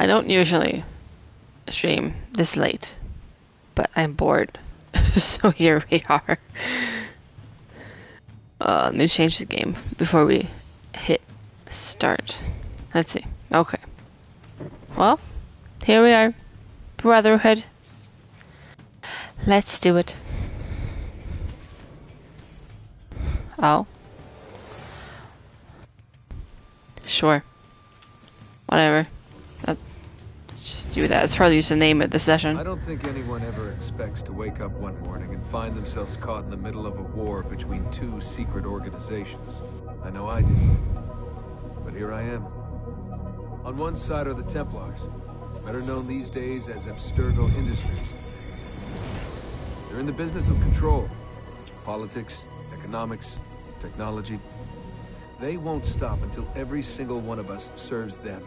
I don't usually stream this late, but I'm bored. So here we are. Let me change the game before we hit start. Let's see. Okay. Well, here we are. Brotherhood. Let's do it. Oh. Sure. Whatever. Let's just do that. It's probably just the name of the session. I don't think anyone ever expects to wake up one morning and find themselves caught in the middle of a war between two secret organizations. I know I didn't. But here I am. On one side are the Templars, better known these days as Abstergo Industries. They're in the business of control. Politics, economics, technology. They won't stop until every single one of us serves them.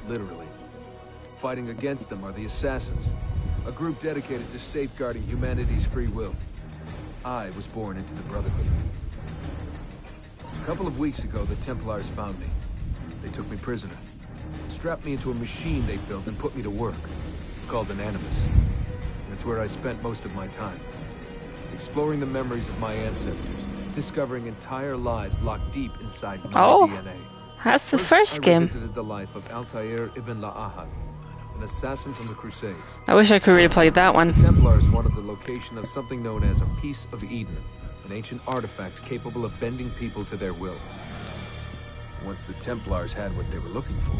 Literally. Fighting against them are the Assassins, a group dedicated to safeguarding humanity's free will. I was born into the Brotherhood. A couple of weeks ago, the Templars found me. They took me prisoner, strapped me into a machine they built and put me to work. It's called an Animus. That's where I spent most of my time. Exploring the memories of my ancestors, discovering entire lives locked deep inside my DNA. That's the first game. I visited the life of Altair ibn La'ahad, an assassin from the Crusades. I wish I could replay that one. The Templars wanted the location of something known as a Piece of Eden, an ancient artifact capable of bending people to their will. Once the Templars had what they were looking for,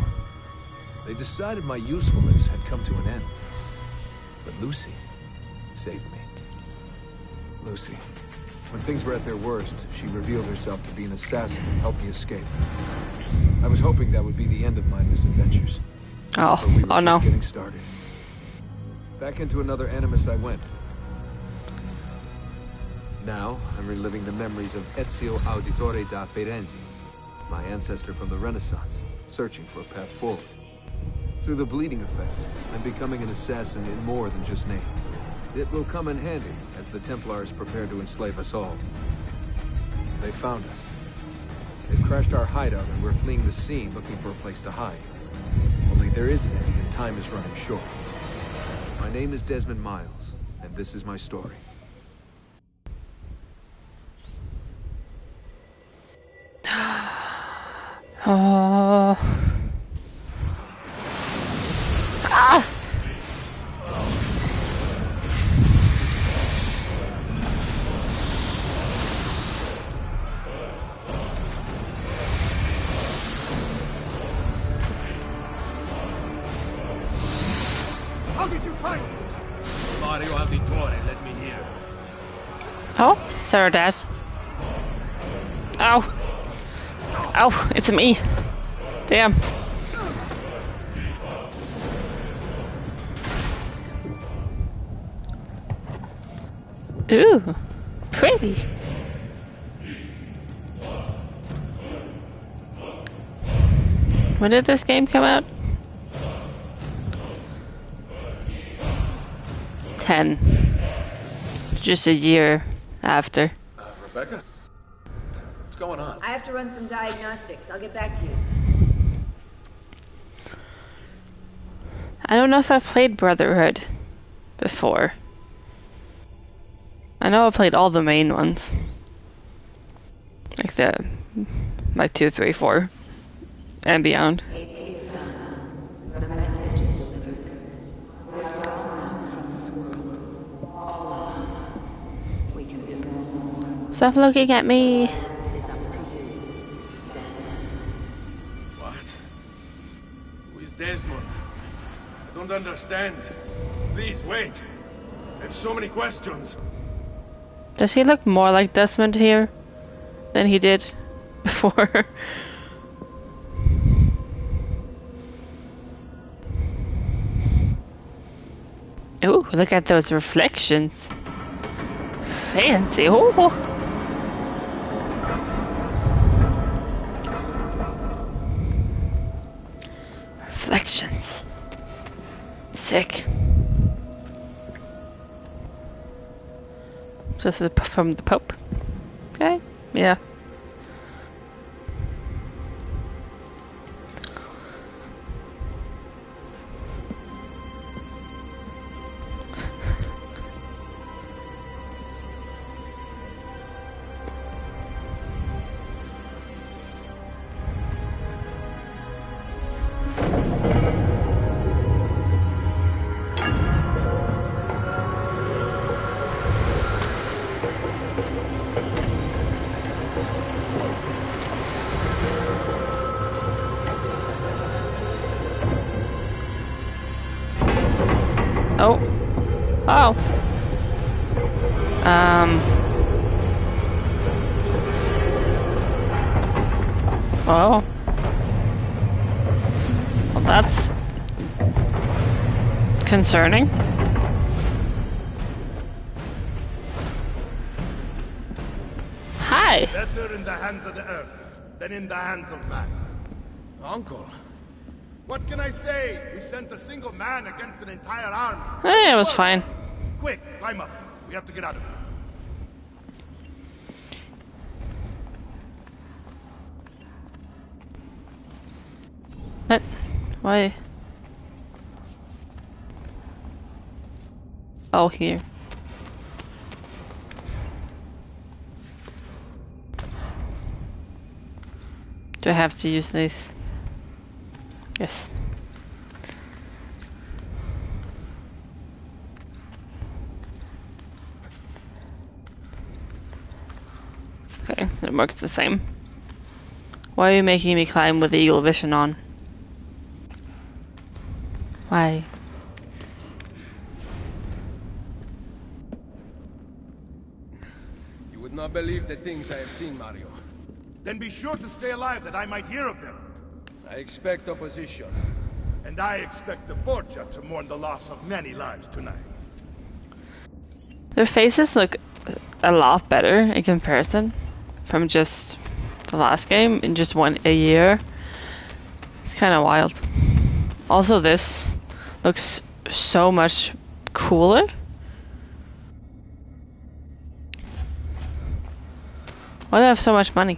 they decided my usefulness had come to an end. But Lucy saved me. Lucy. When things were at their worst, she revealed herself to be an assassin and helped me escape. I was hoping that would be the end of my misadventures. Oh, but we were just no. getting started. Back into another Animus I went. Now, I'm reliving the memories of Ezio Auditore da Firenze, my ancestor from the Renaissance, searching for a path forward. Through the bleeding effect, I'm becoming an assassin in more than just name. It will come in handy as the Templars prepare to enslave us all. They found us. They've crashed our hideout and we're fleeing the scene looking for a place to hide. Only there isn't any and time is running short. My name is Desmond Miles, and this is my story. Oh. Ah! How did you find me? Mario Auditore, let me hear. Oh, Sarah Dad. Ow. Ow, it's me. Damn. Ooh, pretty. When did this game come out? 10. Just a year after. Rebecca? What's going on? I have to run some diagnostics. I'll get back to you. I don't know if I've played Brotherhood before. I know I played all the main ones. Like 2, 3, 4, and beyond. It is done. The message is delivered. We are gone now from this world. All of us. We can do no more. Stop looking at me. The rest is up to you, Desmond. What? Who is Desmond? I don't understand. Please, wait. I have so many questions. Does he look more like Desmond here than he did before? Ooh, look at those reflections. Fancy. Ooh. Reflections. Sick. This is from the Pope. Okay, yeah. Oh. Oh. Oh. Well, that's concerning. Hi. Better in the hands of the earth than in the hands of man. Uncle. What can I say? We sent a single man against an entire army. It was fine. Quick, climb up. We have to get out of here. What? Why? Oh, here. Do I have to use these? Yes. Okay, it works the same. Why are you making me climb with the eagle vision on? Why? You would not believe the things I have seen, Mario. Then be sure to stay alive that I might hear of them. I expect opposition. And I expect the Borgia to mourn the loss of many lives tonight. Their faces look a lot better in comparison from just the last game in just a year. It's kind of wild. Also, this looks so much cooler. Why do I have so much money?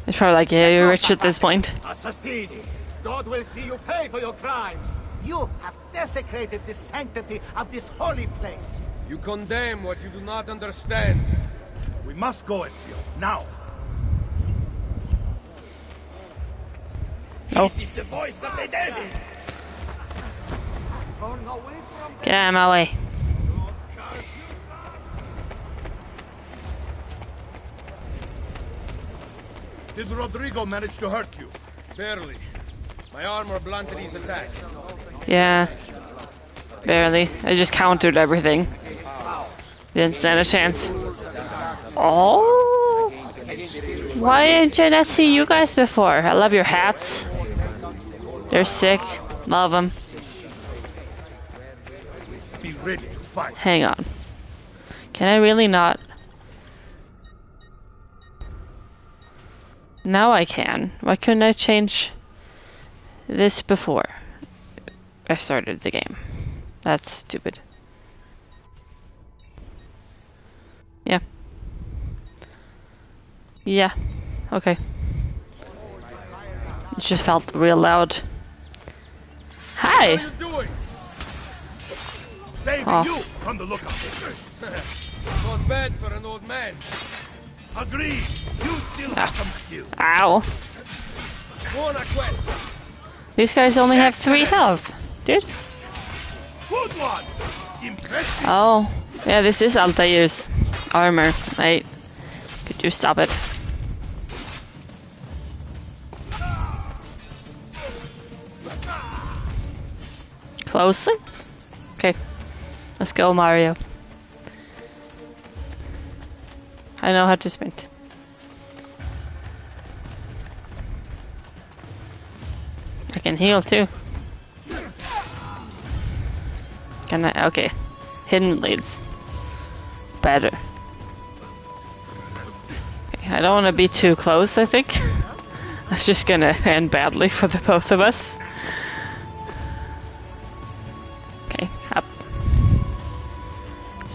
It's probably like, yeah, you're rich at this point. Assassini! God will see you pay for your crimes! You have desecrated the sanctity of this holy place! You condemn what you do not understand. We must go, Ezio. Now! Oh. This is the voice of the devil! Turn away from Get out of my way. Did Rodrigo manage to hurt you? Barely. My armor blunted his attack. Yeah. Barely. I just countered everything. Didn't stand a chance. Oh! Why didn't I not see you guys before? I love your hats. They're sick. Love them. Be ready to fight. Hang on. Can I really not? Now I can. Why couldn't I change this before I started the game? That's stupid. Yeah. Yeah. Okay. It just felt real loud. What Hi! are you doing? Saving Oh. you from the lookout. Not bad for an old man. Agreed. You still have some skill. Ow. Buona quest. These guys only have 3 health. Dude. Good one. Impressive. Oh. Yeah, this is Altair's armor. Right. Could you stop it? Closely? Okay. Let's go, Mario. I know how to sprint. I can heal too. Can I? Okay. Hidden blades. Better. Okay, I don't want to be too close, I think. That's just gonna end badly for the both of us. Okay, up.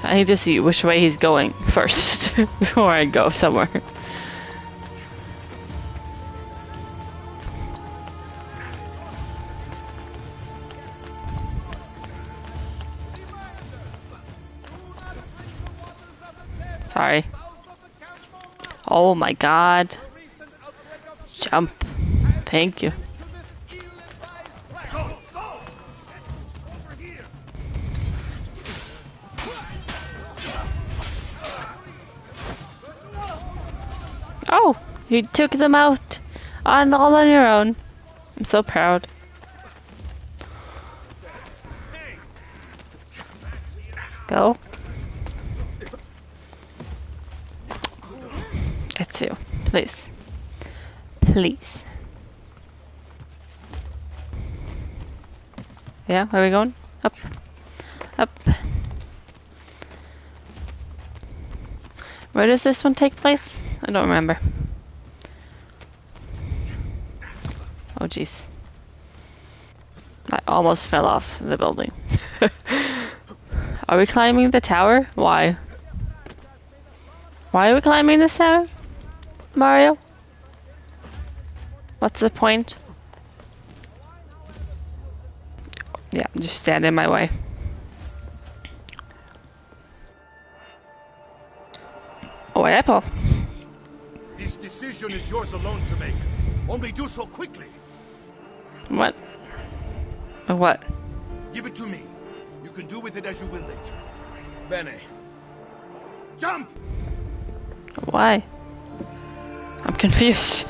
I need to see which way he's going first before I go somewhere. Sorry. Oh my god. Jump. Thank you. Oh, you took them out all on your own. I'm so proud. Go. Ezio, please. Please. Yeah, where are we going? Up. Up. Where does this one take place? I don't remember. Oh jeez. I almost fell off the building. Are we climbing the tower? Why? Why are we climbing this tower? Mario? What's the point? Yeah, just stand in my way. Oh, apple. This decision is yours alone to make. Only do so quickly. What? What? Give it to me. You can do with it as you will later. Bene. Jump! Why? I'm confused.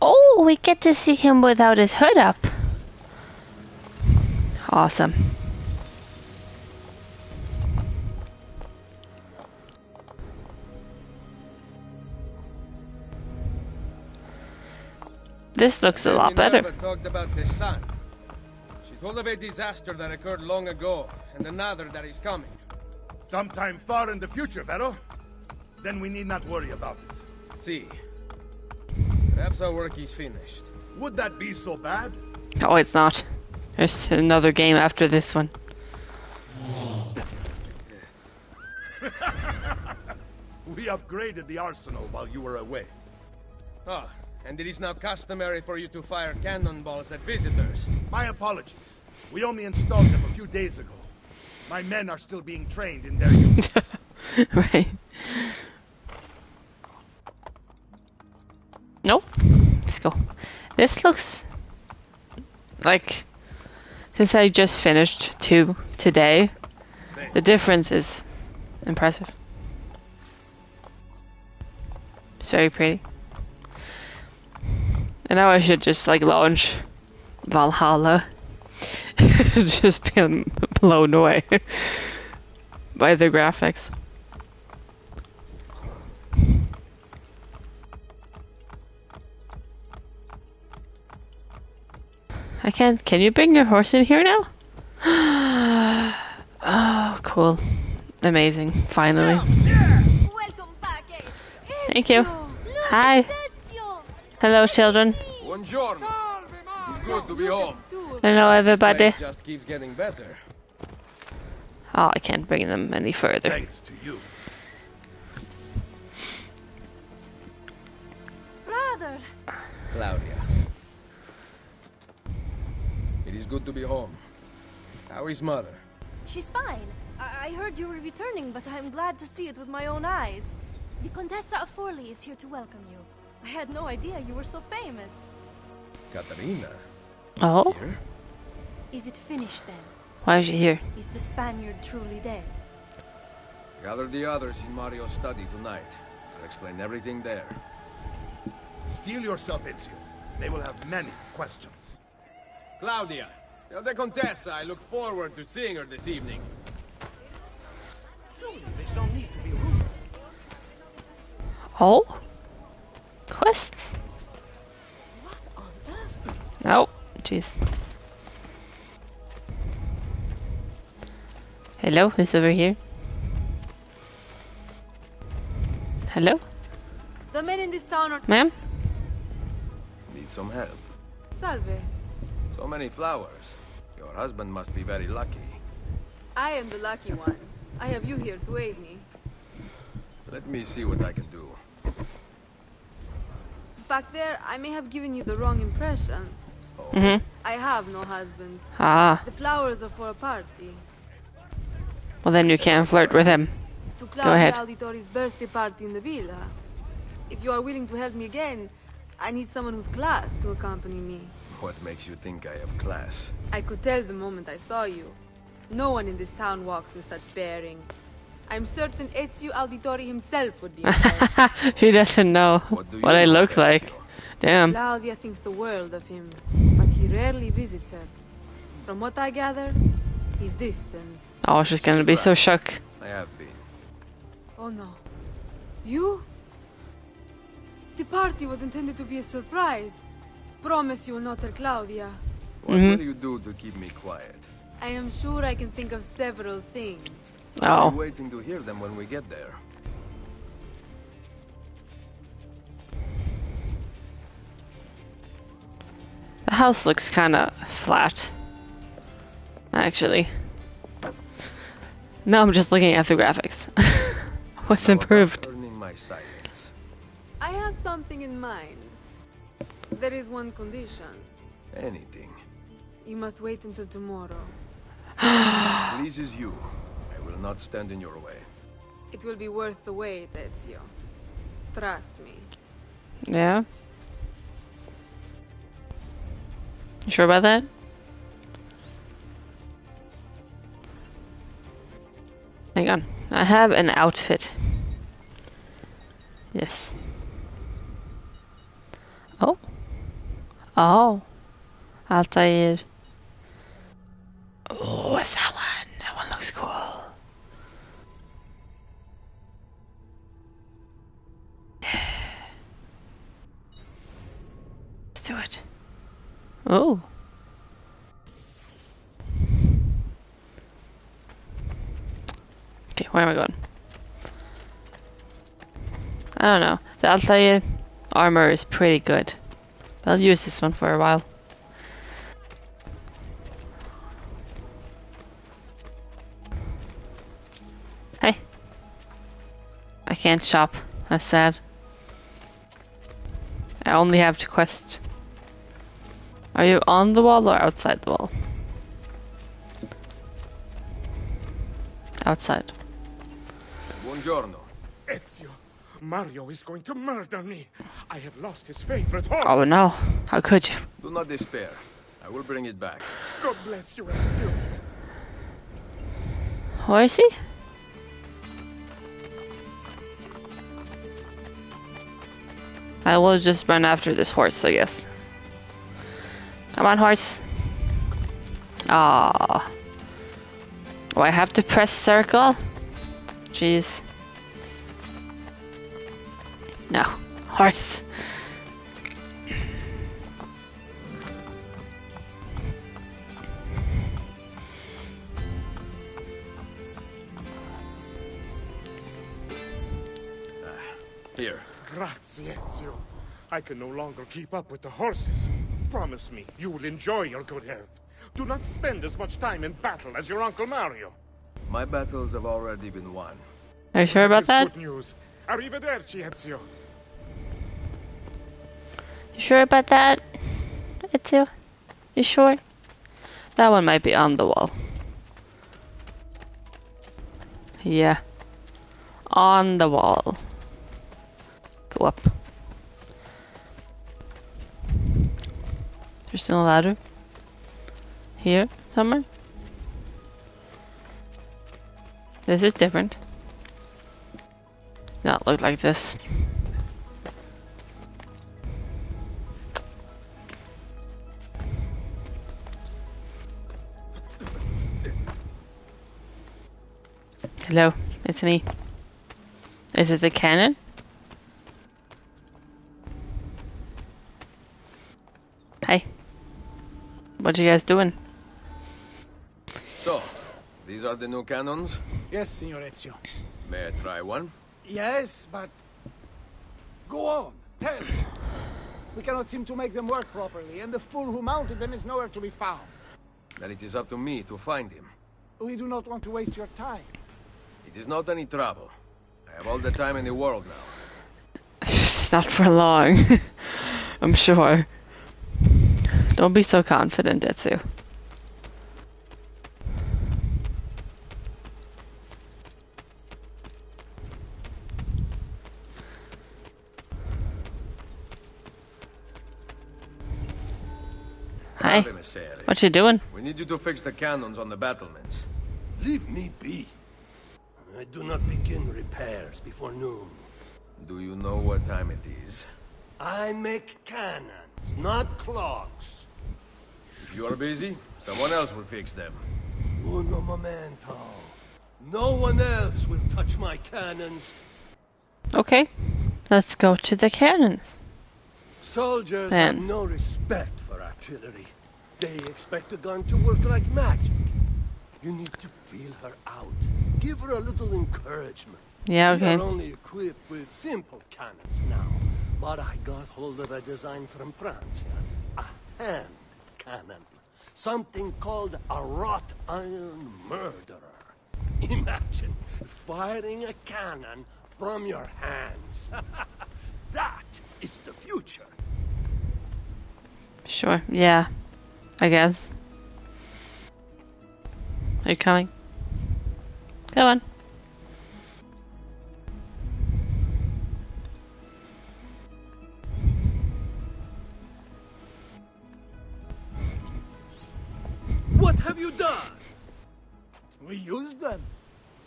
Oh, we get to see him without his hood up. Awesome. This looks a lot better. Minerva talked about the sun. She told of a disaster that occurred long ago, and another that is coming. Sometime far in the future, Vero. Then we need not worry about it. See. Perhaps our work is finished. Would that be so bad? Oh, it's not. There's another game after this one. We upgraded the arsenal while you were away. Ah, and it is now customary for you to fire cannonballs at visitors. My apologies. We only installed them a few days ago. My men are still being trained in their use. Right. Nope. Let's go. This looks like, since I just finished 2 today, the difference is impressive. It's very pretty. And now I should just like launch Valhalla. Just be blown away by the graphics. I can't. Can you bring your horse in here now? Oh, cool. Amazing. Finally. Welcome back, eh? Thank you. Ezio, look, Hi. Ezio. Hello, children. Buongiorno. It's good to be home. Hello, everybody. Place just keeps getting better. Oh, I can't bring them any further. Thanks to you. Brother, Claudia. It is good to be home. How is mother? she's fine. I heard you were returning, but I'm glad to see it with my own eyes. The Contessa of Forli is here to welcome you. I had no idea you were so famous. Katarina? Oh? Here? Is it finished then? Why is she here? Is the Spaniard truly dead? Gather the others in Mario's study tonight. I'll explain everything there. Steel yourself, Ezio. They will have many questions. Claudia, tell the Contessa I look forward to seeing her this evening. Surely there's no need to be rude. Oh? Quests? What on earth? Oh, jeez. Hello, who's over here? Hello? The men in this town are... Ma'am? Need some help. Salve. So many flowers. Your husband must be very lucky. I am the lucky one. I have you here to aid me. Let me see what I can do. back there, I may have given you the wrong impression. Mm-hmm. I have no husband. Ah. The flowers are for a party. Well, then you can't flirt with him. To Go Claudia ahead. Auditori's birthday party in the villa. If you are willing to help me again, I need someone with class to accompany me. What makes you think I have class? I could tell the moment I saw you. No one in this town walks with such bearing. I'm certain Ezio Auditori himself would be impressed. She doesn't know What do you what I know, look like. Ezio? Damn. Claudia thinks the world of him, but he rarely visits her. From what I gather, he's distant. Oh, she's gonna be so shocked. I have been. Oh no. You? The party was intended to be a surprise. Promise you will not tell Claudia. What will you do to keep me quiet? I am sure I can think of several things. I'll Oh. be waiting to hear them when we get there. The house looks kinda flat. Actually. No, I'm just looking at the graphics. What's How about improved? earning my silence? I have something in mind. There is one condition. Anything. You must wait until tomorrow. Pleases you. I will not stand in your way. It will be worth the wait, Ezio. Trust me. Yeah? You sure about that? Hang on. I have an outfit. Yes. Oh. Oh. Altair. Oh, what's that one? That one looks cool. Let's do it. Oh. Okay, where am I going? I don't know. The Altair armor is pretty good. I'll use this one for a while. Hey. I can't shop. That's sad. I only have to quest. Are you on the wall or outside the wall? Outside. Buongiorno. Ezio, Mario is going to murder me. I have lost his favorite horse. Oh no. How could you? Do not despair. I will bring it back. God bless you, Ezio. Where is he? I will just run after this horse, I guess. Come on, horse. Ah. Oh, I have to press circle? Jeez. No. Horse. Here. Grazie, Ezio. I can no longer keep up with the horses. Promise me you will enjoy your good health. Do not spend as much time in battle as your Uncle Mario. My battles have already been won. Are you sure about is that? Good news. Arrivederci, Ezio. You sure about that? Ezio? You sure? That one might be on the wall. Yeah. On the wall. Go up. There's still a ladder. Here, somewhere. This is different. Not look like this. Hello, it's me. Is it the cannon? Hey. What you guys doing? So, these are the new cannons. Yes, Signor Ezio. May I try one? Yes, but... Go on, tell me. We cannot seem to make them work properly, and the fool who mounted them is nowhere to be found. Then it is up to me to find him. We do not want to waste your time. It is not any trouble. I have all the time in the world now. Not for long. I'm sure. Don't be so confident, Etsu. Hi. What you doing? We need you to fix the cannons on the battlements. Leave me be. I do not begin repairs before noon. Do you know what time it is? I make cannons, not clocks. If you're busy, someone else will fix them. Uno momento. No one else will touch my cannons. Okay. Let's go to the cannons. Soldiers Then. have no respect for artillery. They expect a gun to work like magic. You need to feel her out. Give her a little encouragement. Yeah, okay. We are only equipped with simple cannons now, but I got hold of a design from France. A hand cannon. Something called a wrought iron murderer. Imagine firing a cannon from your hands. That is the future. Sure. Yeah. I guess. Are you coming? Come on. What have you done? We used them.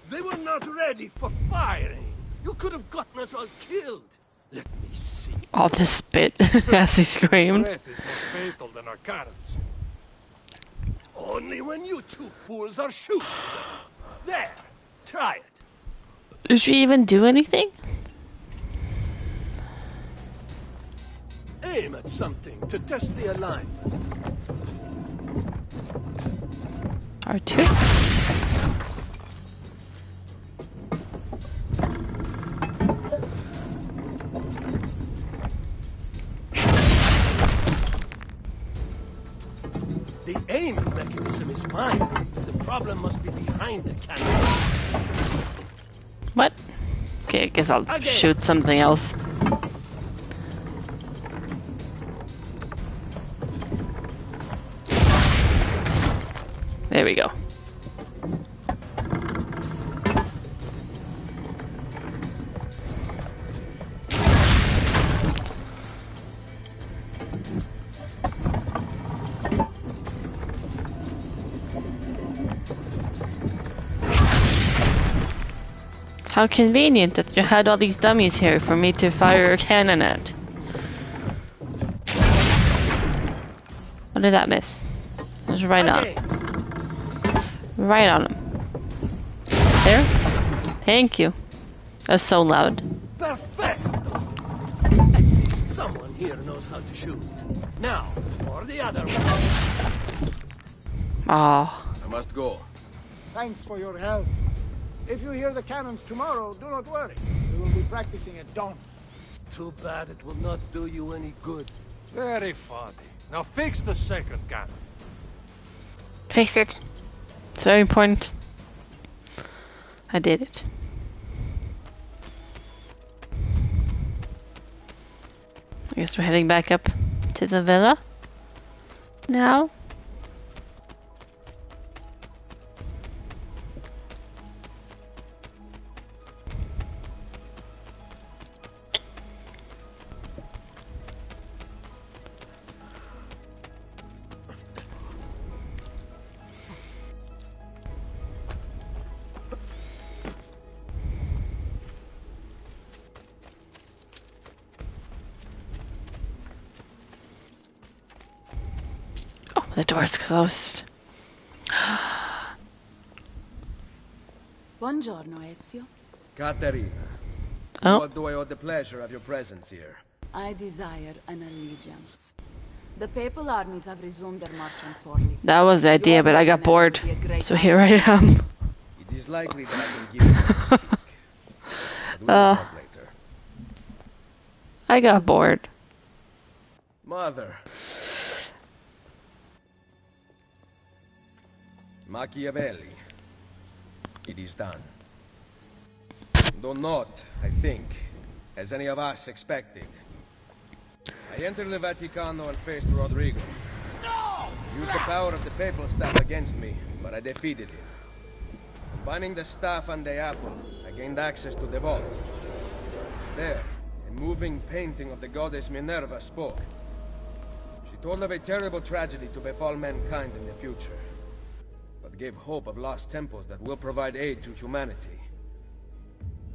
They were not ready for firing. You could have gotten us all killed. Let me see. All this spit as he screamed. Breath is more fatal than our cannons. Only when you two fools are shooting them. There. Try it. Did she even do anything? Aim at something to test the alignment. R2? The aiming mechanism is fine. The problem must be behind the cannon. What? Okay, I guess I'll Again. shoot something else. There we go. How convenient that you had all these dummies here for me to fire a cannon at. What did that miss? It was right on. Right on him. There? Thank you. That's so loud. Perfecto. At least someone here knows how to shoot. Now, for the other one. Ah. I must go. Thanks for your help. If you hear the cannons tomorrow, do not worry. We will be practicing at dawn. Too bad it will not do you any good. Very funny. Now fix the second cannon. Fix it. It's very important. I did it. I guess we're heading back up to the villa now. The door's closed. Buongiorno, Ezio. Caterina. Oh. What do I owe the pleasure of your presence here? I desire an allegiance. The papal armies have resumed their march on Forli. That was the idea, Your but I got mercenaries bored. will be a great So here I asset. am. It is likely that I can give you what you seek. But we will talk later. I got bored. Mother. Machiavelli. It is done. Though not, I think, as any of us expected. I entered the Vaticano and faced Rodrigo. Used the power of the papal staff against me, but I defeated him. Combining the staff and the apple, I gained access to the vault. There, a moving painting of the goddess Minerva spoke. She told of a terrible tragedy to befall mankind in the future, but gave hope of lost temples that will provide aid to humanity.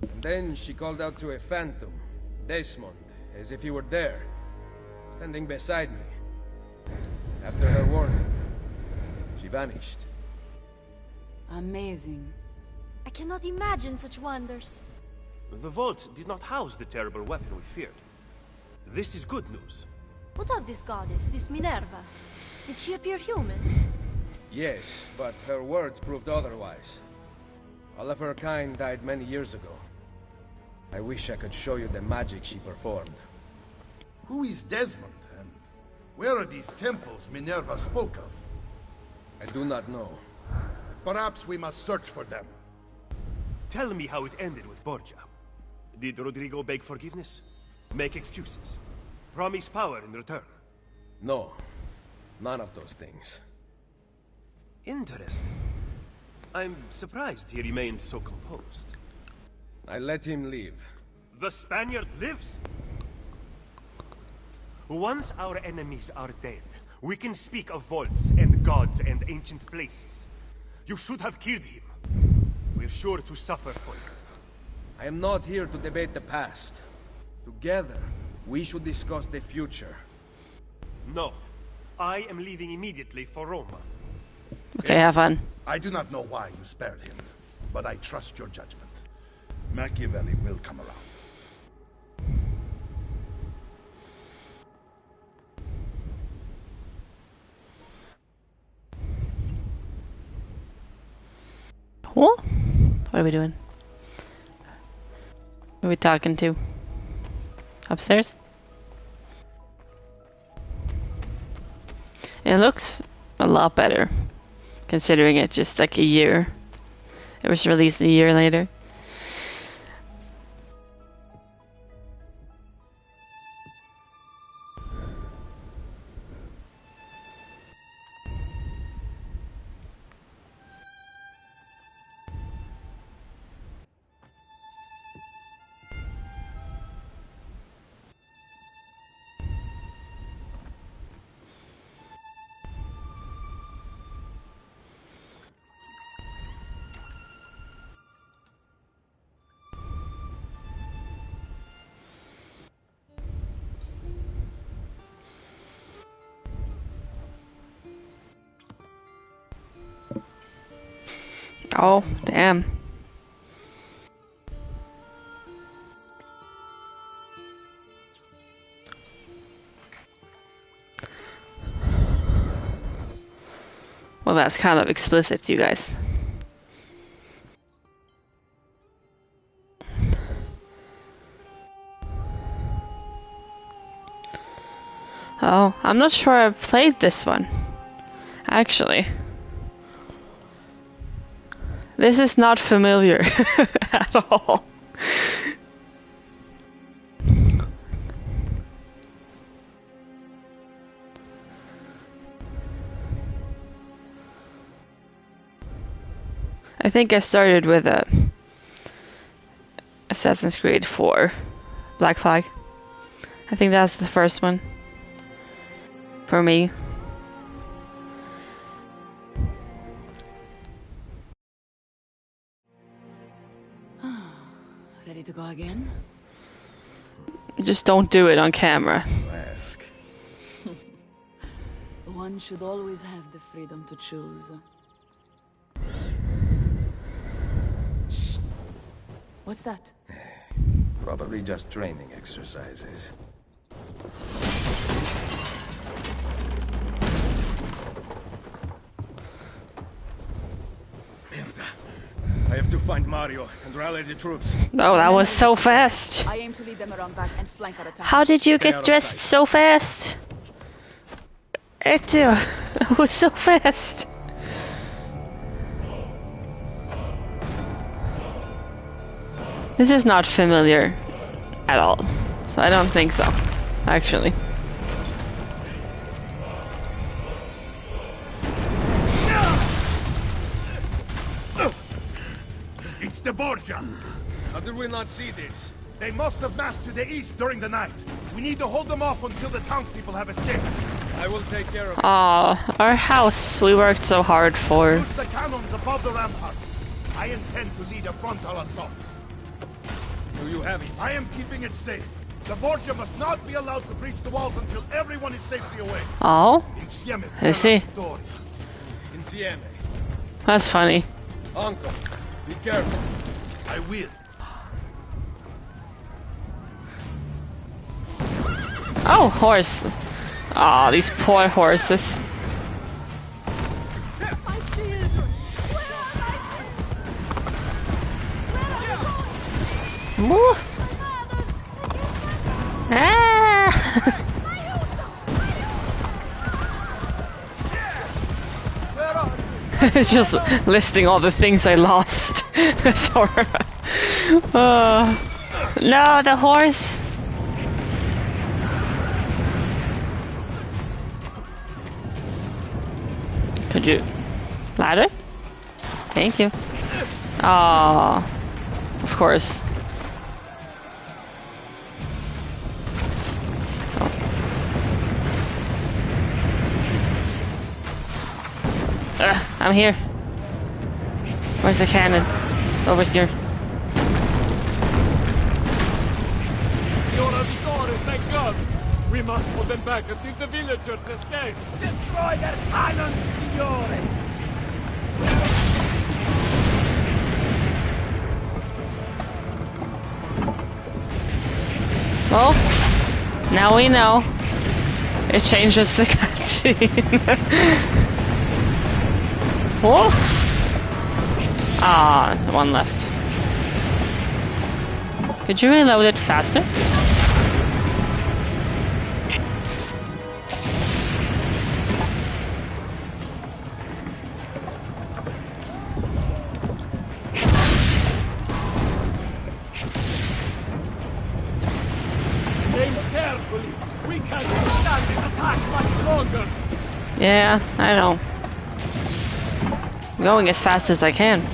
And then she called out to a phantom, Desmond, as if he were there, standing beside me. After her warning, she vanished. Amazing. I cannot imagine such wonders. The vault did not house the terrible weapon we feared. This is good news. What of this goddess, this Minerva? Did she appear human? Yes, but her words proved otherwise. All of her kind died many years ago. I wish I could show you the magic she performed. Who is Desmond, and where are these temples Minerva spoke of? I do not know. Perhaps we must search for them. Tell me how it ended with Borgia. Did Rodrigo beg forgiveness? Make excuses? Promise power in return? No, none of those things. Interesting. I'm surprised he remained so composed. I let him leave. The Spaniard lives? Once our enemies are dead, we can speak of vaults and gods and ancient places. You should have killed him. We're sure to suffer for it. I am not here to debate the past. Together, we should discuss the future. No. I am leaving immediately for Roma. Okay, have fun. I do not know why you spared him, but I trust your judgment. Machiavelli will come around. What? What are we doing? Who are we talking to? Upstairs? It looks a lot better, considering it's just like a year. It was released a year later. Oh, damn. Well, that's kind of explicit, you guys. Oh, I'm not sure I've played this one, actually. This is not familiar at all. I think I started with Assassin's Creed 4, Black Flag. I think that's the first one for me. Ready to go again? Just don't do it on camera. Ask. One should always have the freedom to choose. Shh. What's that? Probably just training exercises. I have to find Mario and rally the troops. Oh, that was so fast. I aim to lead them around back and flank at a time. How did you Stay out get of dressed sight. so fast? It was so fast. This is not familiar at all, so I don't think so, actually. Borgia! How did we not see this? They must have massed to the east during the night. We need to hold them off until the townspeople have escaped. I will take care of it. Aw, our house we worked so hard for. Use the cannons above the rampart. I intend to lead a frontal assault. Do you have it? I am keeping it safe. The Borgia must not be allowed to breach the walls until everyone is safely away. Oh? Insieme I see. per Insieme. That's funny. Uncle, be careful. I will. Oh, horse. Aw, these poor horses. My children! Where are my children? Woo. Ah! Just listing all the things I lost. Sorry. No, the horse. Could you ladder? Thank you. Ah, of course. Oh. I'm here. Where's the cannon? Over here. You're victorious, thank God. We must put them back until the villagers escape. Destroy their cannons, signore! Well, now we know. It changes the cutscene. Whoa! Ah, one left. Could you reload it faster? Aim carefully. We can't stand this attack much longer. Yeah, I know. I'm going as fast as I can.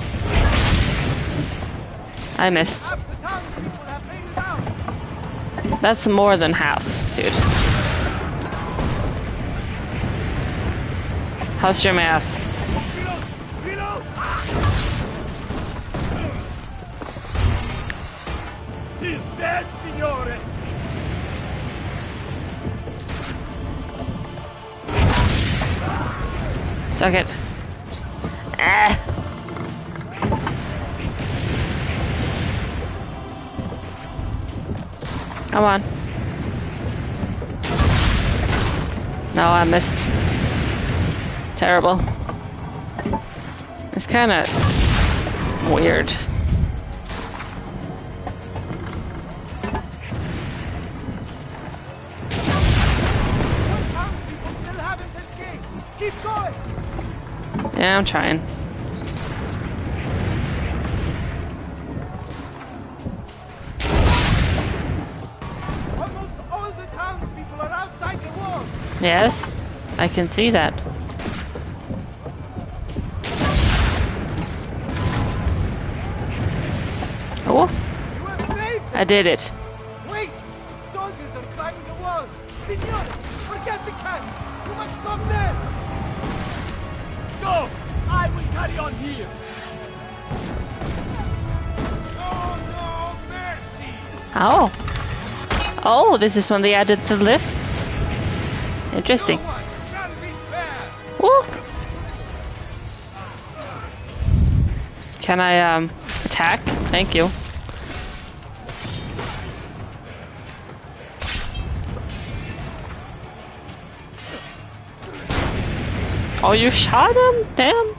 I missed. That's more than half, dude. How's your math? He's dead, signore. Suck it. Ah. Come on. No, I missed. Terrible. It's kind of weird. Keep going! Yeah, I'm trying. Almost all the townspeople are outside the walls! Yes, I can see that. Oh, You have saved them! I did it. Wait! Soldiers are climbing the walls! Signore, forget the cannon! You must stop them! Go! I will carry on here. Show no mercy! Oh. Oh, this is when they added the lifts. Interesting. No one shall be spared! Woo. Can I attack? Thank you. Oh, you shot him? Damn.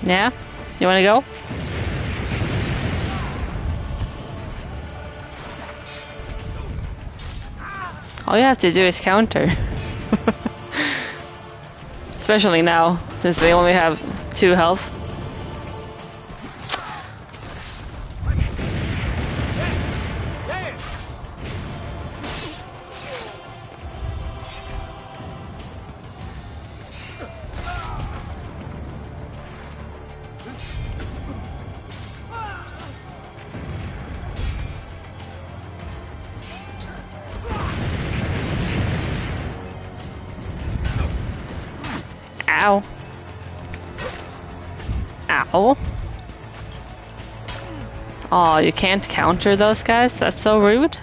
Yeah? You wanna go? All you have to do is counter. Especially now, since they only have 2 health. Yes, Ow. Oh, you can't counter those guys? That's so rude.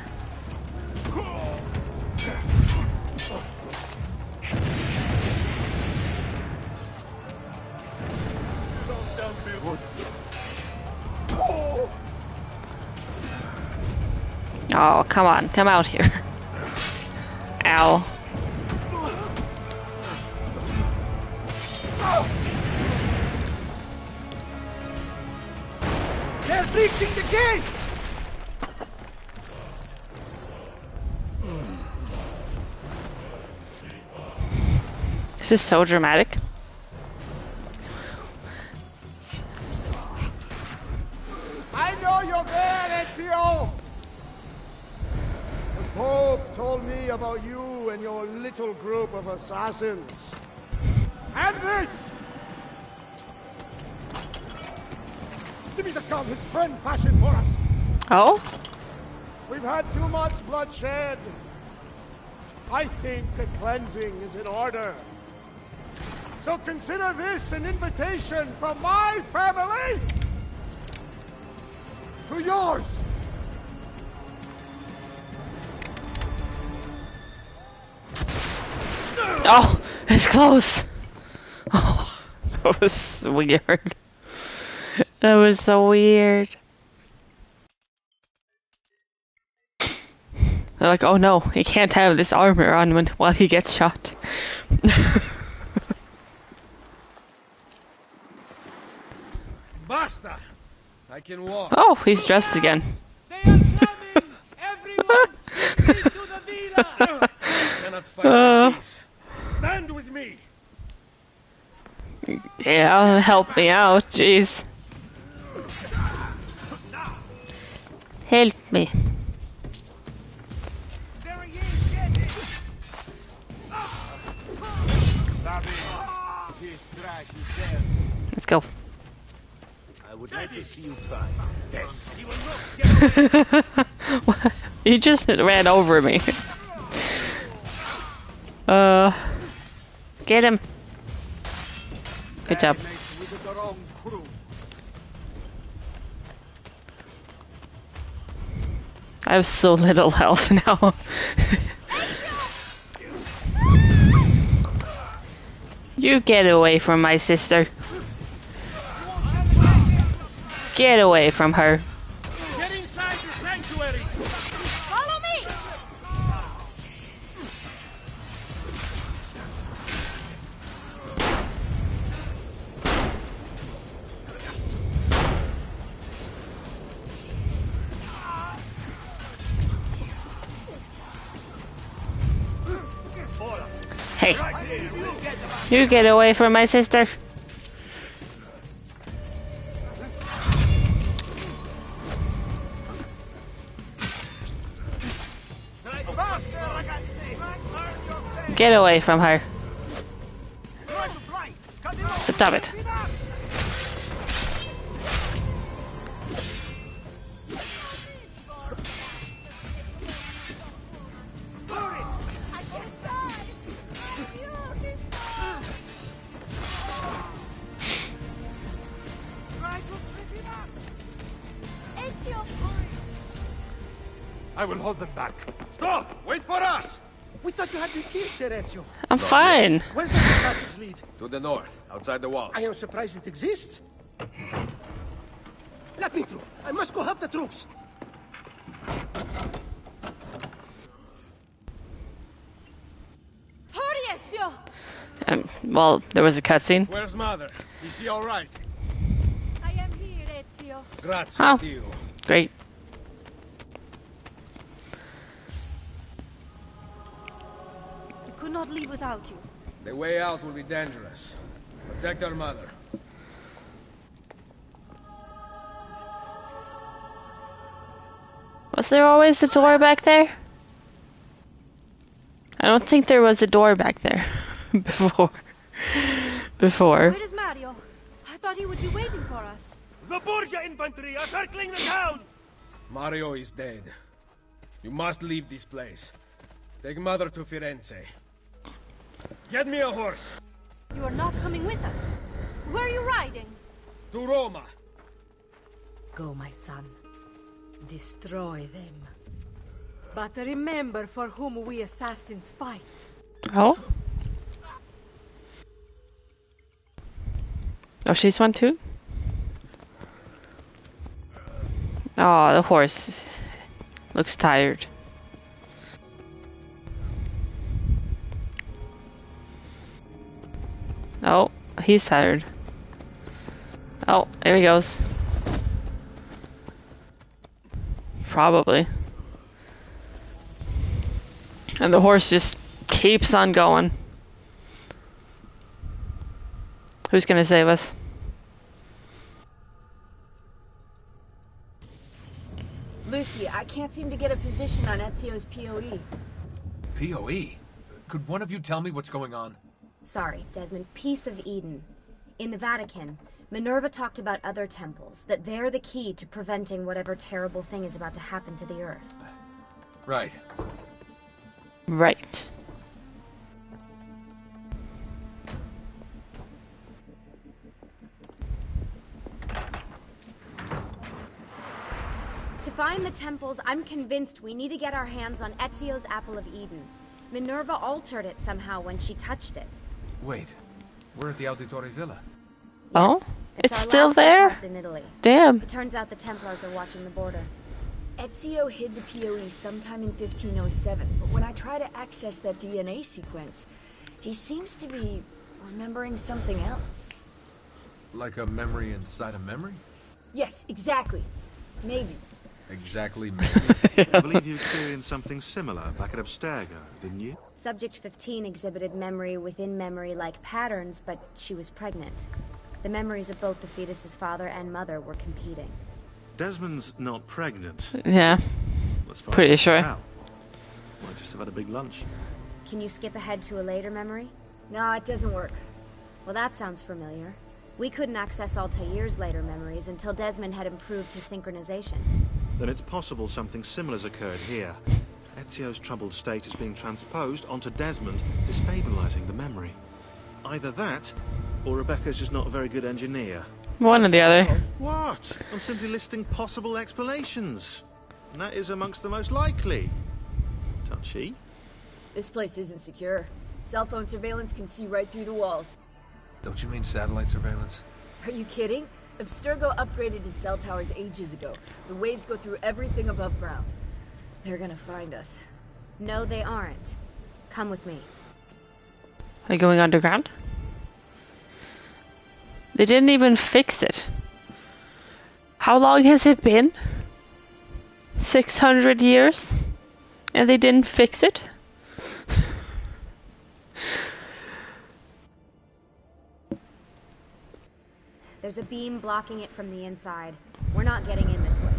Oh, come on, come out here. Ow. They're breaching the gate! This is so dramatic. I know you're there, Ezio! The Pope told me about you and your little group of assassins. And this! Give me the gun his friend fashioned for us! Oh? We've had too much bloodshed. I think a cleansing is in order. So consider this an invitation from my family to yours. Oh, it's close. Oh, that was weird. That was so weird. They're like, oh no, he can't have this armor on while he gets shot. Basta! I can walk. Oh, he's dressed again. They are coming! Everyone! Into the villa! I cannot fight like this. Stand with me! Yeah, help me out, jeez. Help me. There he is, get it! His trash is there. Let's go. I would like to see you try. Yes. He will not get You just ran over me. Get him. Good job. with the wrong crew. I have so little health now. You get away from my sister. Get away from her. Get inside the sanctuary! Follow me! Hey. You get away from my sister. Get away from her. Stop it. I will hold them back. Stop! Wait for us! We thought you had been killed, Sir Ezio. I'm fine. Where does this passage lead? To the north, outside the walls. I am surprised it exists. Let me through. I must go help the troops. Hurry, Ezio! Well, there was a cutscene. Where's Mother? Is she all right? I am here, Ezio. Grazie, Oh. Dio. Great. I could not leave without you. The way out will be dangerous. Protect our mother. Was there always a door back there? I don't think there was a door back there before. Where is Mario? I thought he would be waiting for us. The Borgia infantry are circling the town! Mario is dead. You must leave this place. Take Mother to Firenze. Get me a horse. You are not coming with us. Where are you riding? To Roma! Go, my son. Destroy them. But remember for whom we assassins fight. Oh? Oh, she's one too? Oh, the horse looks tired. Oh, he's tired. Oh, there he goes. Probably. And the horse just keeps on going. Who's gonna save us? Lucy, I can't seem to get a position on Ezio's POE. POE? Could one of you tell me what's going on? Sorry, Desmond. Piece of Eden. In the Vatican, Minerva talked about other temples, that they're the key to preventing whatever terrible thing is about to happen to the Earth. Right. Right. To find the temples, I'm convinced we need to get our hands on Ezio's Apple of Eden. Minerva altered it somehow when she touched it. Wait, we're at the Auditore Villa. Oh? Yes, It's our still last there? house in Italy. Damn. It turns out the Templars are watching the border. Ezio hid the POE sometime in 1507, but when I try to access that DNA sequence, he seems to be remembering something else. Like a memory inside a memory? Yes, exactly. Maybe. Exactly, maybe. I believe you experienced something similar back at Abstergo, didn't you? Subject 15 exhibited memory within memory-like patterns, but she was pregnant. The memories of both the fetus's father and mother were competing. Desmond's not pregnant. Yeah. As far Pretty as I can sure. tell. Might just have had a big lunch. Can you skip ahead to a later memory? No, it doesn't work. Well, that sounds familiar. We couldn't access Altair's later memories until Desmond had improved his synchronization. Then it's possible something similar's occurred here. Ezio's troubled state is being transposed onto Desmond, destabilizing the memory. Either that, or Rebecca's just not a very good engineer. One or the other. What? I'm simply listing possible explanations. And that is amongst the most likely. Touchy. This place isn't secure. Cell phone surveillance can see right through the walls. Don't you mean satellite surveillance? Are you kidding? Abstergo upgraded to cell towers ages ago. The waves go through everything above ground. They're gonna find us. No, they aren't. Come with me. Are you going underground? They didn't even fix it. How long has it been? 600 years? And they didn't fix it? There's a beam blocking it from the inside. We're not getting in this way.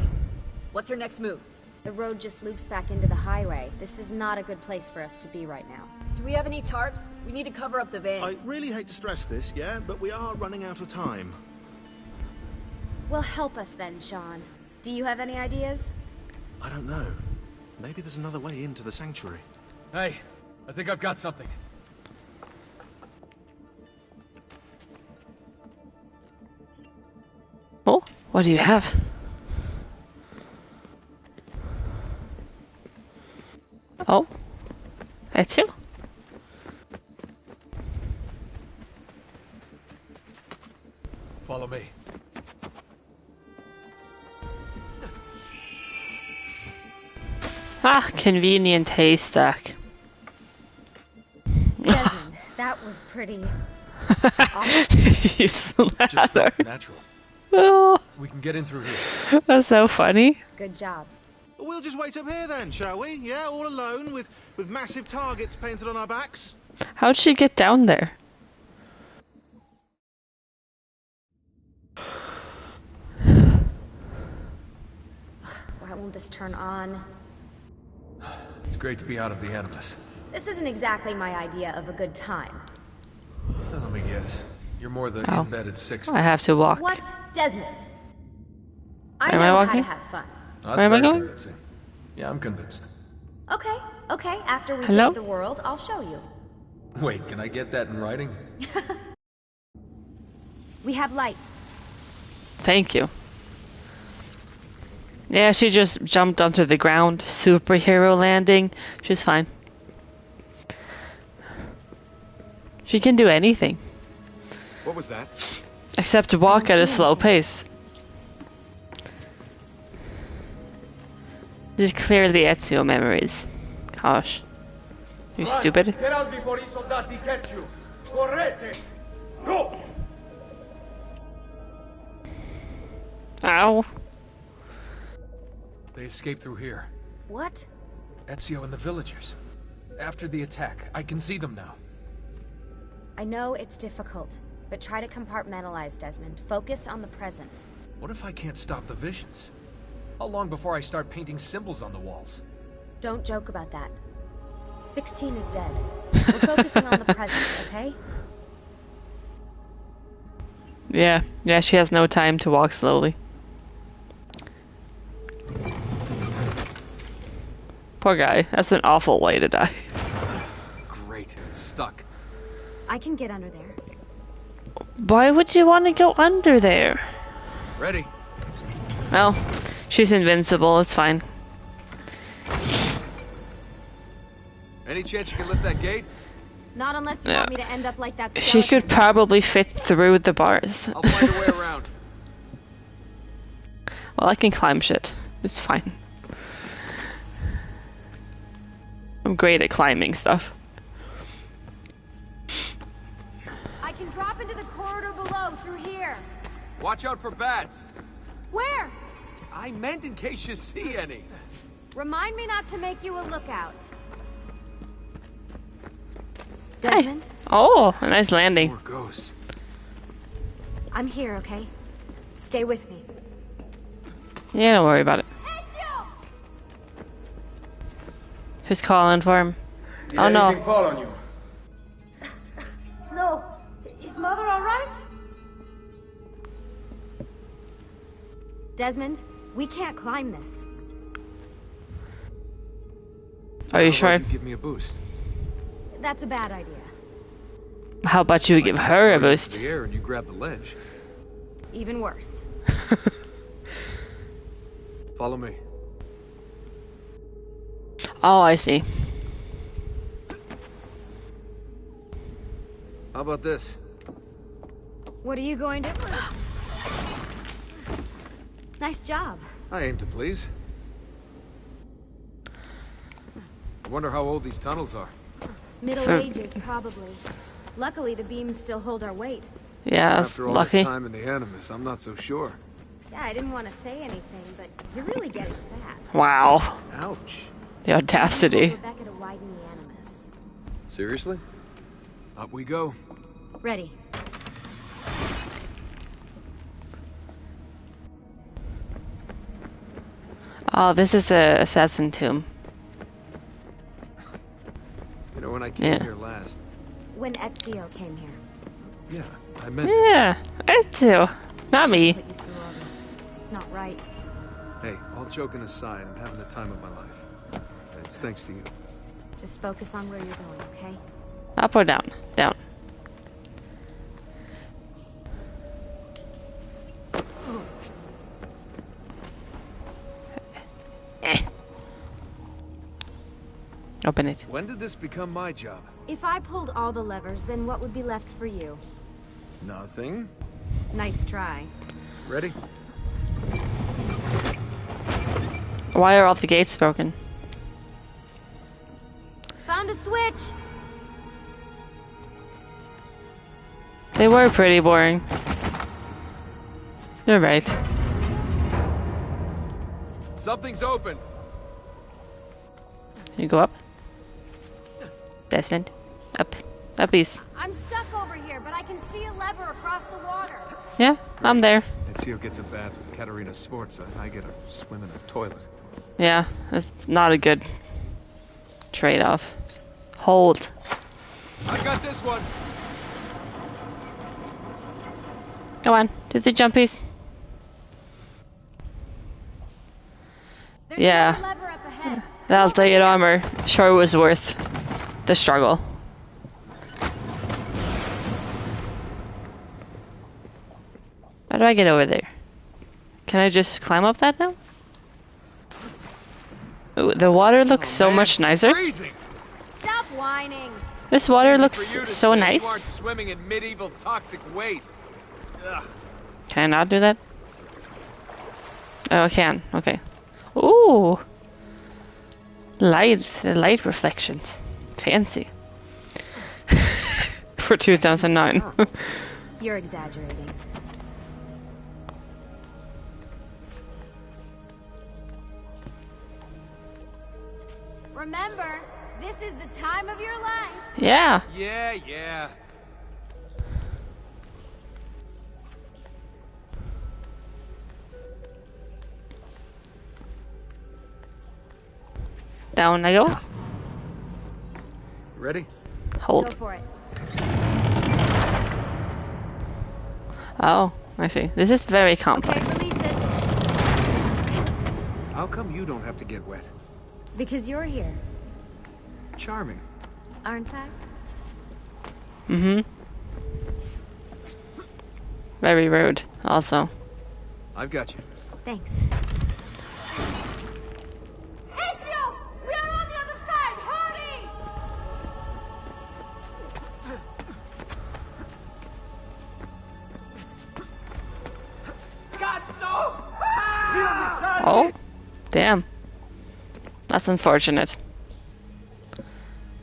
What's our next move? The road just loops back into the highway. This is not a good place for us to be right now. Do we have any tarps? We need to cover up the van. I really hate to stress this, yeah, but we are running out of time. Well, help us then, Sean. Do you have any ideas? I don't know. Maybe there's another way into the sanctuary. Hey, I think I've got something. Oh, what do you have? Oh, that's you. Follow me. Ah, convenient haystack. Desmond, that was pretty Use the Just ladder. felt natural. Oh, We can get in through here. that's so funny. Good job. We'll just wait up here then, shall we? Yeah, all alone with massive targets painted on our backs. How'd she get down there? Why won't this turn on? It's great to be out of the Animus. This isn't exactly my idea of a good time. Now, let me guess. You're more the Oh. embedded 60. I have to walk. What? Desmond? I Am I know how walking? to have fun. That's Where am I very going? convincing. Yeah, I'm convinced. Okay, okay, after we Hello? save the world, I'll show you. Wait, can I get that in writing? We have light. Thank you. Yeah, she just jumped onto the ground. Superhero landing. She's fine. She can do anything. What was that? Except to walk at a slow pace. Just clear the Ezio memories. Gosh. You stupid. Get out before I soldati get you. Correte. Go. Ow. They escaped through here. What? Ezio and the villagers. After the attack, I can see them now. I know it's difficult, but try to compartmentalize, Desmond. Focus on the present. What if I can't stop the visions? How long before I start painting symbols on the walls? Don't joke about that. 16 is dead. We're focusing on the present, okay? Yeah, she has no time to walk slowly. Poor guy. That's an awful way to die. Great, it's stuck. I can get under there. Why would you want to go under there? Ready? Well, she's invincible. It's fine. Any chance you can lift that gate? Not unless you want me to end up like that skeleton. She could probably fit through the bars. I'll find a way around. Well, I can climb shit. It's fine. I'm great at climbing stuff. I can drop into the corridor below through here. Watch out for bats. Where? I meant in case you see any. Remind me not to make you a lookout. Desmond? Hey. Oh, a nice landing. More ghosts. I'm here, okay? Stay with me. Yeah, don't worry about it. Who's calling for him? Did oh no. anything fall on you? No. Is Mother alright? Desmond, we can't climb this. Are you sure? You give me a boost. That's a bad idea. How about you give her a boost? The air and you grab the ledge. Even worse. Follow me. Oh, I see. How about this? What are you going to... Nice job. I aim to please. I wonder how old these tunnels are. Middle Ages, probably. Luckily, the beams still hold our weight. Yeah, After all lucky. this time in the Animus, I'm not so sure. Yeah, I didn't want to say anything, but you're really getting fat. Wow. Ouch. The audacity. Rebecca to widen the Animus. Seriously? Up we go. Ready. Oh, this is a assassin tomb. You know, when I came here last... When Ezio came here. Yeah, I meant Yeah, Ezio. Not me. Put you through all this. It's not right. Hey, all joking aside, I'm having the time of my life. It's thanks to you. Just focus on where you're going, okay? Up or down? Down. Open it. When did this become my job? If I pulled all the levers, then what would be left for you? Nothing. Nice try. Ready? Why are all the gates broken? Found a switch! They were pretty boring. You're right. Something's open. You go up. Desmond. Up. Uppies. I'm stuck over here, but I can see a lever across the water. Yeah, I'm there. Ezio gets a bath with Katerina Sforza. I get a swim in a toilet. Yeah, that's not a good trade-off. Hold. I got this one. Go on, do the jumpies. There's Yeah, another lever up ahead. that outdated armor sure was worth the struggle. How do I get over there? Can I just climb up that now? Ooh, the water looks so much nicer. Stop whining. This water looks so You aren't nice. swimming in medieval toxic waste. Ugh. Can I not do that? Oh, I can. Okay. Ooh. Light reflections. Fancy. For 2009. You're exaggerating. Remember, this is the time of your life. Yeah. Yeah. Down I go. Ready? Hold. Go for it. Oh, I see. This is very complex. Okay, release it. How come you don't have to get wet? Because you're here, Charming. aren't I? Mm-hmm. Very rude, also. I've got you. Thanks. Ezio! We are on the other side! Hurry! Oh, damn. That's unfortunate.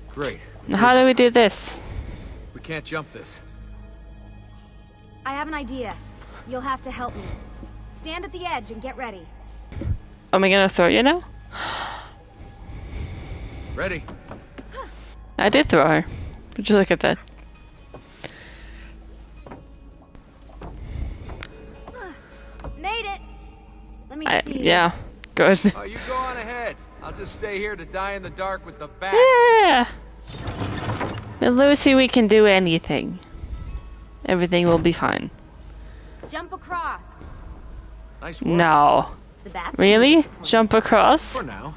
Great. Now, how do we do this? We can't jump this. I have an idea. You'll have to help me. Stand at the edge and get ready. Am I gonna throw you now? Ready? I did throw her. Would you look at that? Made it. Let me see. Yeah, good. Oh, you go on ahead. I'll just stay here to die in the dark with the bats. Yeah. With Lucy, we can do anything. Everything will be fine. Jump across. Nice work. No. The bats. Really? Jump across? For now.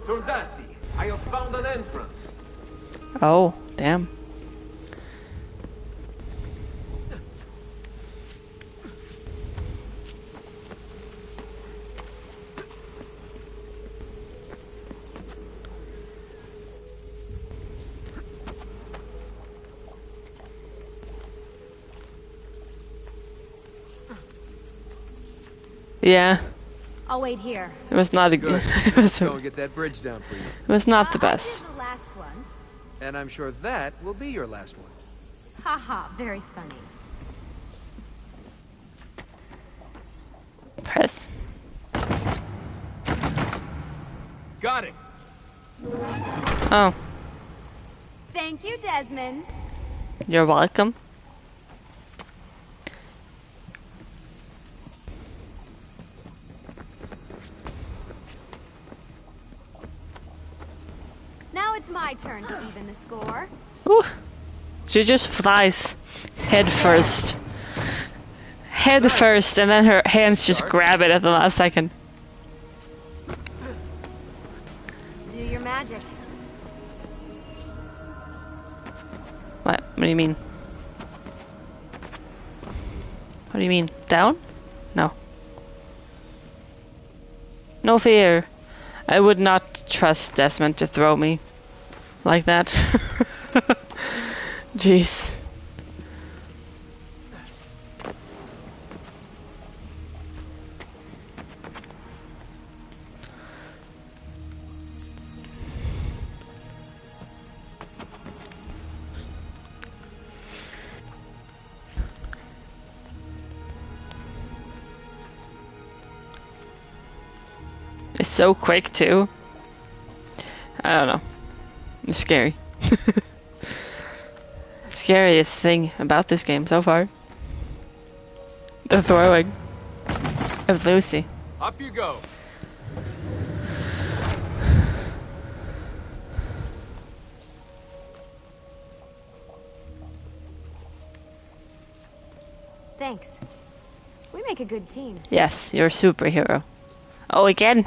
Soldati, I have found an entrance. Oh, damn. Yeah, I'll wait here. it was not a Good. it was, Go and get that bridge down for you. it was not the I best. did the last one. And I'm sure that will be your last one. Haha, very funny. Press. Got it. Oh, Thank you, Desmond. you're welcome. Now it's my turn to even the score. Ooh. She just flies head first. Head first, and then her hands just grab it at the last second. Do your magic. What? What do you mean? What do you mean? Down? No. No fear. I would not trust Desmond to throw me like that. Jeez. It's so quick too. I don't know. It's scary. Scariest thing about this game so far. The throwing of Lucy. Up you go. Thanks. We make a good team. Yes, you're a superhero. Oh, again?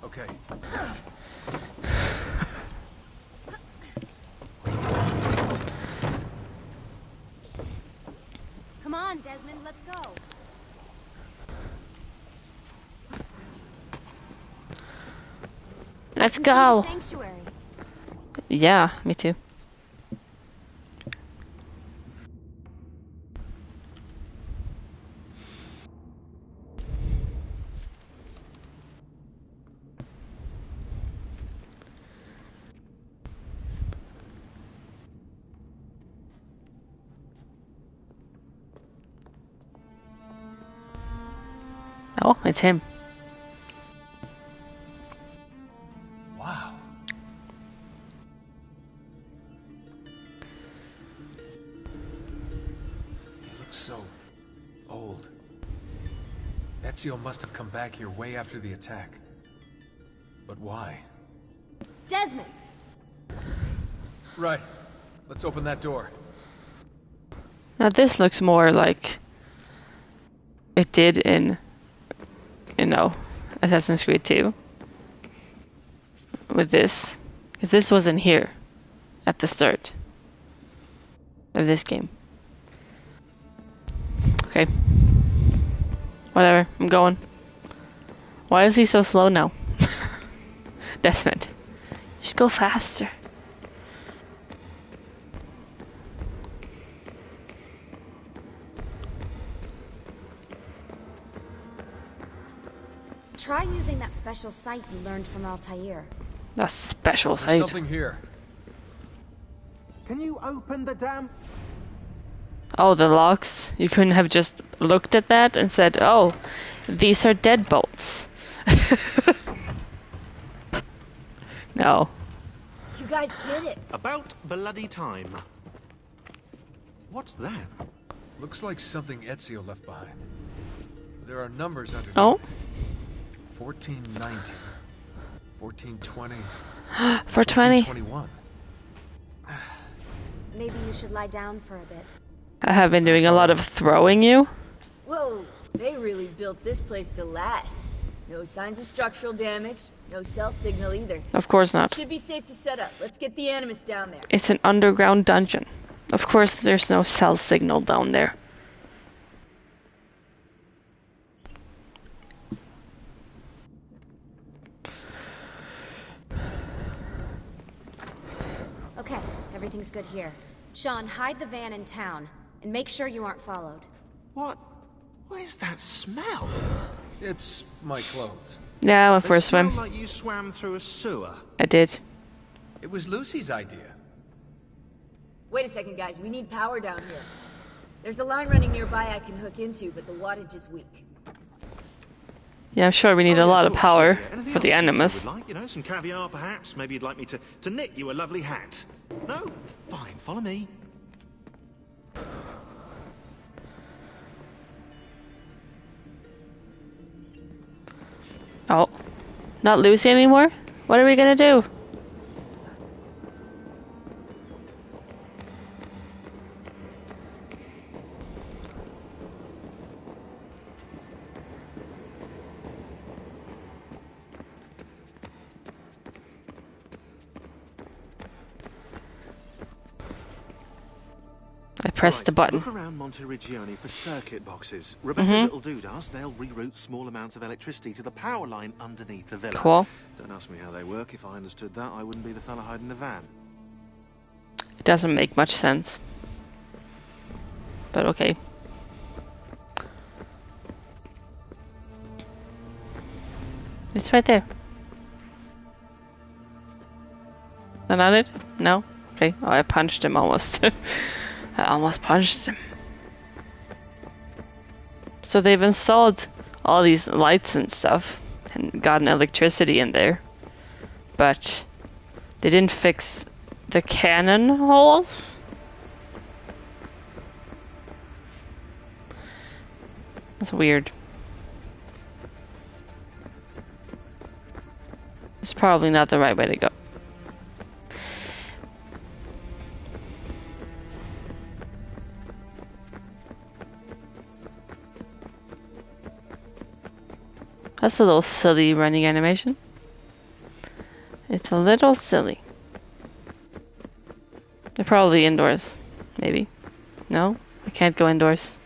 Okay. on, Desmond, let's go. Let's I can see go. the sanctuary. Yeah, me too. Oh, it's him. Wow. He looks so old. Ezio must have come back here way after the attack. But why? Desmond! Right. Let's open that door. Now this looks more like it did in, you know, Assassin's Creed 2. With this. Because this wasn't here at the start of this game. Okay. Whatever, I'm going. Why is he so slow now? Desmond. You should go faster. Try using that special sight you learned from Altair. A special There's sight. something here. Can you open the damn... Oh, the locks. You couldn't have just looked at that and said, oh, these are deadbolts. No. You guys did it. About bloody time. What's that? Looks like something Ezio left behind. There are numbers underneath. Oh. 1419. 1420. 420. 1421. Maybe you should lie down for a bit. I have been doing a lot of throwing you. Whoa, they really built this place to last. No signs of structural damage, no cell signal either. Of course not. Should be safe to set up. Let's get the Animus down there. It's an underground dungeon. Of course there's no cell signal down there. Okay, everything's good here. Sean, hide the van in town, and make sure you aren't followed. What? What is that smell? It's my clothes. Yeah, I went for a swim. Smell like you swam through a sewer. I did. It was Lucy's idea. Wait a second, guys. We need power down here. There's a line running nearby I can hook into, but the wattage is weak. Yeah, I'm sure we need a lot of power Anything for the else you Animus. would like? You know, some caviar perhaps? Maybe you'd like me to knit you a lovely hat. No? Fine, follow me. Oh. Not Lucy anymore? What are we gonna do? I pressed the button. Look around Monteriggioni for circuit boxes. Rebecca's little doodahs, they'll reroute small amounts of electricity to the power line underneath the villa. Cool. Don't ask me how they work. If I understood that, I wouldn't be the fella hiding the van. It doesn't make much sense. But okay. It's right there. Is that not it? No? Okay. Oh, I punched him almost. I almost punched him. So they've installed all these lights and stuff and gotten electricity in there. But they didn't fix the cannon holes? That's weird. It's probably not the right way to go. That's a little silly running animation. It's a little silly. They're probably indoors. Maybe. No? I can't go indoors.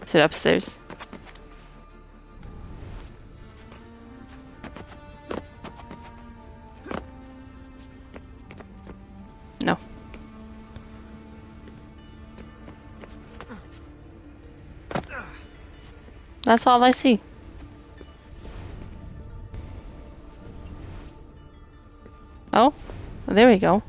Is it upstairs? No. That's all I see. Oh, well, there we go.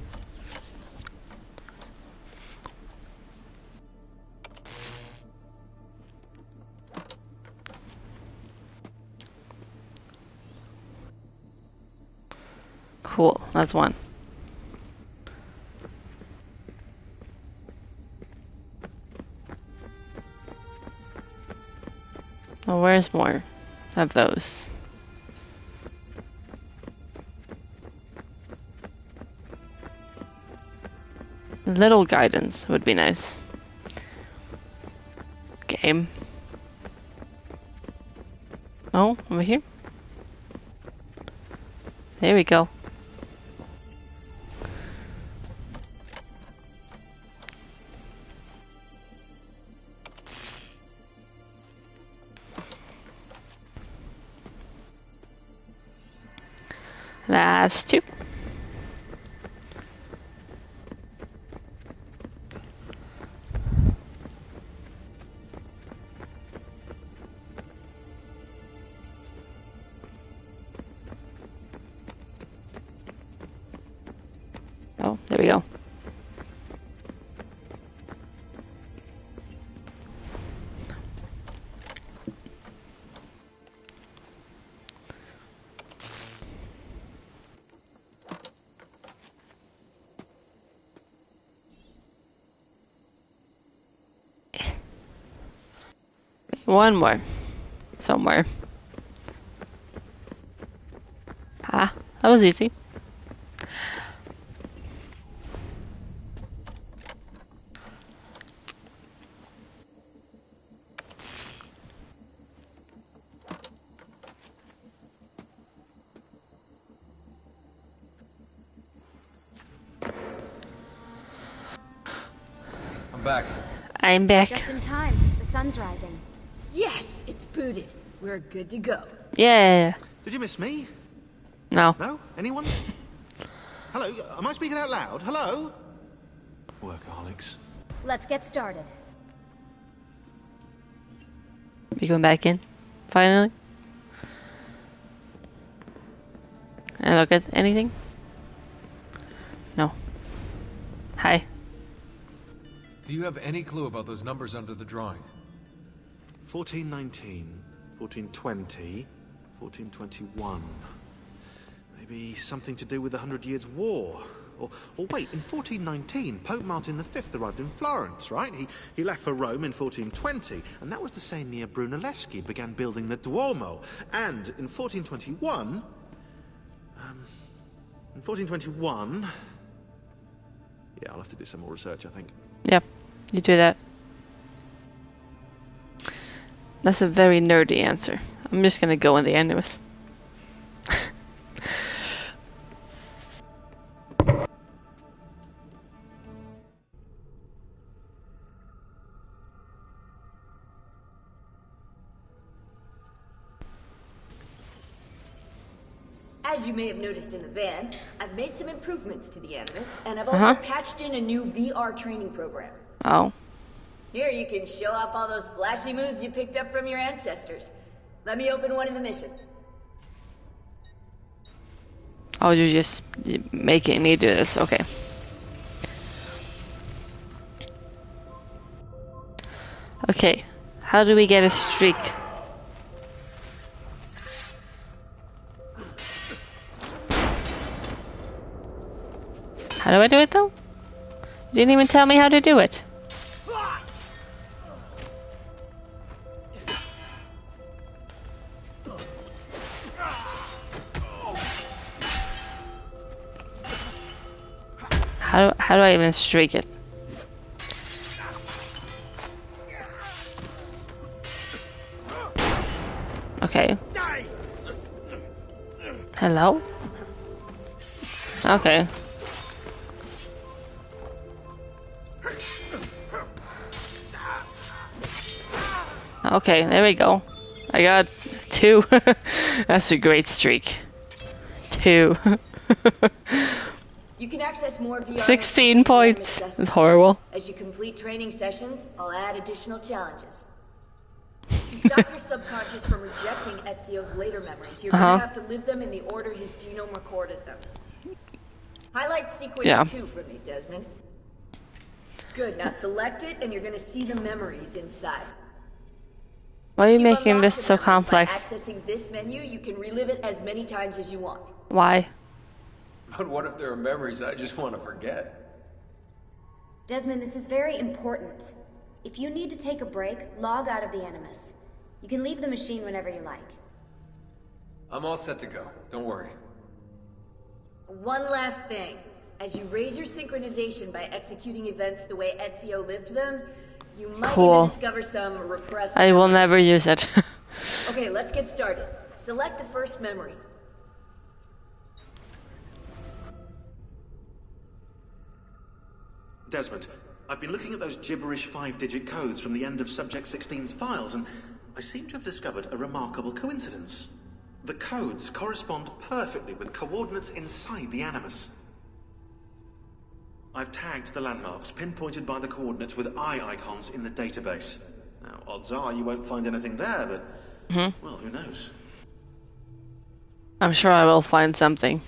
Cool, that's one. Well, where's more of those? A little guidance would be nice. Game. Oh, over here? There we go. That's two. Oh, there we go. One more. Somewhere. Ah, that was easy. I'm back. I'm back. Just in time. The sun's rising. Yes, it's booted. We're good to go. Yeah. Did you miss me? No. No? Anyone? Hello? Am I speaking out loud? Hello? Workaholics. Let's get started. We going back in? Finally? And look at anything? No. Hi. Do you have any clue about those numbers under the drawing? 1419, 1420, 1421. Maybe something to do with the 100 Years' War. Or wait, in 1419, Pope Martin V arrived in Florence, right? He left for Rome in 1420, and that was the same year Brunelleschi began building the Duomo. And in 1421... in 1421... Yeah, I'll have to do some more research, I think. Yep, you do that. That's a very nerdy answer. I'm just gonna go in the anyways. As you may have noticed in the van, I've made some improvements to the Animus, and I've also patched in a new VR training program. Oh. Here you can show off all those flashy moves you picked up from your ancestors. Let me open one of the missions. Oh, you're just making me do this. Okay. Okay. How do we get a streak? How do I do it though? You didn't even tell me how to do it. How do I even streak it? Okay. Hello? Okay. Okay, there we go. I got 2. That's a great streak. 2. You can access more VR 16 points. It's horrible. As you complete training sessions, I'll add additional challenges. To stop your subconscious from rejecting Ezio's later memories, you're gonna have to live them in the order his genome recorded them. Highlight sequence 2 for me, Desmond. Good, now select it and you're gonna see the memories inside. Why are you making this so complex? By accessing this menu, you can relive it as many times as you want. Why? But what if there are memories I just want to forget? Desmond, this is very important. If you need to take a break, log out of the Animus. You can leave the machine whenever you like. I'm all set to go. Don't worry. One last thing. As you raise your synchronization by executing events the way Ezio lived them, you might even discover some repressed I will never use it. Okay, let's get started. Select the first memory. Desmond, I've been looking at those gibberish 5-digit codes from the end of Subject 16's files, and I seem to have discovered a remarkable coincidence. The codes correspond perfectly with coordinates inside the Animus. I've tagged the landmarks, pinpointed by the coordinates with eye icons in the database. Now, odds are you won't find anything there, but, well, who knows? I'm sure I will find something.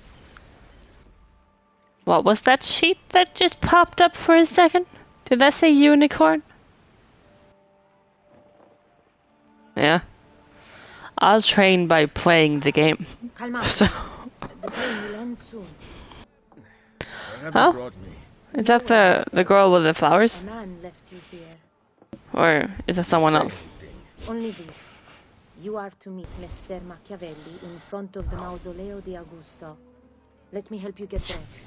What was that sheet that just popped up for a second? Did that say unicorn? Yeah. I'll train by playing the game. So. The pain will end soon. Oh? Is that the girl with the flowers? A man left you here. Or is it someone else? Only this. You are to meet Messer Machiavelli in front of the Mausoleo di Augusto. Let me help you get dressed.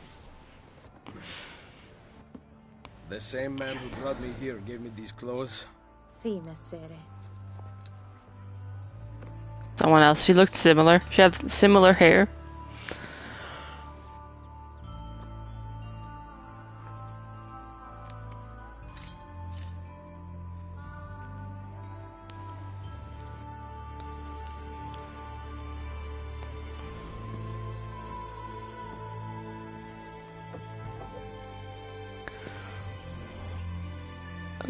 The same man who brought me here gave me these clothes? Si, Messere. Someone else. She looked similar. She had similar hair.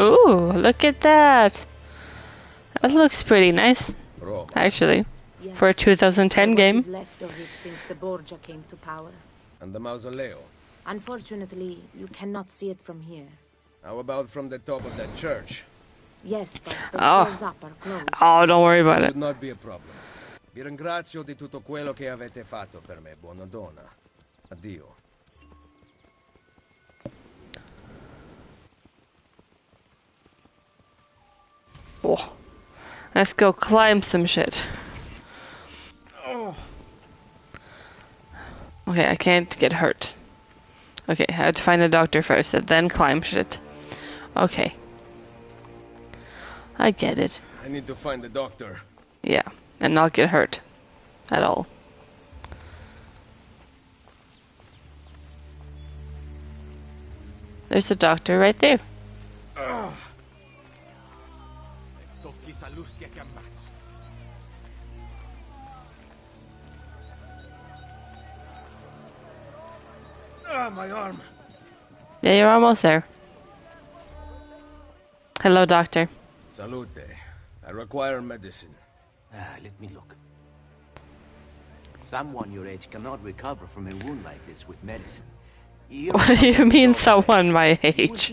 Ooh, look at that. That looks pretty nice. Actually, for a 2010 game. Left of it since the Borgia came to power. And the Mausoleo? Unfortunately, you cannot see it from here. How about from the top of that church? Yes, but the stairs up are closed. Oh, don't worry about it. Should not be a problem. Vi ringrazio di tutto quello che avete fatto per me, buona donna. Addio. Oh. Let's go climb some shit. Okay, I can't get hurt. Okay, I have to find a doctor first and then climb shit. Okay. I get it. I need to find the doctor. Yeah, and not get hurt. At all. There's a doctor right there. My arm. Yeah, you're almost there. Hello, doctor. Salute. I require medicine. Let me look. Someone your age cannot recover from a wound like this with medicine. What do you mean, someone my age?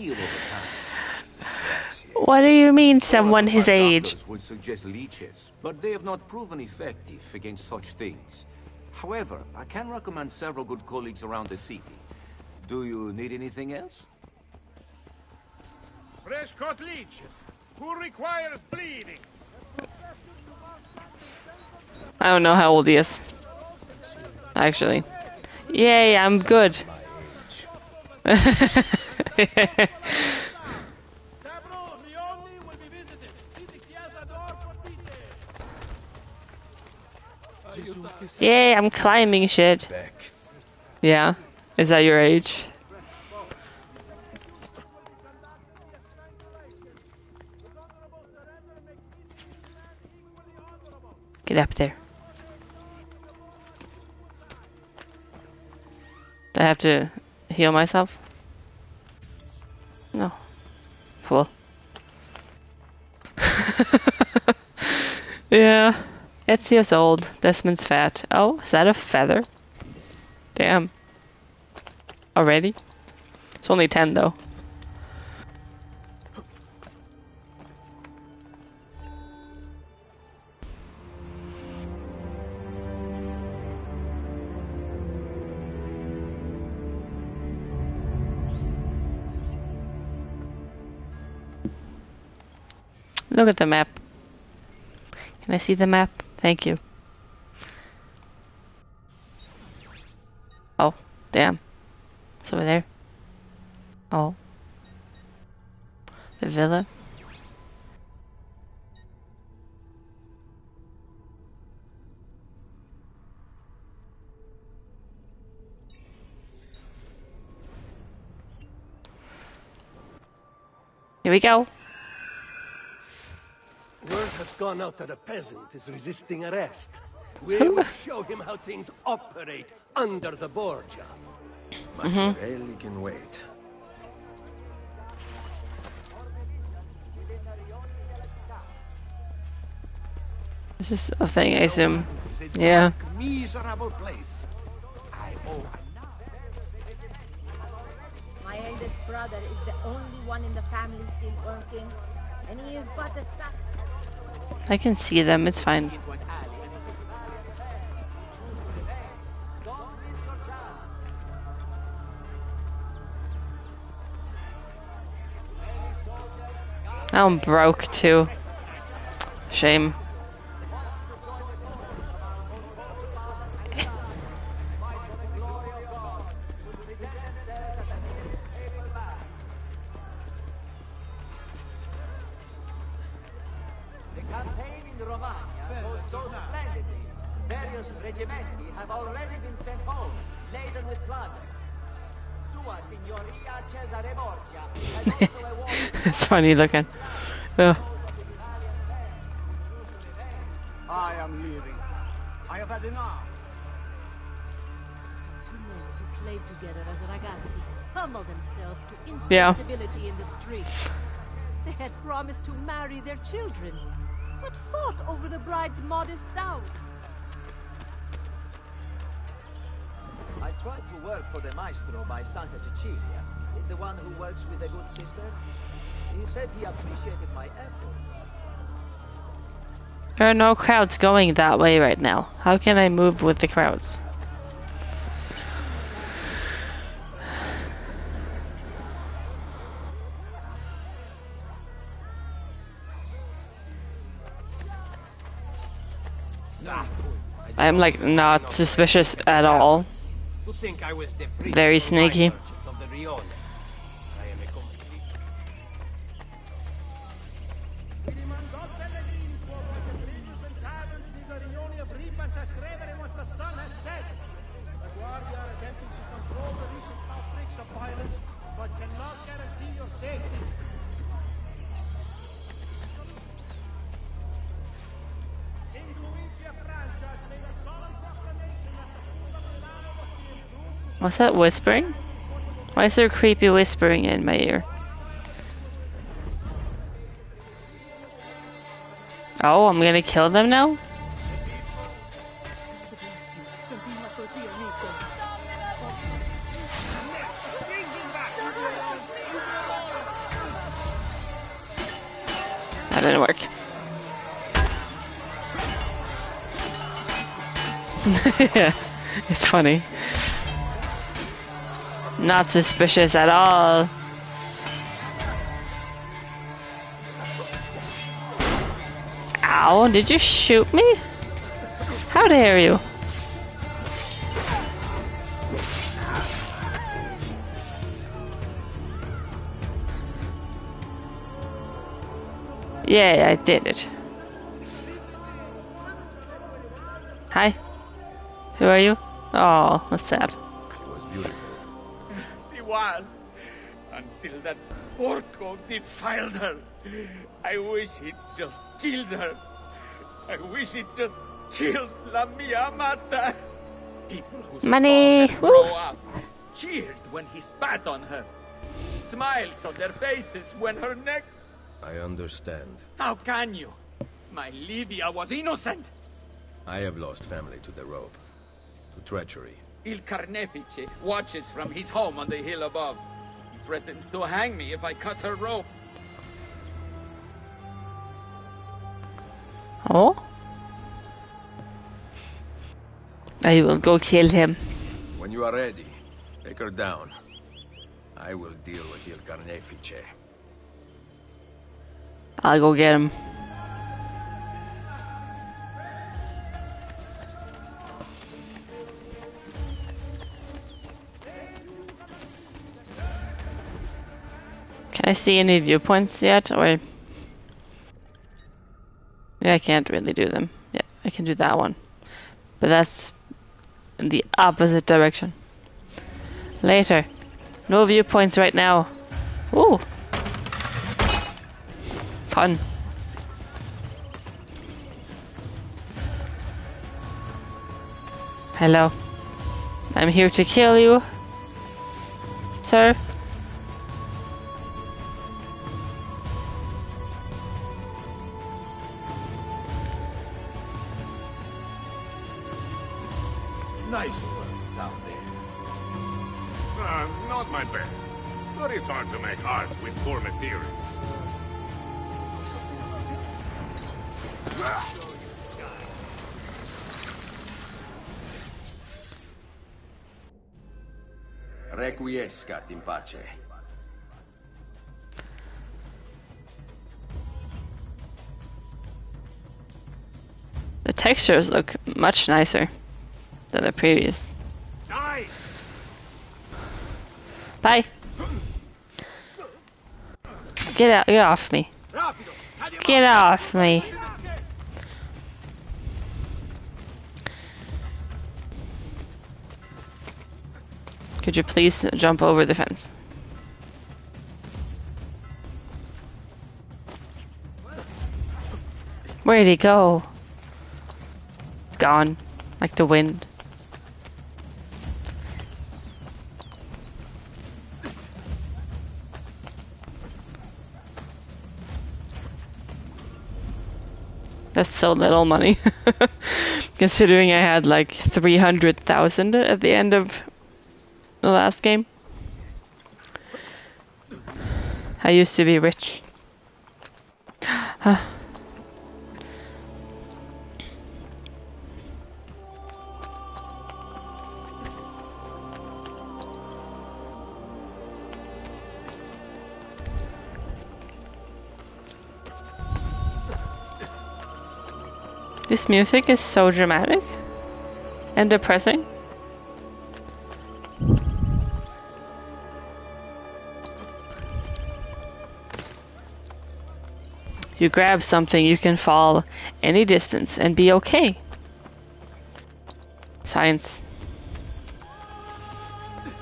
What do you mean, someone his age? Would suggest leeches, but they have not proven effective against such things. However, I can recommend several good colleagues around the city. Do you need anything else? Fresh cut leeches. Who requires bleeding? I don't know how old he is. Actually. Yay, I'm good. Yay, I'm climbing shit. Yeah? Is that your age? Get up there. Do I have to heal myself? No. Cool. Yeah. Ezio's old. Desmond's fat. Oh, is that a feather? Damn. Already? It's only 10 though. Look at the map. Can I see the map? Thank you. Oh, damn. It's over there. Oh. The villa. Here we go. Word has gone out that a peasant is resisting arrest. We will show him how things operate under the Borgia. Machiavelli can wait. This is a thing, I assume. Yeah. Miserable place. My eldest brother is the only one in the family still working, and he is but a son. I can see them, it's fine. I'm broke too. Shame. The campaign in Romagna goes so splendidly. Various regimenti have already been sent home, laden with plunder. Sua Signoria Cesare Borgia has also awarded... It's funny looking. Ugh. I am leaving. I have had enough. Two men who played together as ragazzi humble themselves to insensibility in the street. They had promised to marry their children, but fought over the bride's modest dowry. I tried to work for the maestro by Santa Cecilia, the one who works with the good sisters. He said he appreciated my efforts. There are no crowds going that way right now. How can I move with the crowds? I'm like not suspicious at all. Very sneaky. What's that whispering? Why is there creepy whispering in my ear? Oh, I'm gonna kill them now? That didn't work. Yeah, it's funny. Not suspicious at all. Ow, did you shoot me? How dare you? Yeah, I did it. Hi. Who are you? Oh, that's sad. She was beautiful. She was. Until that porco defiled her. I wish he'd just killed her. I wish he'd just Killed la mia amata. People who Money. saw her grow up cheered when he spat on her. Smiles on their faces when her neck... I understand. How can you? My Livia was innocent. I have lost family to the rope. To treachery. Il Carnefice watches from his home on the hill above. He threatens to hang me if I cut her rope. Oh? I will go kill him. When you are ready, take her down. I will deal with Il Carnefice. I'll go get him. Can I see any viewpoints yet, or... Yeah, I can't really do them. Yeah, I can do that one. But that's in the opposite direction. Later. No viewpoints right now. Ooh. Fun. Hello. I'm here to kill you, sir. Nice work down there. Not my best. But it's hard to make art with poor materials. Requiescat in pace. The textures look much nicer than the previous. Bye. Get out! Get off me! Get off me! Could you please jump over the fence? Where'd he go? It's gone, like the wind. That's so little money, considering I had like 300,000 at the end of the last game. I used to be rich. This music is so dramatic and depressing. You grab something, you can fall any distance and be okay. Science.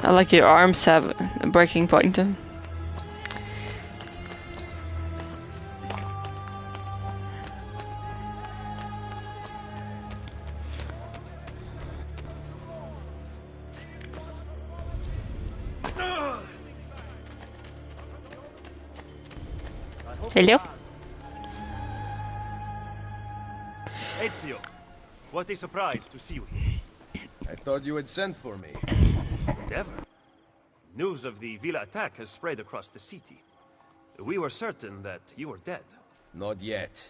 Not like your arms have a breaking point. Hello? Ezio, what a surprise to see you here. I thought you had sent for me. Never. News of the Villa attack has spread across the city. We were certain that you were dead. Not yet.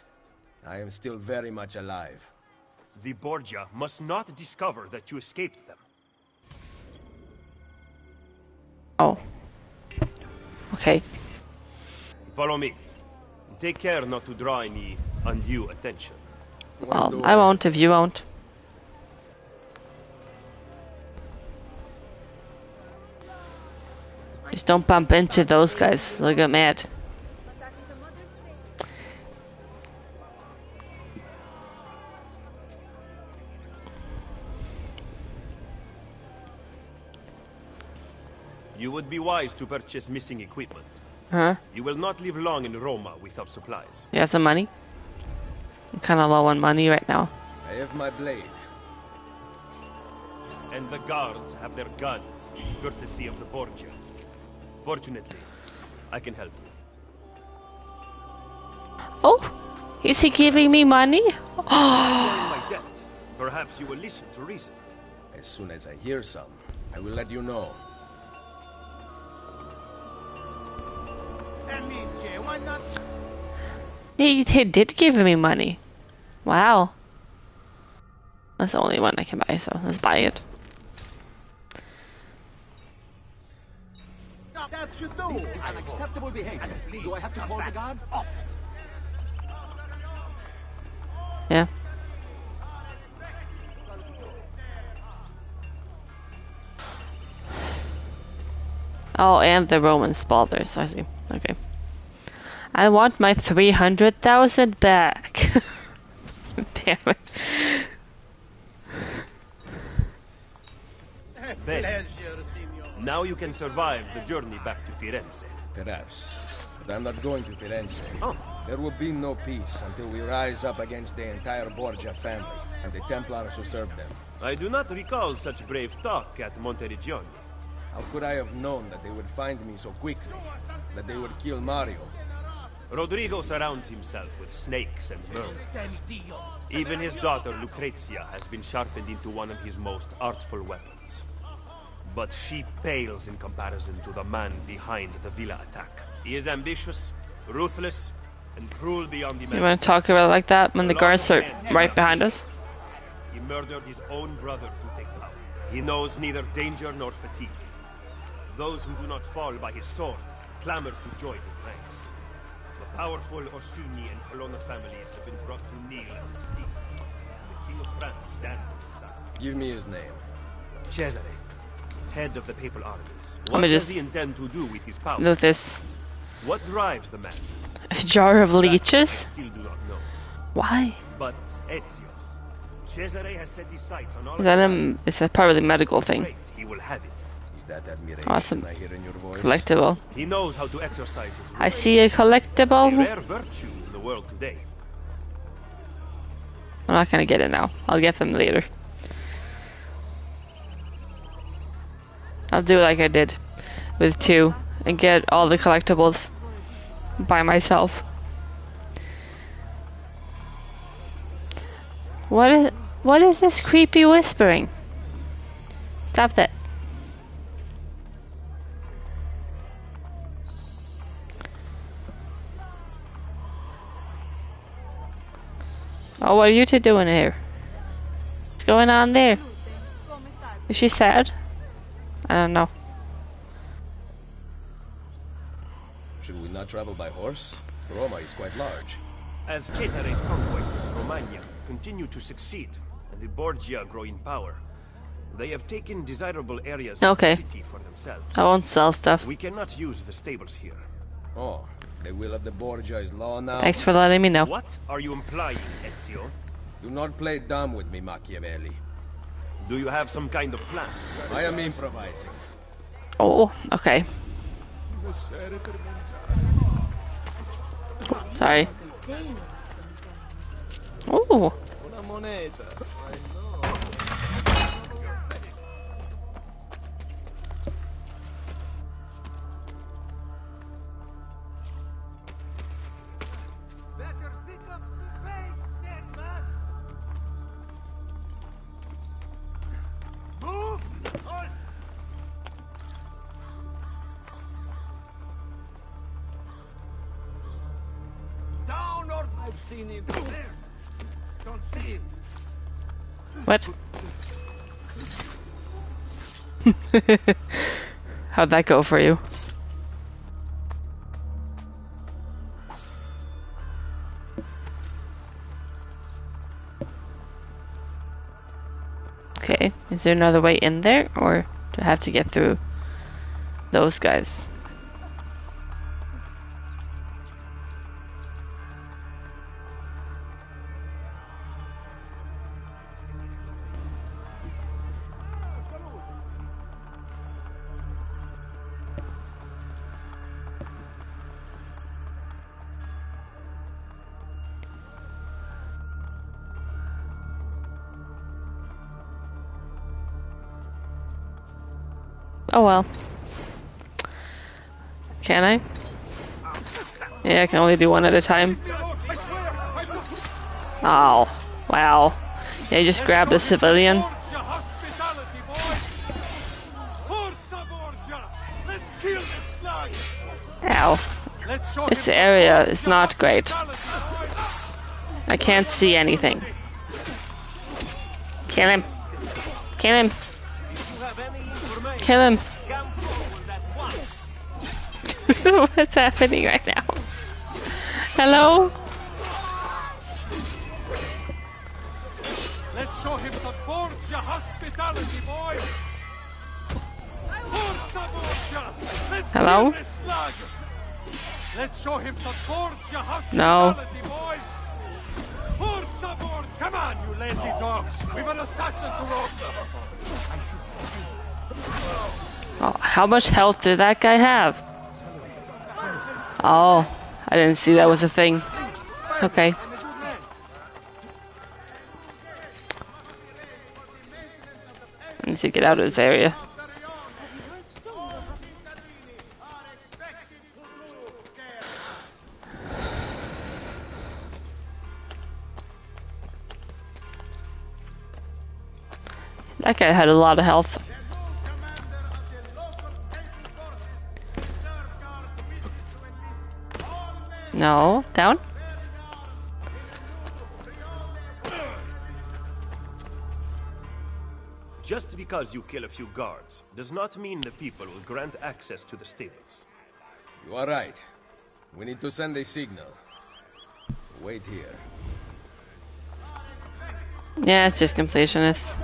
I am still very much alive. The Borgia must not discover that you escaped them. Oh. Okay. Follow me. Take care not to draw any undue attention. Well, I won't if you won't. Just don't bump into those guys. They'll get mad. You would be wise to purchase missing equipment. Huh? You will not live long in Roma without supplies. You got some money? I'm kind of low on money right now. I have my blade. And the guards have their guns, courtesy of the Borgia. Fortunately, I can help you. Oh, is he giving me money? You are in my debt. Perhaps you will listen to reason. As soon as I hear some, I will let you know. He did give me money. Wow. That's the only one I can buy, so let's buy it. This is unacceptable behavior. Do I have to call the guard? Yeah. Oh, and the Roman spoilers, I see. Okay. I want my 300,000 back. Damn it. Then, now you can survive the journey back to Firenze. Perhaps. But I'm not going to Firenze. Oh. There will be no peace until we rise up against the entire Borgia family and the Templars who serve them. I do not recall such brave talk at Monteriggioni. How could I have known that they would find me so quickly? That they would kill Mario? Rodrigo surrounds himself with snakes and vermin. Even his daughter Lucrezia has been sharpened into one of his most artful weapons. But she pales in comparison to the man behind the villa attack. He is ambitious, ruthless, and cruel beyond You imagination. want to talk about it like that when the guards are right behind us? He murdered his own brother to take power. He knows neither danger nor fatigue. Those who do not fall by his sword clamor to join his ranks. The powerful Orsini and Colonna families have been brought to kneel at his feet. And the King of France stands at his side. Give me his name. Cesare, head of the papal armies. Let What me does just he intend to do with his power? do this. What drives the man? A jar of That leeches? I still do not know. Why? But Ezio, Cesare has set his sights on all Is that of a, it's a probably medical thing. Great, he will have it. Is that admiration Awesome. I hear in your voice? Collectible. He knows how to exercise his will. I see a A collectible. rare virtue in the world today. I'm not gonna get it now. I'll get them later. I'll do like I did with 2 and get all the collectibles by myself. What is this creepy whispering? Stop that. Oh, what are you two doing here? What's going on there? Is she sad? I don't know. Should we not travel by horse? Roma is quite large. As Cesare's conquests in Romagna continue to succeed, and the Borgia grow in power, they have taken desirable areas of Okay. the city for themselves. I won't sell stuff. We cannot use the stables here. Oh, the will of the Borgia is law now? Thanks for letting me know. What are you implying, Ezio? Do not play dumb with me, Machiavelli. Do you have some kind of plan? I am improvising. Oh, okay. Sorry. Oh. Una moneta. Down or I've seen him. There. Don't see him. What? How'd that go for you? Okay, is there another way in there, or do I have to get through those guys? Oh well. Can I? Yeah, I can only do one at a time. Oh, wow. Yeah, you just grab the civilian. Ow. This area is not great. I can't see anything. Kill him. Kill him. Kill him. What's happening right now? Hello? Let's show him some Borgia hospitality, boys! Hello? Let's show him some Borgia No. hospitality, boys! Forza Borgia! Come on, you lazy dogs! We've an assassin to roast! Oh, how much health did that guy have? Oh, I didn't see that was a thing. Okay. I need to get out of this area. That guy had a lot of health. No, down? Just because you kill a few guards does not mean the people will grant access to the stables. You are right. We need to send a signal. Wait here. Yeah, it's just completionists.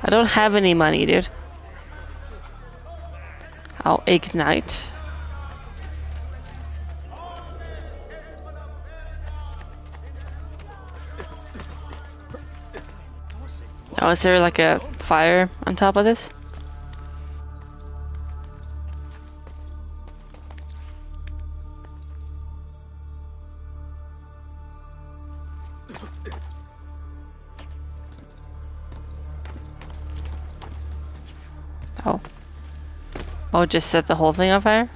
I don't have any money, dude. I'll ignite. Oh, is there like a fire on top of this? Oh. Oh, just set the whole thing on fire?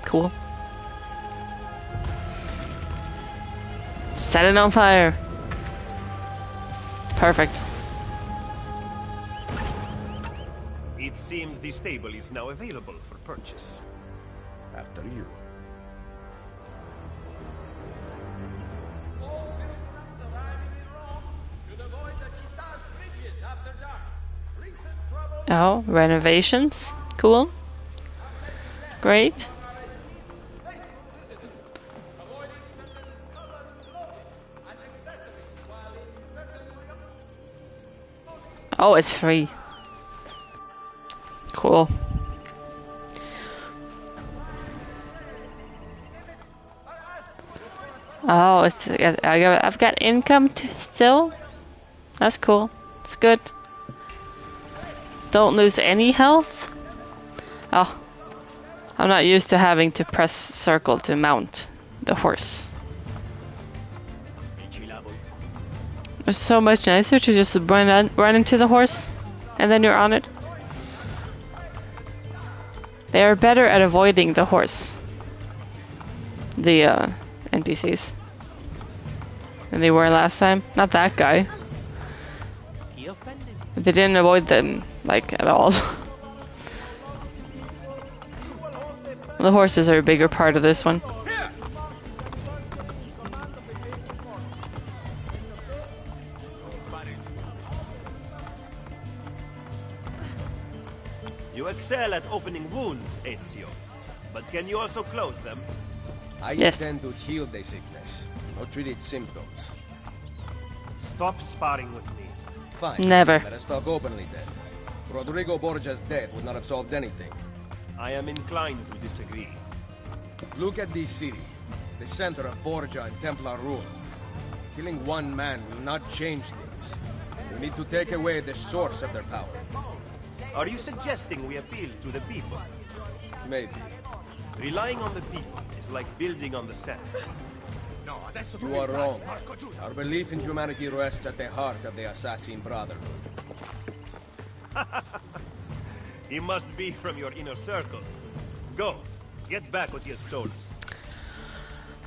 Cool. Set it on fire. Perfect. It seems the stable is now available for purchase. After you. Oh, renovations. Cool. Great. Oh, it's free. Cool. Oh, it's I've got income still. That's cool. It's good. Don't lose any health. Oh, I'm not used to having to press circle to mount the horse. It's so much nicer to just run into the horse, and then you're on it. They are better at avoiding the horse, the NPCs, than they were last time. Not that guy. They didn't avoid them, like, at all. The horses are a bigger part of this one. You excel at opening wounds, Ezio. But can you also close them? I intend to heal the sickness, not treat its symptoms. Stop sparring with me. Fine. Never. Let us talk openly then. Rodrigo Borgia's death would not have solved anything. I am inclined to disagree. Look at this city, the center of Borgia and Templar rule. Killing one man will not change things. We need to take away the source of their power. Are you suggesting we appeal to the people? Maybe. Relying on the people is like building on the sand. You are wrong. Our belief in humanity rests at the heart of the Assassin Brotherhood. He must be from your inner circle. Go, get back what you have stolen.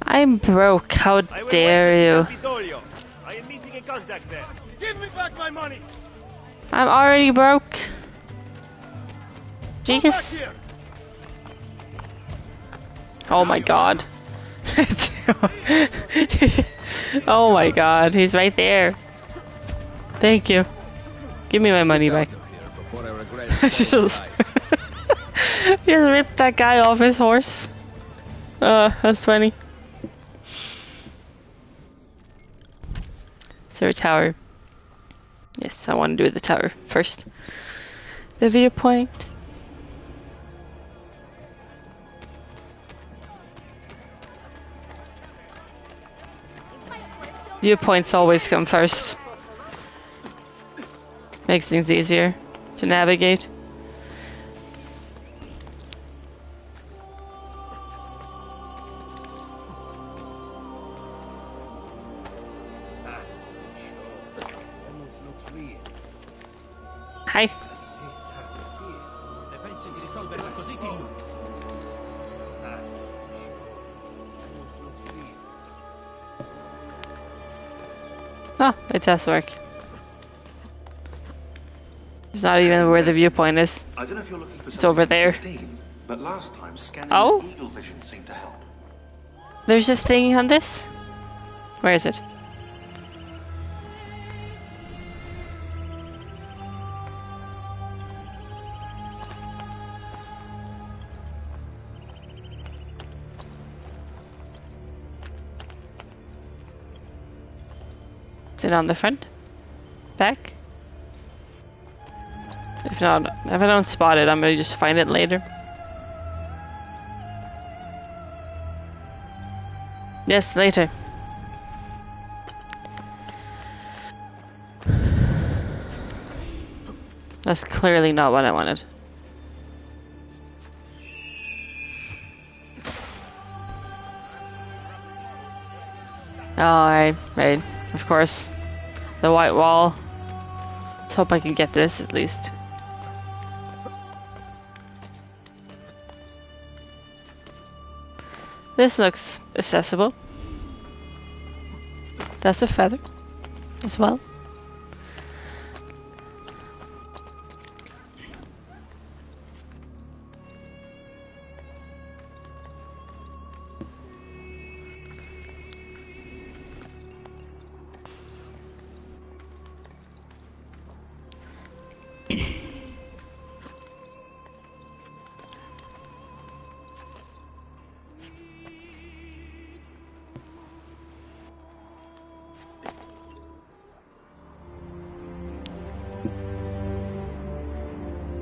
I'm broke. How dare you? I am meeting a contact there. Give me back my money! I'm already broke. Jeez. Oh my god. Oh my god, he's right there. Thank you. Give me my money back. Just ripped that guy off his horse. That's funny. Is there a tower? Yes, I want to do the tower first. The viewpoint. Viewpoints always come first. Makes things easier to navigate. Hi. Oh, it does work. It's not even where the viewpoint is. I don't know if you're looking for it's over there. 16, but last time scanning eagle vision seemed to help. There's a thing on this? Where is it? Is it on the front? Back? If not, if I don't spot it, I'm gonna just find it later. Yes, later. That's clearly not what I wanted. Alright, right. Of course. The white wall. Let's hope I can get this at least. This looks accessible. That's a feather as well.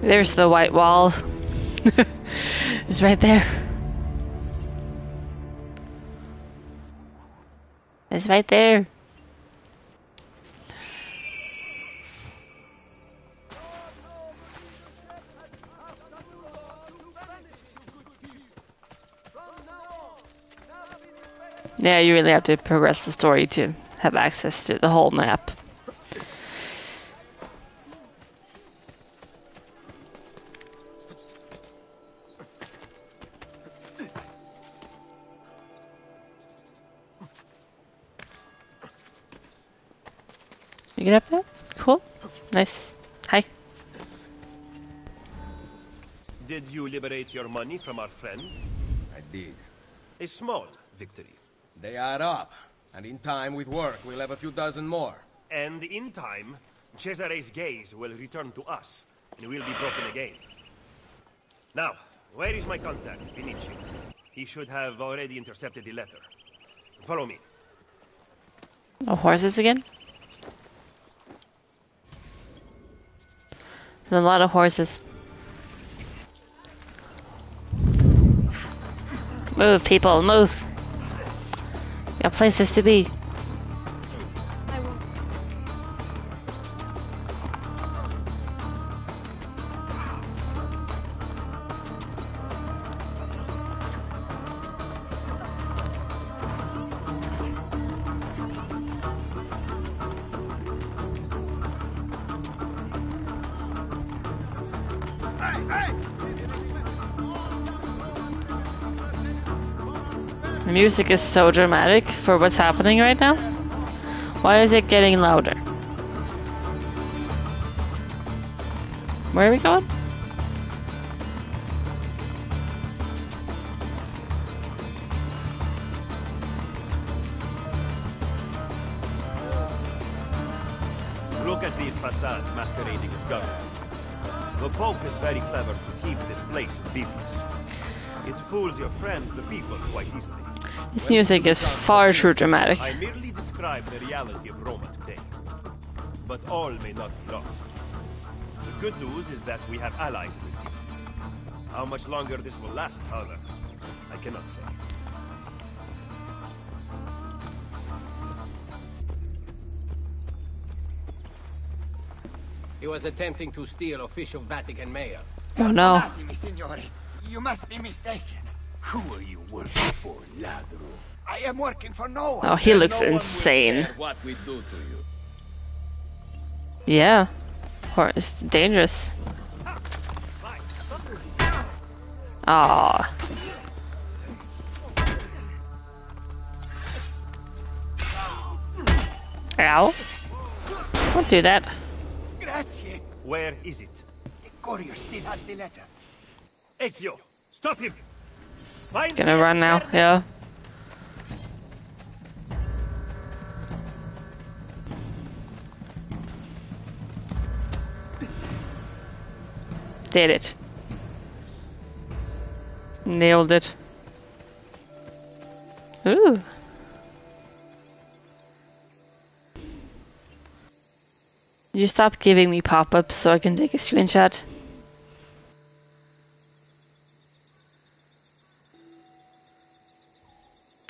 There's the white wall. It's right there. It's right there. Yeah, you really have to progress the story to have access to the whole map. You get up there? Cool. Nice. Hi. Did you liberate your money from our friend? I did. A small victory. They add up, and in time with work we'll have a few dozen more. And in time, Cesare's gaze will return to us, and we'll be broken again. Now, where is my contact, Vinici? He should have already intercepted the letter. Follow me. Oh, horses again? There's a lot of horses. Move, people, move. Got places to be. The music is so dramatic for what's happening right now. Why is it getting louder? Where are we going? Look at these facades masquerading as government. The Pope is very clever to keep this place in business. It fools your friend, the people, quite easily. This music is far too dramatic. I merely describe the reality of Roma today. But all may not be lost. The good news is that we have allies in the city. How much longer this will last, however, I cannot say. He was attempting to steal official Vatican mail. Oh no. Signore. You must be mistaken. Who are you working for, ladro? I am working for no one. Oh, he looks insane. What we do to you. Yeah. Or it's dangerous. Ah. Ow. Don't do that. Grazie. Where is it? The courier still has the letter. Ezio, stop him! Find Gonna run now, yeah. Did it. Nailed it. Ooh. You stop giving me pop-ups so I can take a screenshot.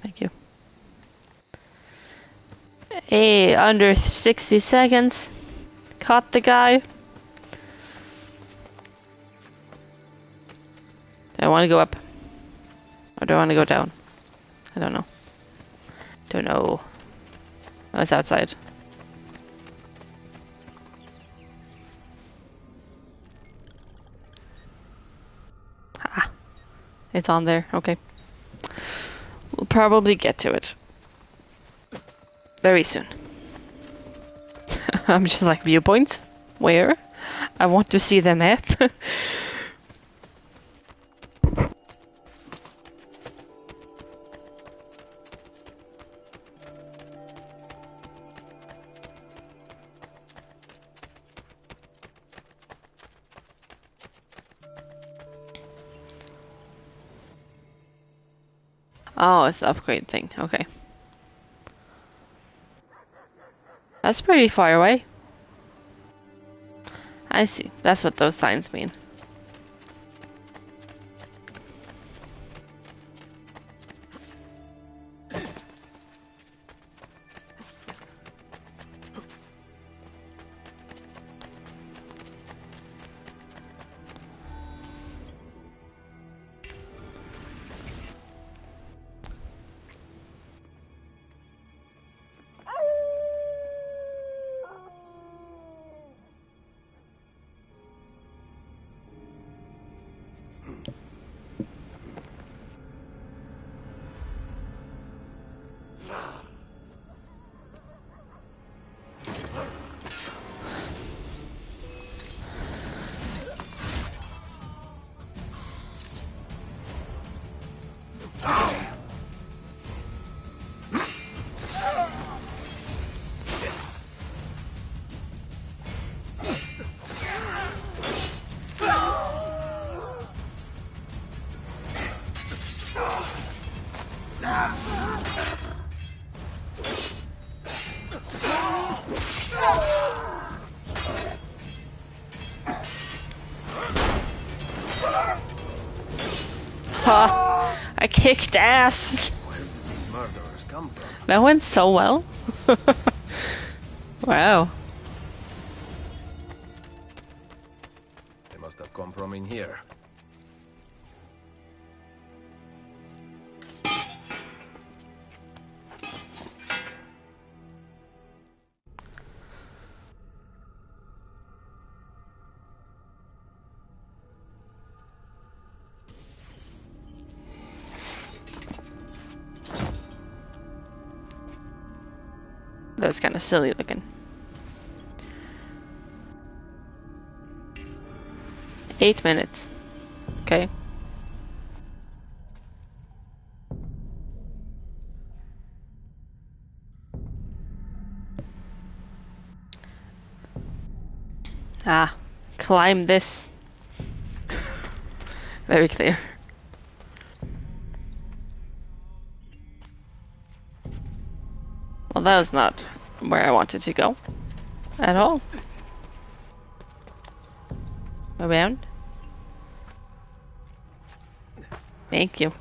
Thank you. Hey, under 60 seconds. Caught the guy. Do I want to go up? Or do I want to go down? I don't know. Don't know. Oh, it's outside. Ah. It's on there. Okay. We'll probably get to it. Very soon. I'm just like, viewpoints? Where? I want to see the map. Oh, it's the upgrade thing. Okay. That's pretty far away. I see. That's what those signs mean. Ha! I kicked ass! Where did these murderers come from? That went so well. Wow. They must have come from in here. That was kind of silly looking. 8 minutes. Okay. Ah, climb this. Very clear. Well, that was not where I wanted to go at all. Around. Thank you.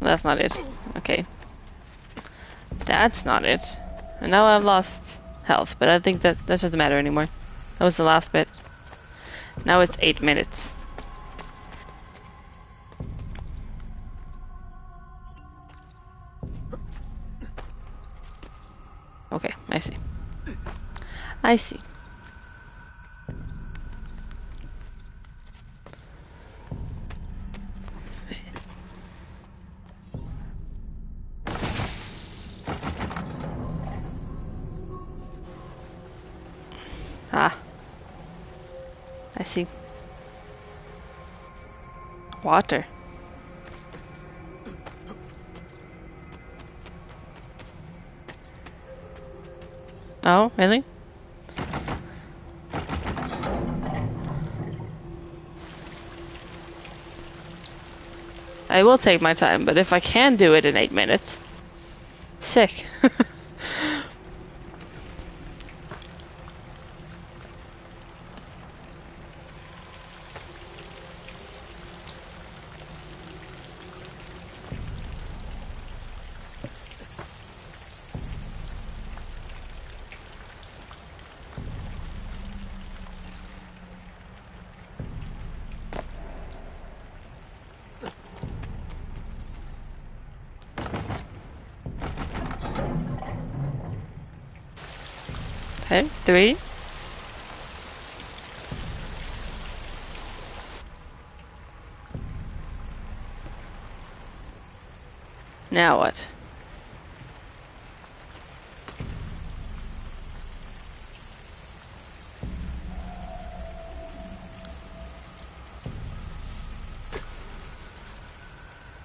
That's not it. Okay. That's not it. And now I've lost health, but I think that doesn't matter anymore. That was the last bit. Now it's 8 minutes. Okay, I see. I see. Ah. I see. Water. Oh, really? I will take my time, but if I can do it in 8 minutes, sick. Okay, 3. Now what?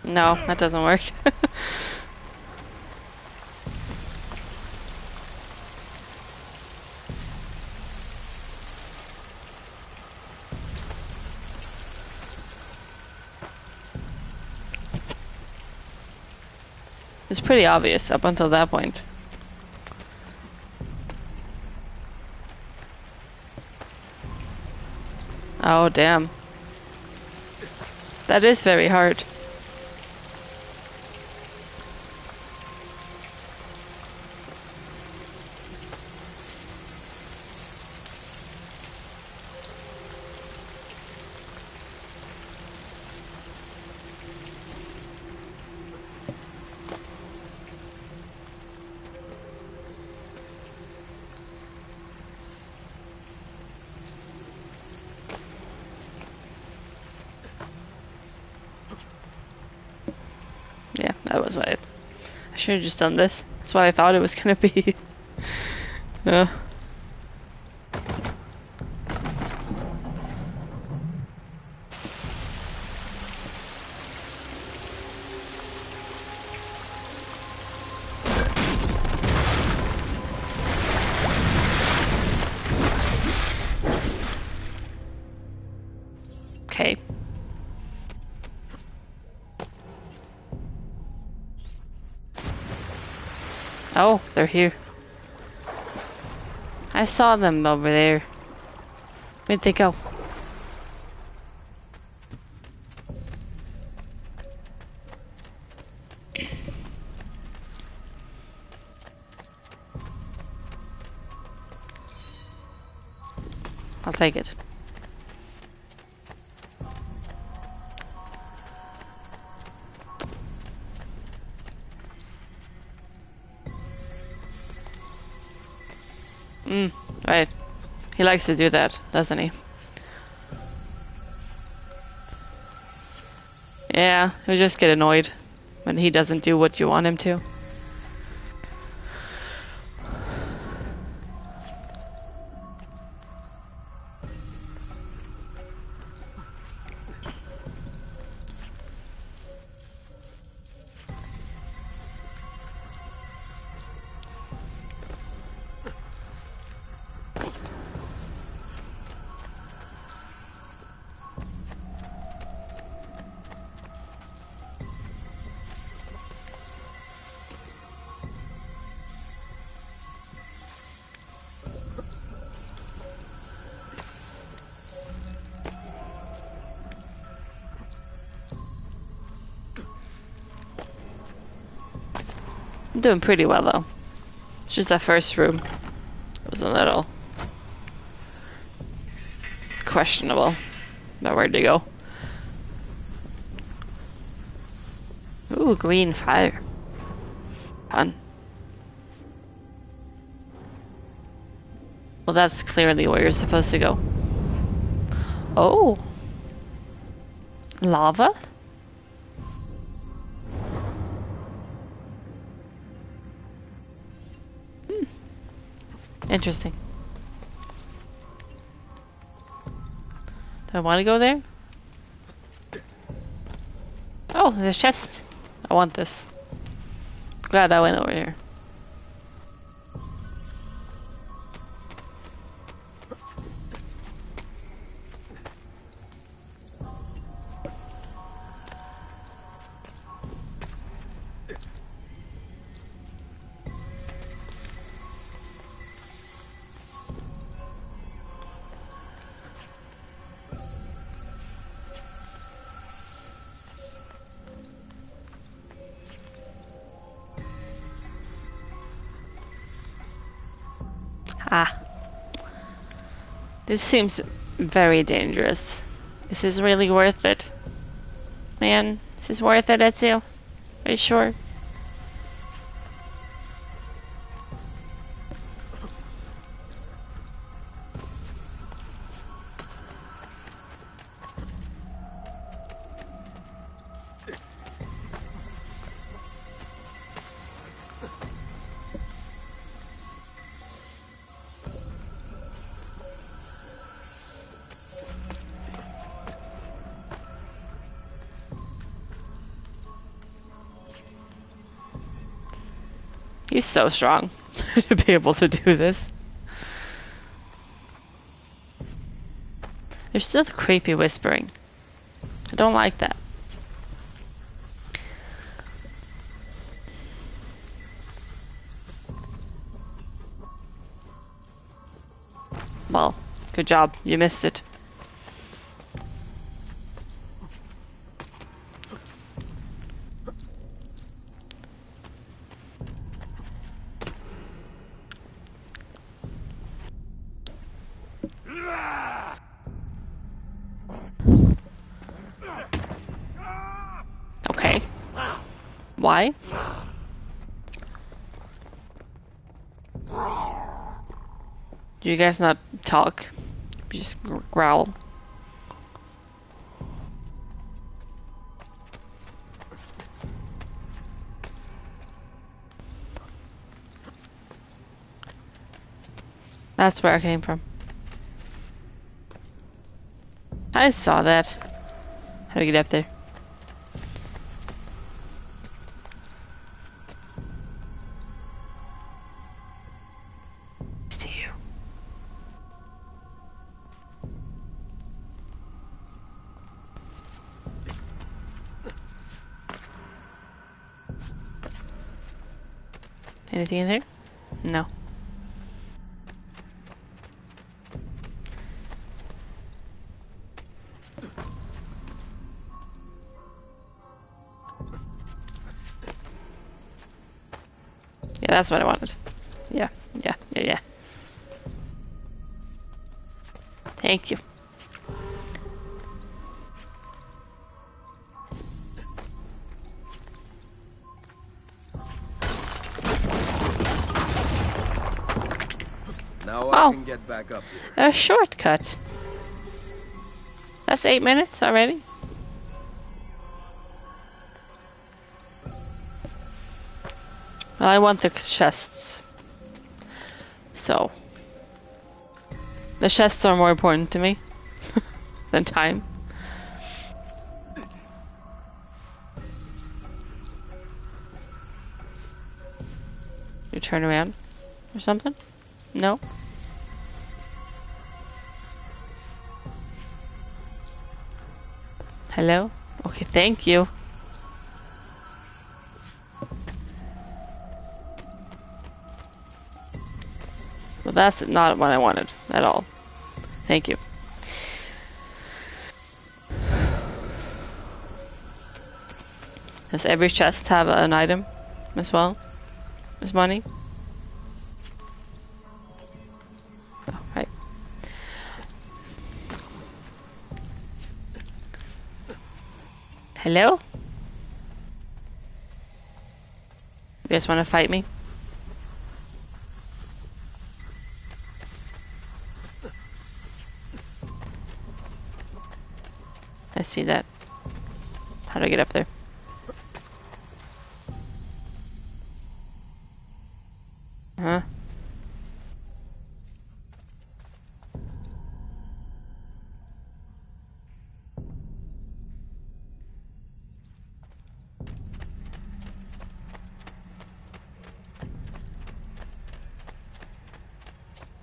No, that doesn't work. It's pretty obvious up until that point. Oh, damn. That is very hard. Yeah, that was what I should have just done this. That's what I thought it was gonna be. Okay. Oh, they're here. I saw them over there. Where'd they go? I'll take it. Right. He likes to do that, doesn't he? Yeah, he'll just get annoyed when he doesn't do what you want him to. I'm doing pretty well though. It's just that first room. It was a little questionable about where to go. Ooh, green fire. Fun. Well, that's clearly where you're supposed to go. Oh. Lava? Interesting. Do I want to go there? Oh, there's a chest. I want this. Glad I went over here. Ah. This seems very dangerous. Is this really worth it? Man, is this worth it, Ezio? Are you sure? He's so strong to be able to do this. There's still the creepy whispering. I don't like that. Well, good job. You missed it. Okay. Why? Do you guys not talk? You just growl. That's where I came from. I saw that. How do we get up there? See you. Anything in there? No. Yeah, that's what I wanted. Yeah. Thank you. Now I can get back up here. A shortcut. That's 8 minutes already. Well, I want the chests. So. The chests are more important to me than time. You turn around or something? No? Hello? Okay, thank you. Well, that's not what I wanted at all. Thank you. Does every chest have an item as well? Is money? Oh, right. Hello? You guys want to fight me? I see that. How do I get up there? Huh?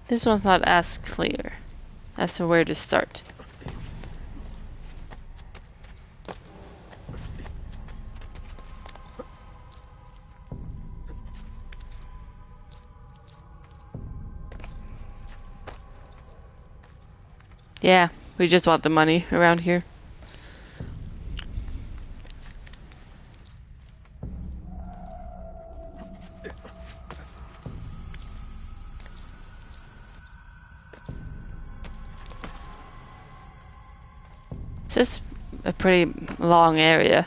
This one's not as clear as to where to start. Yeah, we just want the money around here. This is a pretty long area.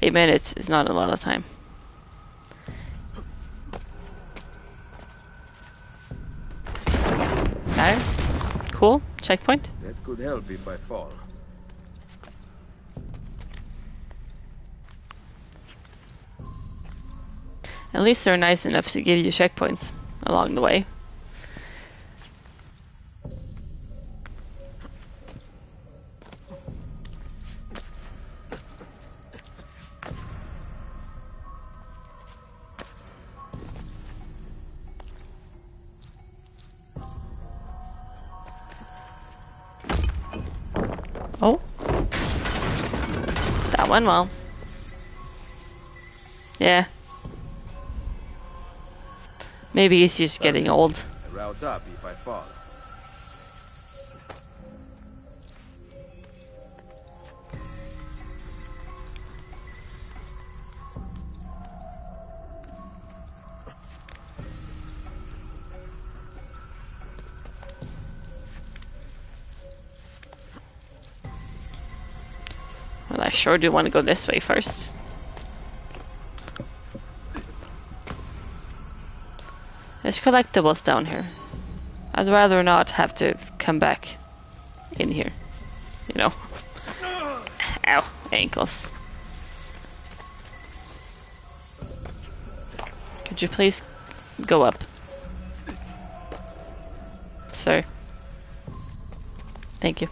8 minutes is not a lot of time. Okay. Cool. Checkpoint. That could help if I fall. At least they're nice enough to give you checkpoints along the way. Oh. That went well. Yeah. Maybe he's just getting old. I route up if I fall. Well, I sure do want to go this way first. There's collectibles down here. I'd rather not have to come back in here. You know. Ow, ankles. Could you please go up? Sir. Thank you.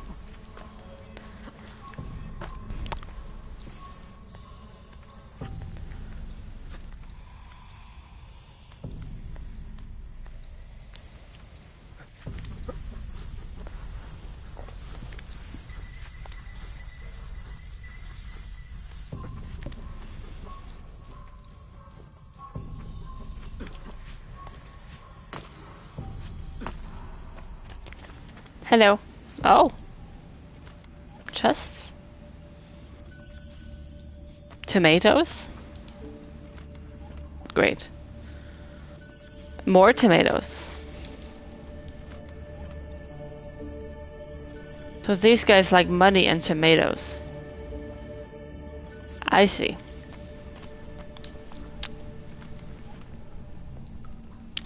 Hello. Oh. Chests. Tomatoes. Great. More tomatoes. So these guys like money and tomatoes. I see.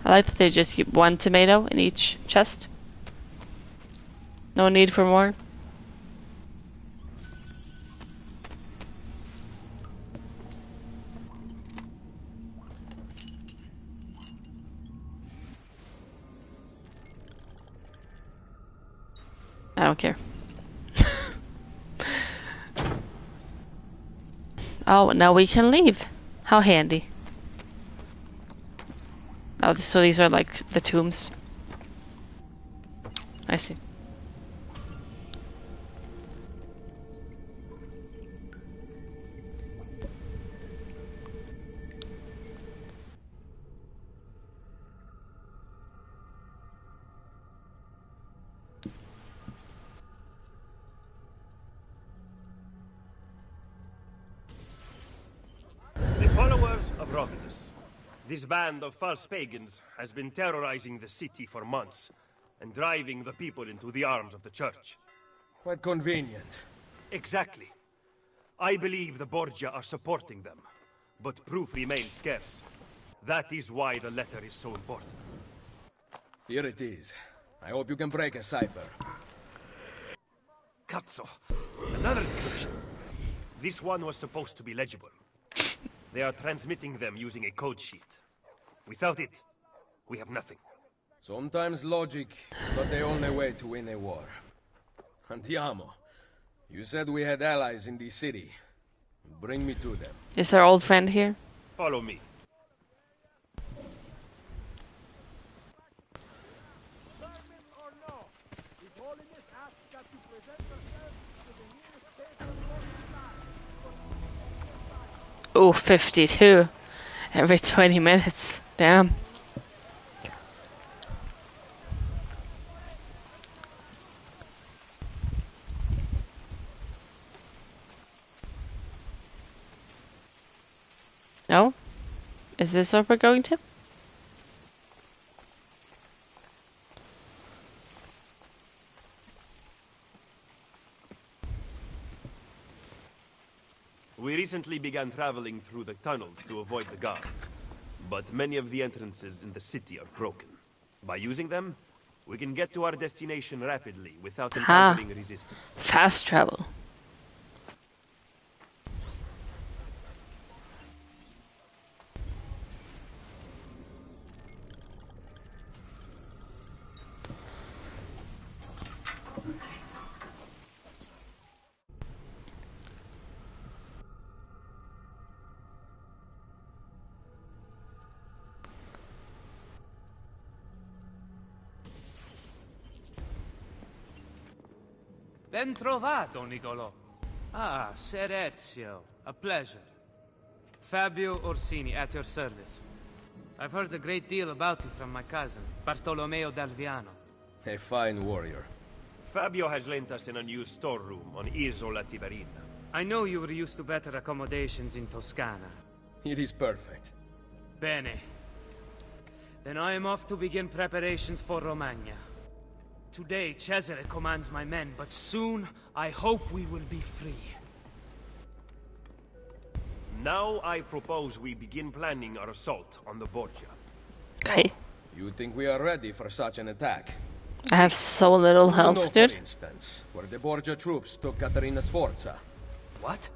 I like that they just keep one tomato in each chest. No need for more. I don't care. Oh, now we can leave. How handy. Oh, so these are like the tombs. I see. The followers of Romulus. This band of false pagans has been terrorizing the city for months, and driving the people into the arms of the church. Quite convenient. Exactly. I believe the Borgia are supporting them, but proof remains scarce. That is why the letter is so important. Here it is. I hope you can break a cipher. Cazzo! Another encryption. This one was supposed to be legible. They are transmitting them using a code sheet. Without it, we have nothing. Sometimes logic is not the only way to win a war. Andiamo. You said we had allies in the city. Bring me to them. Is our old friend here? Follow me. Oh, 52 every 20 minutes. Damn. No? Is this what we're going to? We recently began traveling through the tunnels to avoid the guards, but many of the entrances in the city are broken. By using them, we can get to our destination rapidly without encountering resistance. Fast travel. Ben trovato, Nicolò. Ah, Ser Ezio. A pleasure. Fabio Orsini, at your service. I've heard a great deal about you from my cousin, Bartolomeo d'Alviano. A fine warrior. Fabio has lent us an unused storeroom on Isola Tiberina. I know you were used to better accommodations in Toscana. It is perfect. Bene. Then I am off to begin preparations for Romagna. Today, Cesare commands my men, but soon, I hope we will be free. Now I propose we begin planning our assault on the Borgia. Okay. You think we are ready for such an attack? I have so little health, dude. For instance, where the Borgia troops took Caterina Sforza. What?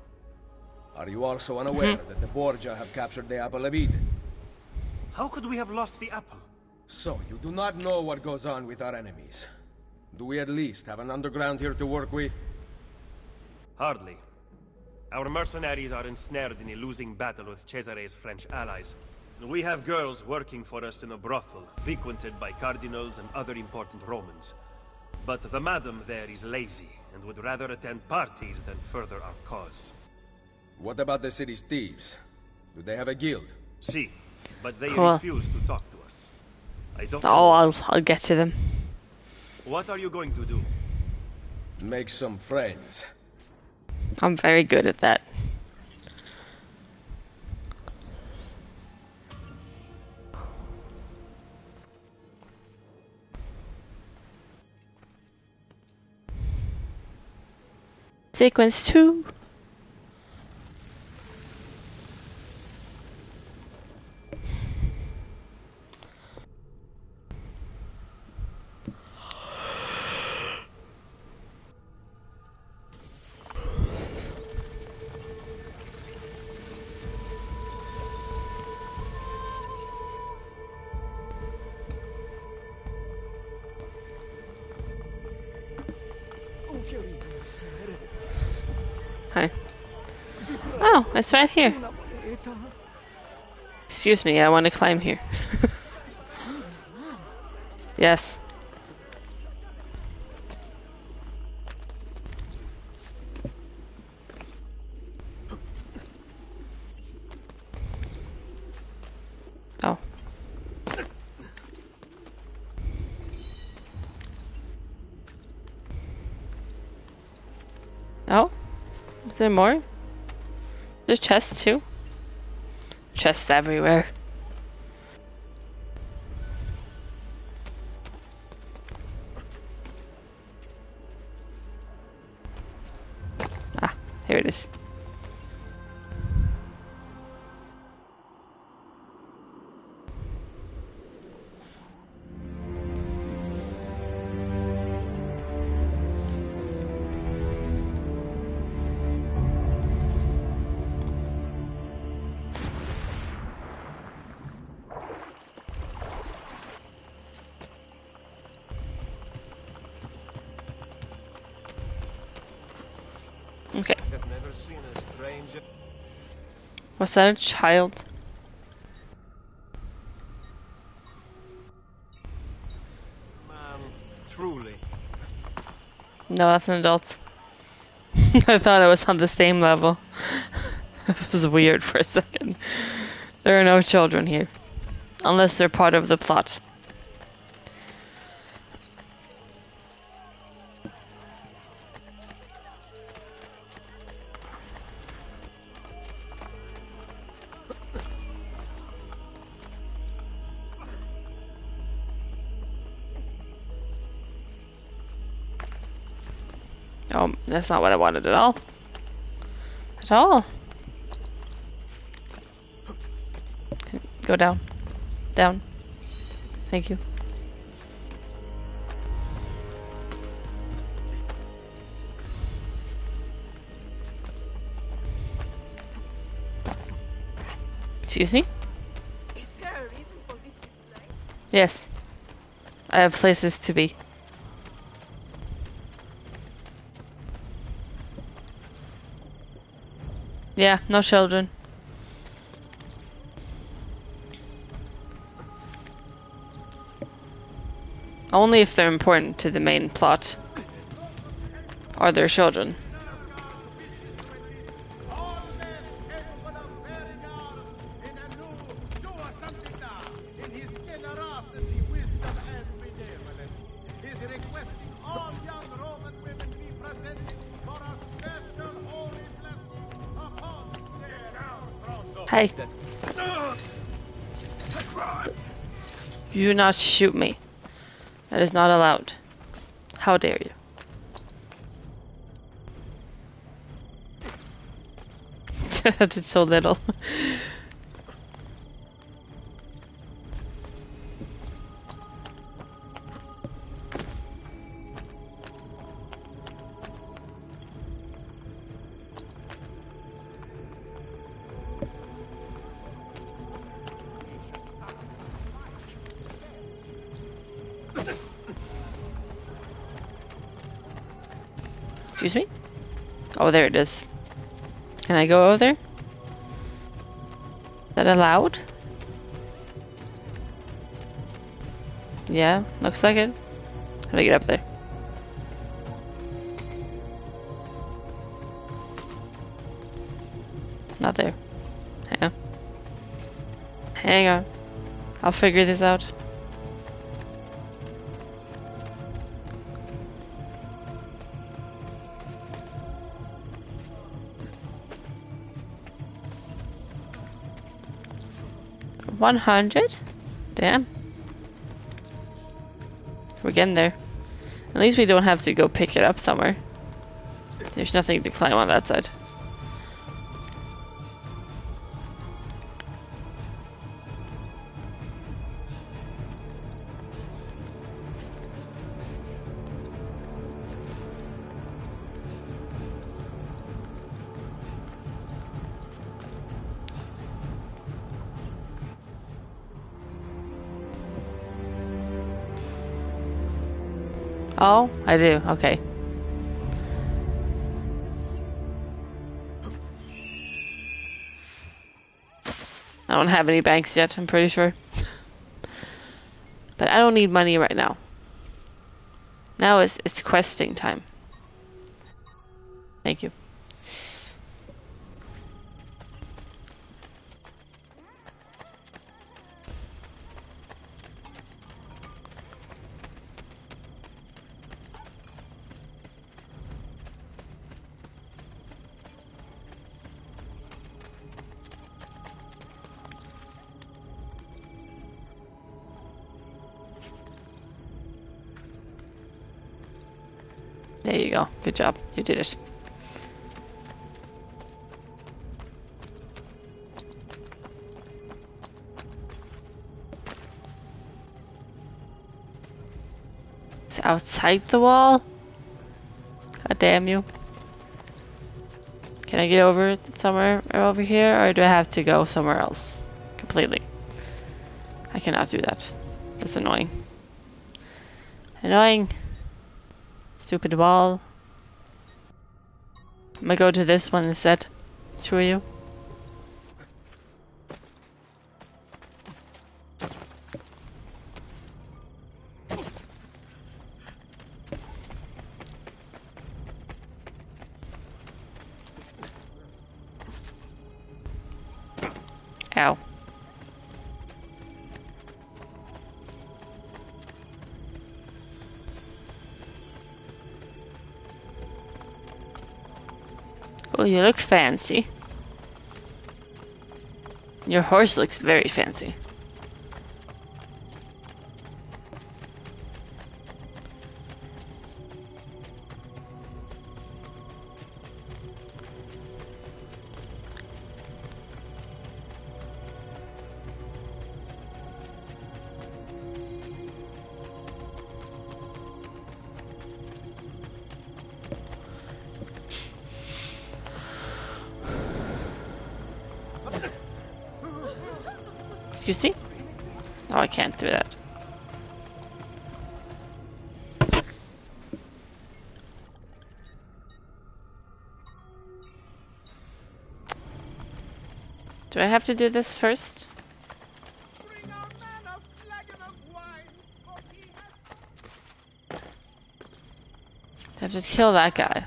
Are you also unaware that the Borgia have captured the Apple of Eden? How could we have lost the apple? So, you do not know what goes on with our enemies. Do we at least have an underground here to work with? Hardly. Our mercenaries are ensnared in a losing battle with Cesare's French allies. We have girls working for us in a brothel, frequented by cardinals and other important Romans. But the madam there is lazy, and would rather attend parties than further our cause. What about the city's thieves? Do they have a guild? Si, but they Cool. refuse to talk to us. I don't Oh, know. I'll get to them. What are you going to do? Make some friends. I'm very good at that. Sequence 2. Hi. Oh, it's right here. Excuse me, I want to climb here. Yes. Oh. Oh? Is there more? There's chests too. Chests everywhere. There it is. Okay. I've never seen a stranger. Was that a child? Truly. No, that's an adult. I thought it was on the same level. It was weird for a second. There are no children here. Unless they're part of the plot. Oh, that's not what I wanted at all. At all. Go down. Down. Thank you. Excuse me? Is there a reason for this display? Yes. I have places to be. Yeah, no children. Only if they're important to the main plot. Or their children. Hey. You do not shoot me. That is not allowed. How dare you? I did so little. Excuse me? Oh, there it is. Can I go over there? Is that allowed? Yeah, looks like it. How do I get up there? Not there. Hang on. Hang on. I'll figure this out. $100? Damn. We're getting there. At least we don't have to go pick it up somewhere. There's nothing to climb on that side. Oh, I do. Okay. I don't have any banks yet, I'm pretty sure. But I don't need money right now. Now it's questing time. Thank you. There you go. Good job. You did it. outside the wall? God damn you. Can I get over somewhere over here, or do I have to go somewhere else? Completely. I cannot do that. That's annoying. Annoying. Stupid wall. I'm gonna go to this one instead. Screw you. Ow. Oh, you look fancy. Your horse looks very fancy. Excuse me? Oh, I can't do that. Do I have to do this first? I have to kill that guy.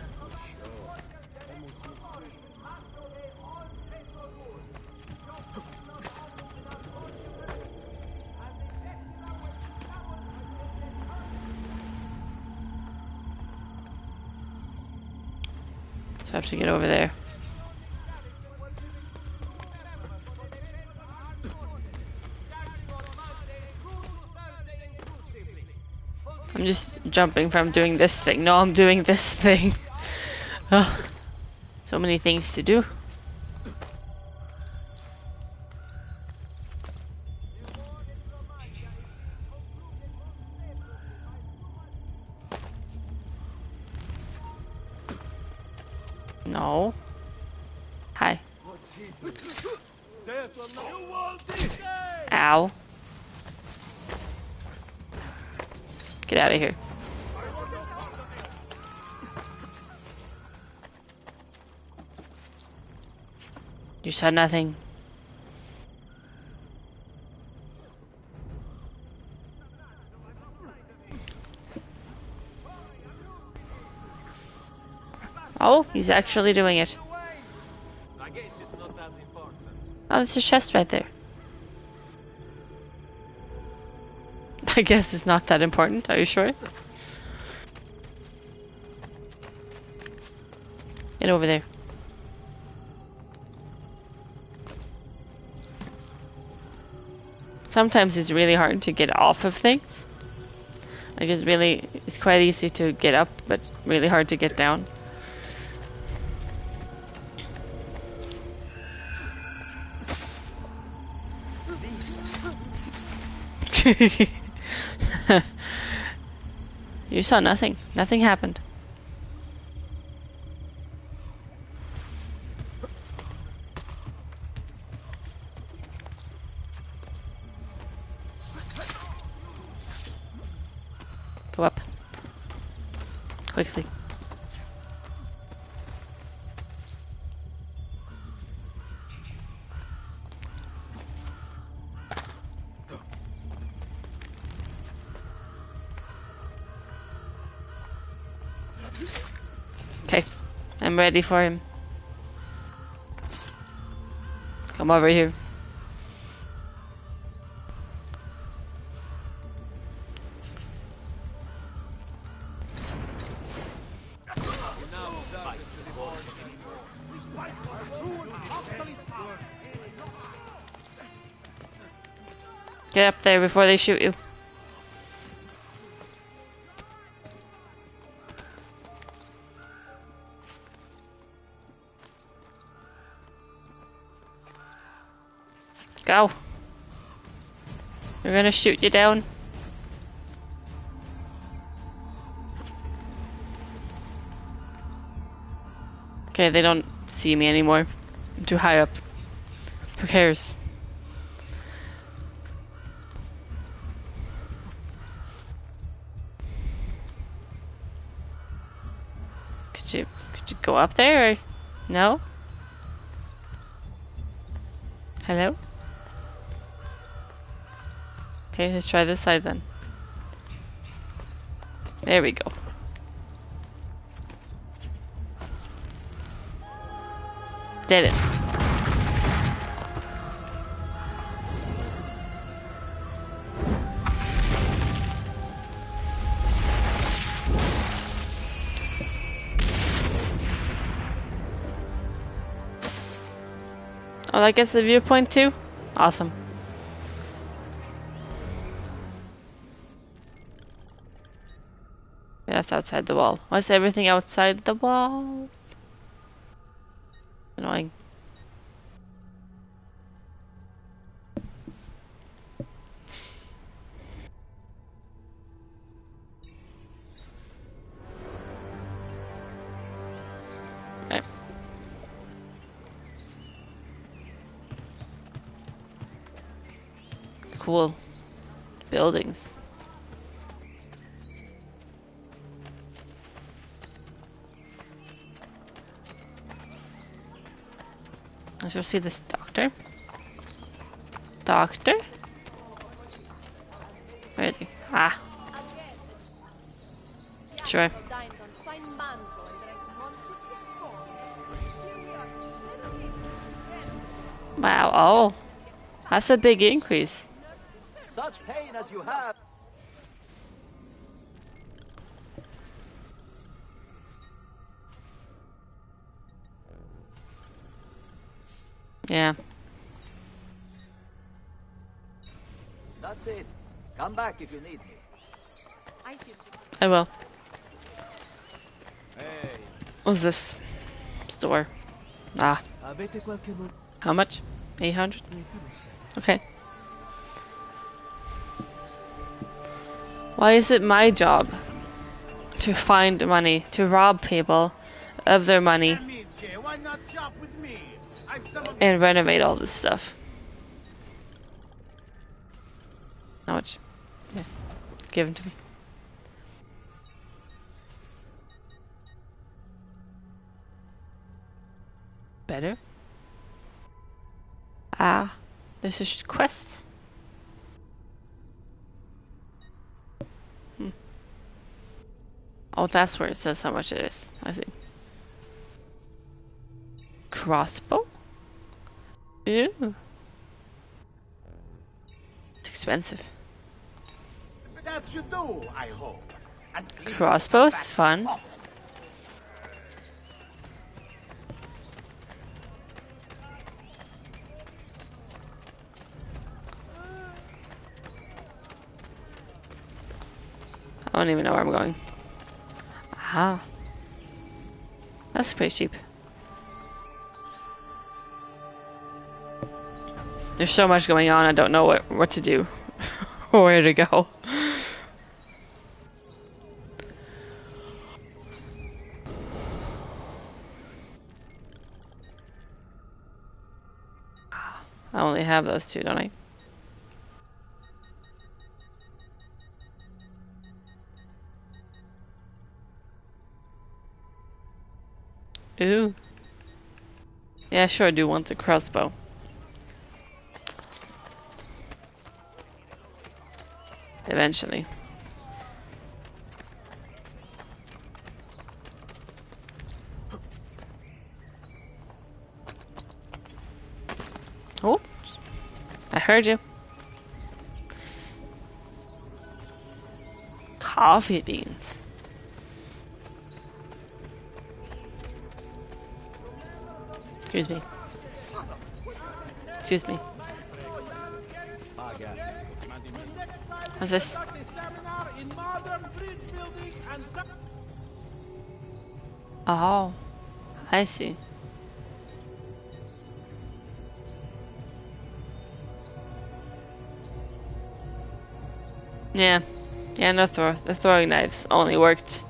So I have to get over there. I'm just jumping from doing this thing. No, I'm doing this thing. Oh, so many things to do. No. Hi. Ow. Get out of here. You saw nothing. Oh, he's actually doing it. Oh, there's a chest right there. I guess it's not that important. Are you sure? Get over there. Sometimes it's really hard to get off of things. Like it's quite easy to get up, but really hard to get down. You saw nothing. Nothing happened. Go up. Quickly. Okay, I'm ready for him. Come over here. Get up there before they shoot you. Go. They're gonna shoot you down. Okay, they don't see me anymore. I'm too high up. Who cares? Could you go up there? Or no? Hello? Okay, let's try this side then. There we go. Did it. Oh, that gets the viewpoint too? Awesome. Yeah, that's outside the wall. What's everything outside the walls? Annoying. Okay. Cool. Buildings. Let's go see this doctor. Doctor? Where is he? Ah. Sure. Wow, oh. That's a big increase. Such pain as you have. Yeah. That's it. Come back if you need me. I will. Hey. What's this? Store. Ah. How much? 800? Okay. Why is it my job to find money, to rob people of their money, and renovate all this stuff? How much? Yeah. Give them to me. Better? Ah, this is quest. Oh, that's where it says how much it is. I see. Crossbow? Ew. It's expensive. That you do, I hope. Crossbow's fun. I don't even know where I'm going. Ah. That's pretty cheap. There's so much going on, I don't know what to do. Or where to go. I only have those two, don't I? Ooh. Yeah, sure, I do want the crossbow. Eventually. Oh, I heard you. Coffee beans. Excuse me. Excuse me. What's this? Oh, I see. Yeah, yeah. No the throwing knives only worked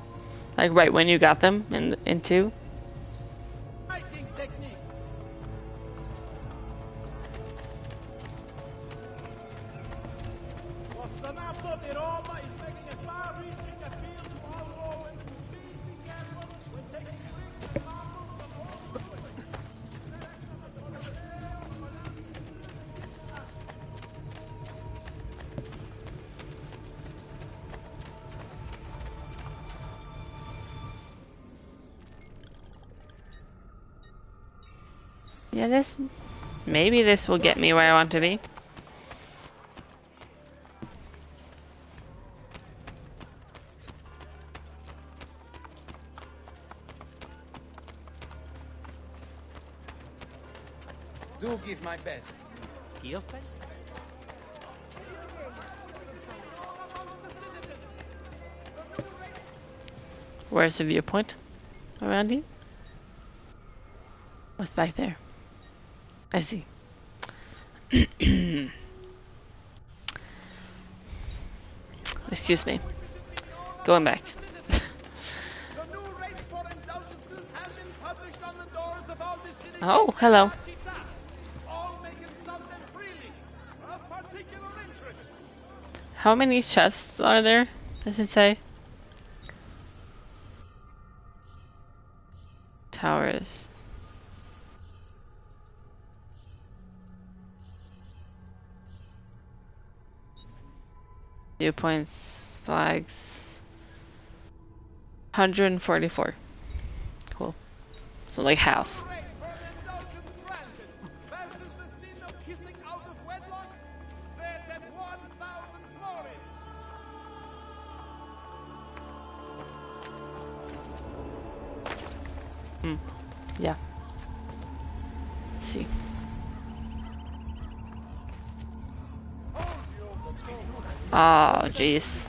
like right when you got them in 2. Yeah, maybe this will get me where I want to be. Do give my best. Where's the viewpoint? Around you? What's back there? I see. Excuse me. Going back. Oh, hello. How many chests are there? Does it say? Towers. Viewpoints, flags. 144. Cool. So like half. Yeah. Let's see. Oh, jeez.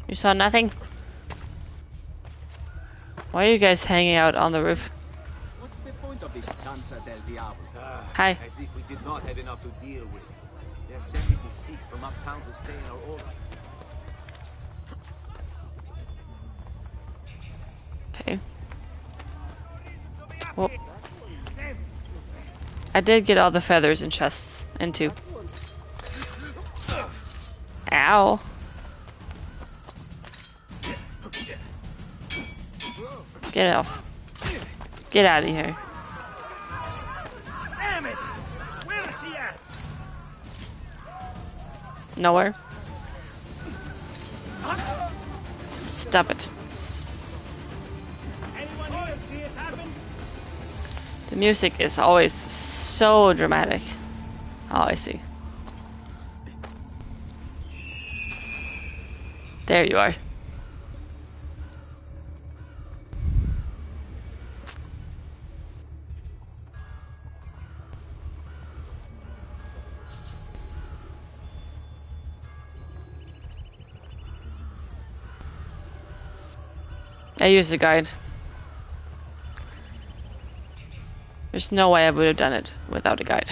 You saw nothing? Why are you guys hanging out on the roof? What's the point of this Danza del Diablo? Hi. As if we did not have enough to deal with. They're sending the sick from uptown to stay in our order. Okay. Well, I did get all the feathers and chests, and two. Ow. Get off. Get out of here. Damn it! Where is he at? Nowhere. Stop it. Anyone here see it happen? The music is always so dramatic. Oh, I see. There you are. I used a guide. There's no way I would have done it without a guide.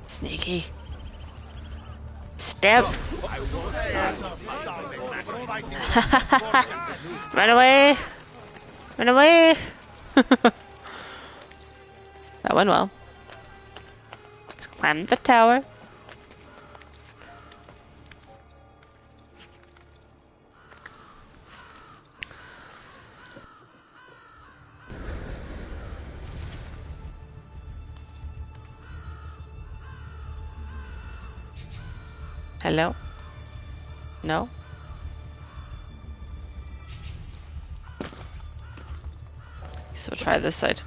Sneaky. Step. Run away. Run away. That went well. Let's climb the tower. Hello? No? So try this side.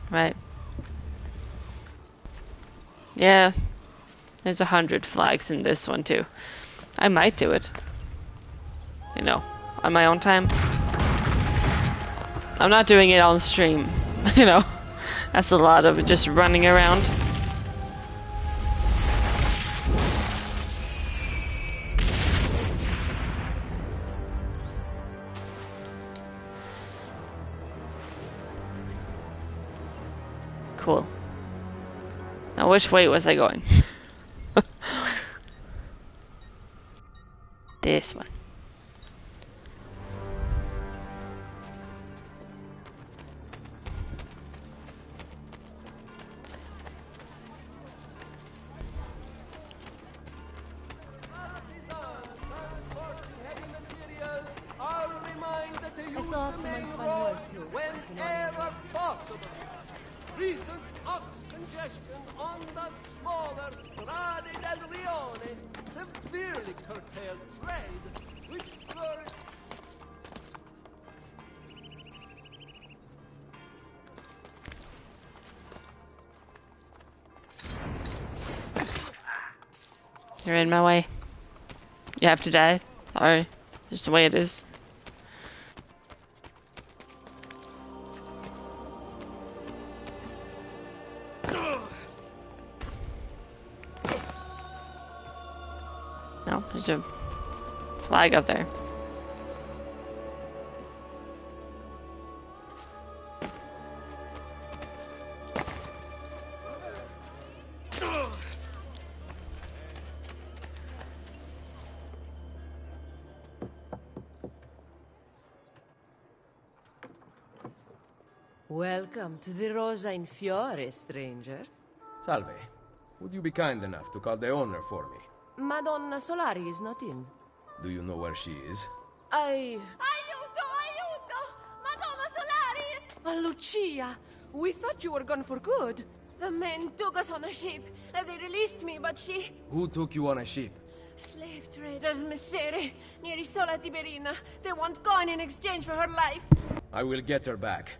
Right. Yeah. There's 100 flags in this one too. I might do it. You know, on my own time. I'm not doing it on stream. You know, that's a lot of just running around. Cool. Now which way was I going? Ox congestion on the smaller Strade del Rione severely curtailed trade, which flourished. You're in my way. You have to die. Sorry. Just the way it is. No, there's a flag up there. Welcome to the Rosa in Fiore, stranger. Salve. Would you be kind enough to call the owner for me? Madonna Solari is not in. Do you know where she is? Aiuto, aiuto! Madonna Solari! Lucia, we thought you were gone for good. The men took us on a ship, and they released me, but she... Who took you on a ship? Slave traders, Messere, near Isola Tiberina. They want coin in exchange for her life. I will get her back.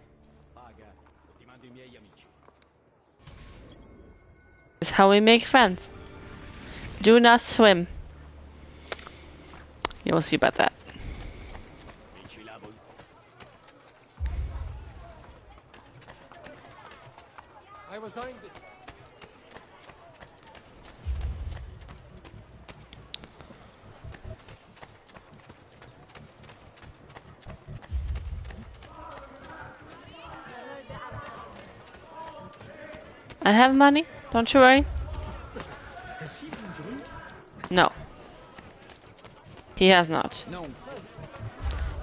This is how we make friends. Do not swim. Yeah, we'll see about that. I was on the... I have money, don't you worry. Has he been drinking? No. He has not. No.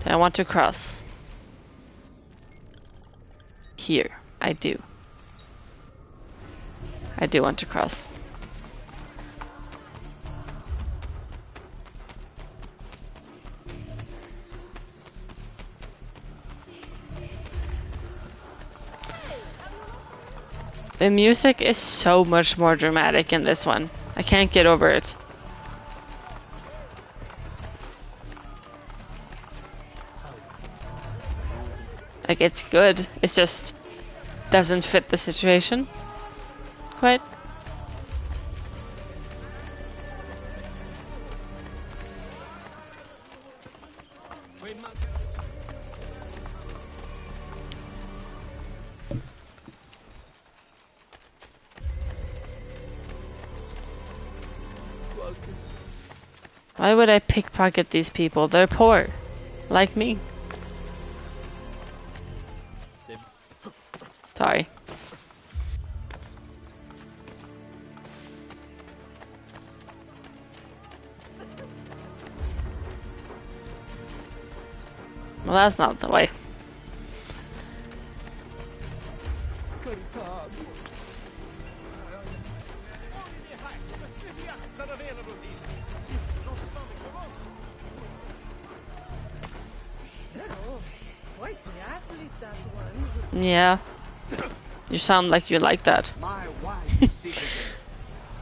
I want to cross. Here, I do. I do want to cross. The music is so much more dramatic in this one. I can't get over it. Like, it's good. It just doesn't fit the situation quite. Why would I pickpocket these people? They're poor. Like me. Sorry. Well, that's not the way. Yeah. You sound like you like that. My wife is sick again.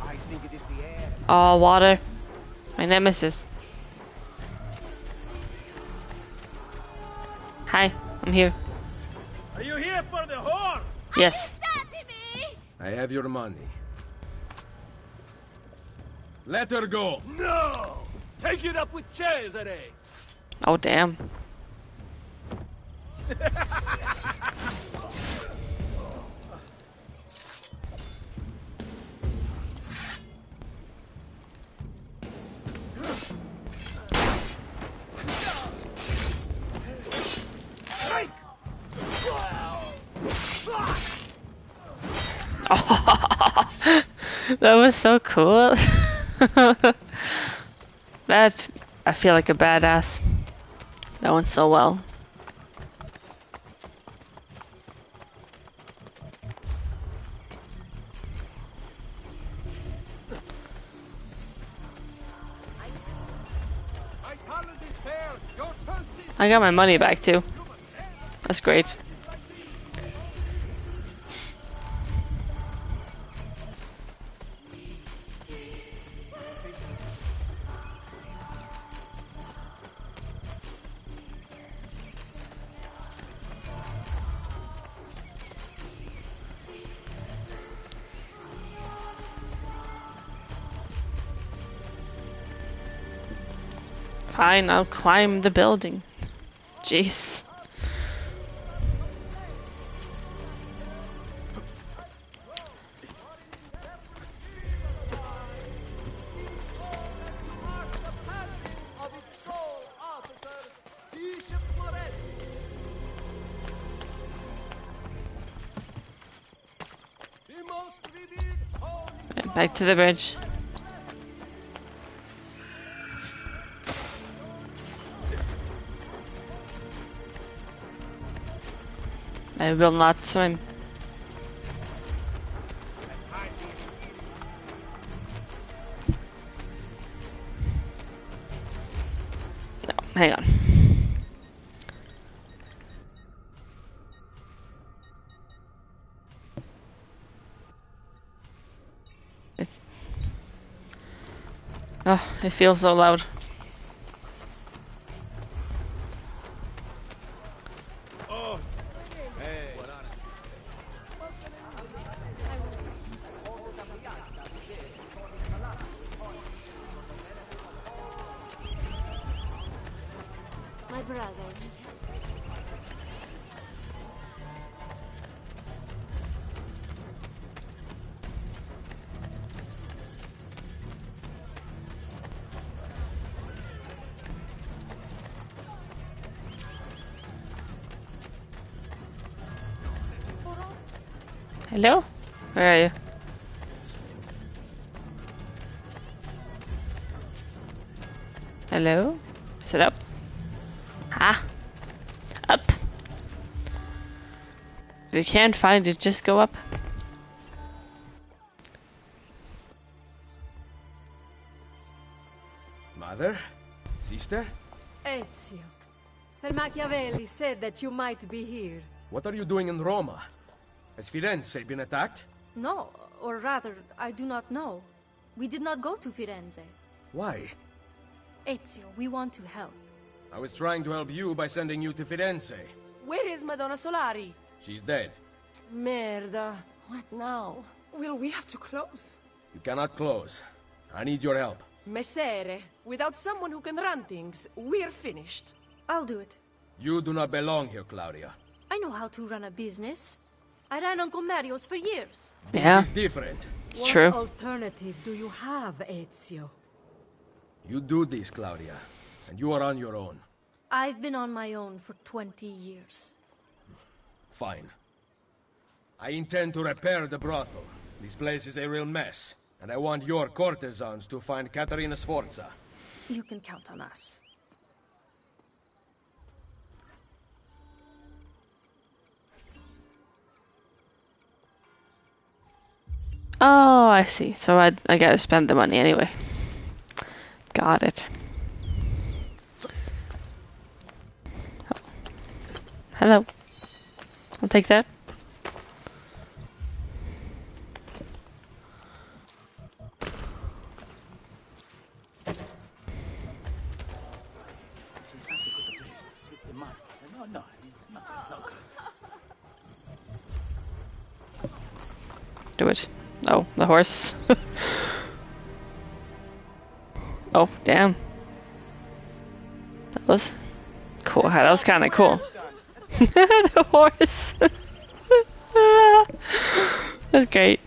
I think it is the air. Oh, water. My nemesis. Hi, I'm here. Are you here for the whore? Yes. I have your money. Let her go. No! Take it up with Cesare! Oh, damn. Oh, that was so cool. That, I feel like a badass. That went so well. I got my money back too. That's great. Fine, I'll climb the building. Jeez. Back to the bridge. I will not swim. No, hang on. Oh, it feels so loud. Oh, hey. My brother. Hello? Where are you? Hello? Is it up? Ah! Up! If you can't find it, just go up. Mother? Sister? Ezio. Sir Machiavelli said that you might be here. What are you doing in Roma? Has Firenze been attacked? No, or rather, I do not know. We did not go to Firenze. Why? Ezio, we want to help. I was trying to help you by sending you to Firenze. Where is Madonna Solari? She's dead. Merda. What now? Will we have to close? You cannot close. I need your help. Messere, without someone who can run things, we're finished. I'll do it. You do not belong here, Claudia. I know how to run a business. I ran Uncle Mario's for years. Yeah. This is different. It's What true. alternative do you have, Ezio? You do this, Claudia, and you are on your own. I've been on my own for 20 years. Fine. I intend to repair the brothel. This place is a real mess, and I want your courtesans to find Caterina Sforza. You can count on us. Oh, I see. So I gotta spend the money anyway. Got it. Oh. Hello. I'll take that. Do it. Oh, the horse. Oh, damn. That was cool. That was kind of cool. The horse. That's great.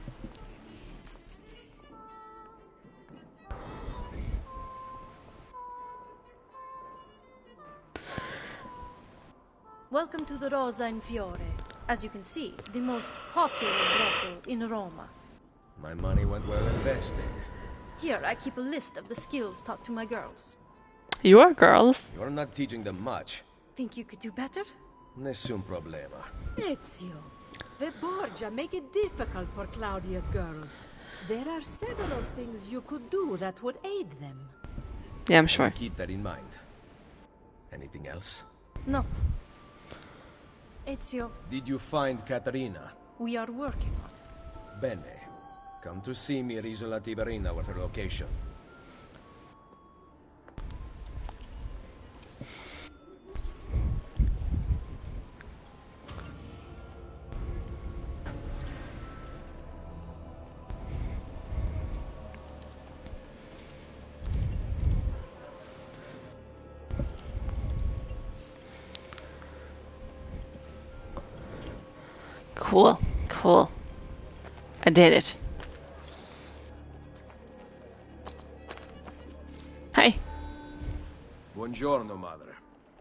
Welcome to the Rosa in Fiore. As you can see, the most popular brothel in Roma. My money went well invested. Here, I keep a list of the skills taught to my girls. You are girls. You're not teaching them much. Think you could do better? Nessun problema. Ezio, the Borgia make it difficult for Claudia's girls. There are several things you could do that would aid them. Yeah, I'm sure. Keep that in mind. Anything else? No. Ezio, Did you find Caterina? we are working on it. Bene. Come to see me at Isola Tiberina with her location. Cool. Cool. I did it. Hi. Buongiorno, madre.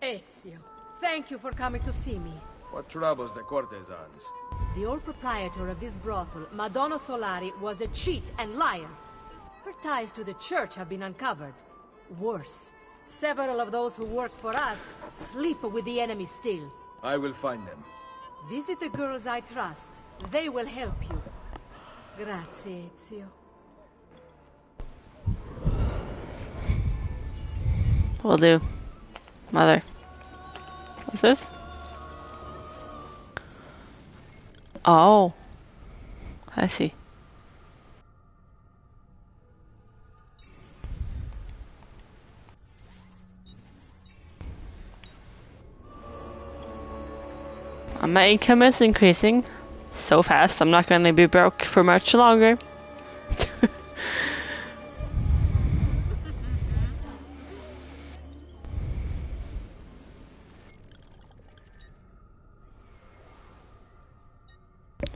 Ezio, thank you for coming to see me. What troubles the courtesans? The old proprietor of this brothel, Madonna Solari, was a cheat and liar. Her ties to the church have been uncovered. Worse, several of those who work for us sleep with the enemy still. I will find them. Visit the girls I trust. They will help you. Grazie, Ezio. Will do. Mother. What's this? Oh. I see. My income is increasing so fast, I'm not going to be broke for much longer.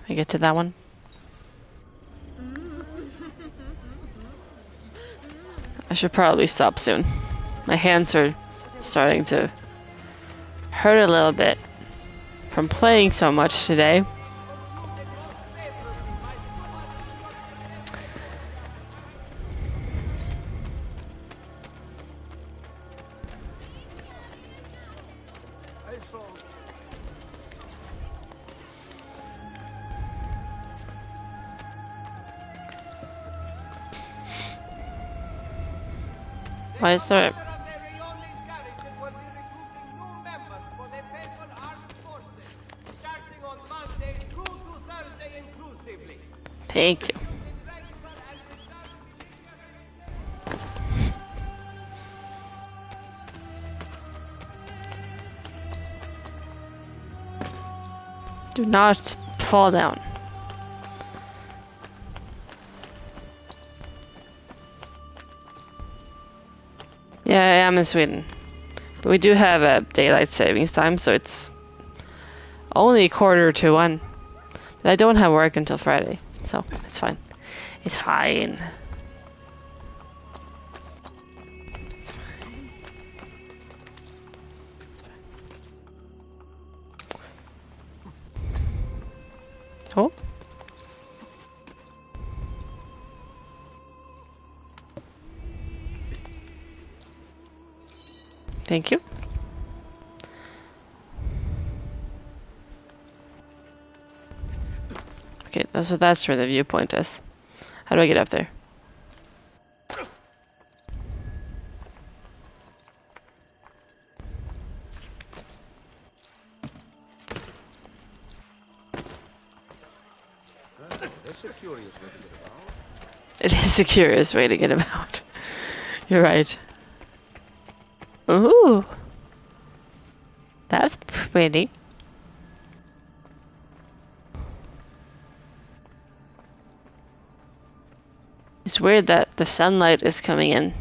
I get to that one. I should probably stop soon. My hands are starting to hurt a little bit from playing so much today. Why is there... Thank you. Do not fall down. Yeah, I am in Sweden. But we do have a daylight savings time, so it's only 1:45. But I don't have work until Friday, so it's fine. It's fine. Oh. Thank you. Okay, so that's where the viewpoint is. How do I get up there? That's a curious way to get about. It is a curious way to get about. You're right. Ooh. That's pretty. It's weird that the sunlight is coming in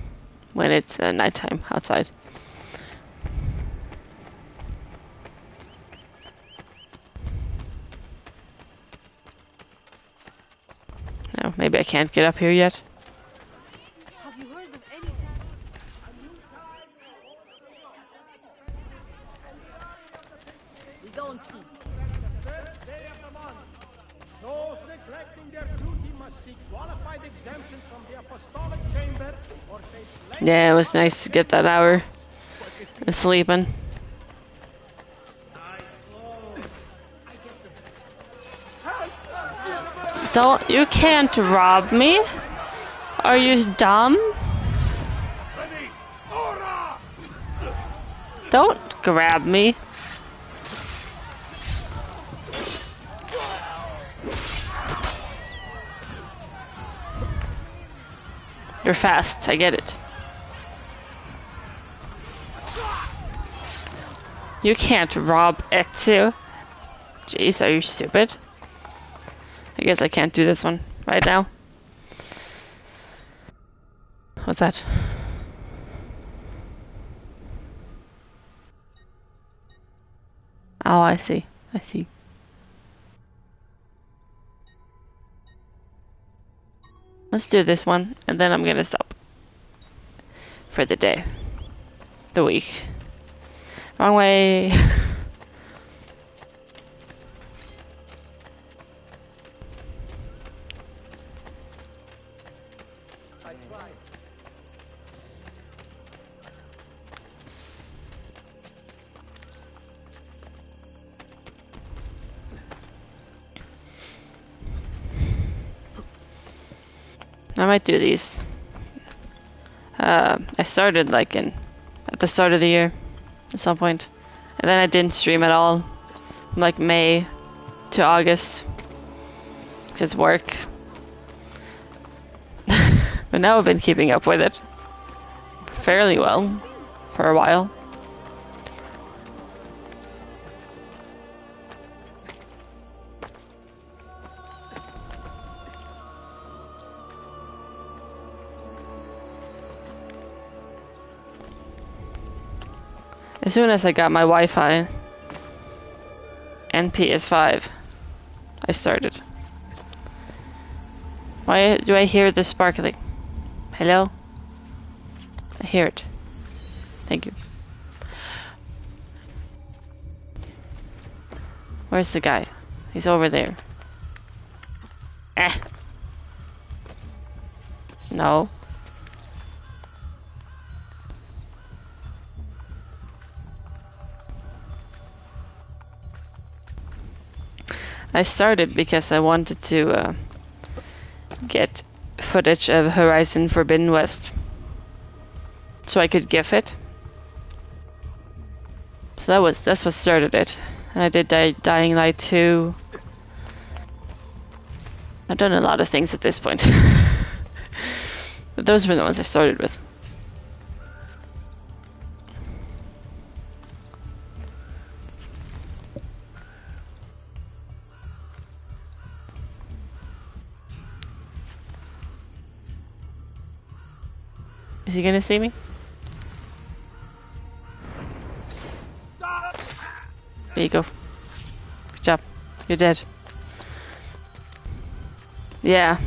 when it's nighttime outside. No, maybe I can't get up here yet. Have you heard of any We don't eat. First day of the month. Those neglecting their duty must seek qualified exemptions from the apostolic chamber or face length. Yeah, it was nice to get that hour of sleeping. You can't rob me. Are you dumb? Don't grab me. You're fast, I get it. You can't rob Ezio. Jeez, are you stupid? I guess I can't do this one right now. What's that? Oh, I see. I see. Let's do this one, and then I'm gonna stop for the day. The week. Wrong way. I might do these. I started like at the start of the year at some point, and then I didn't stream at all, from like May to August, because work. But now I've been keeping up with it fairly well for a while. As soon as I got my Wi-Fi and PS5, I started. Why do I hear the sparkling? Hello? I hear it. Thank you. Where's the guy? He's over there. Eh. No. I started because I wanted to get footage of Horizon Forbidden West, so I could GIF it. So that's what started it. And I did Dying Light 2. I've done a lot of things at this point. But those were the ones I started with. Is he gonna see me? There you go. Good job. You're dead. Yeah.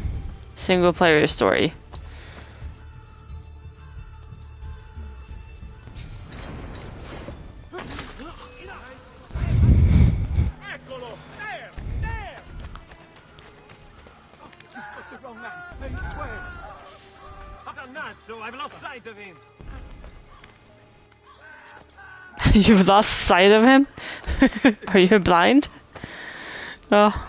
Single player story. I've lost sight of him. You've lost sight of him? Are you blind? Oh.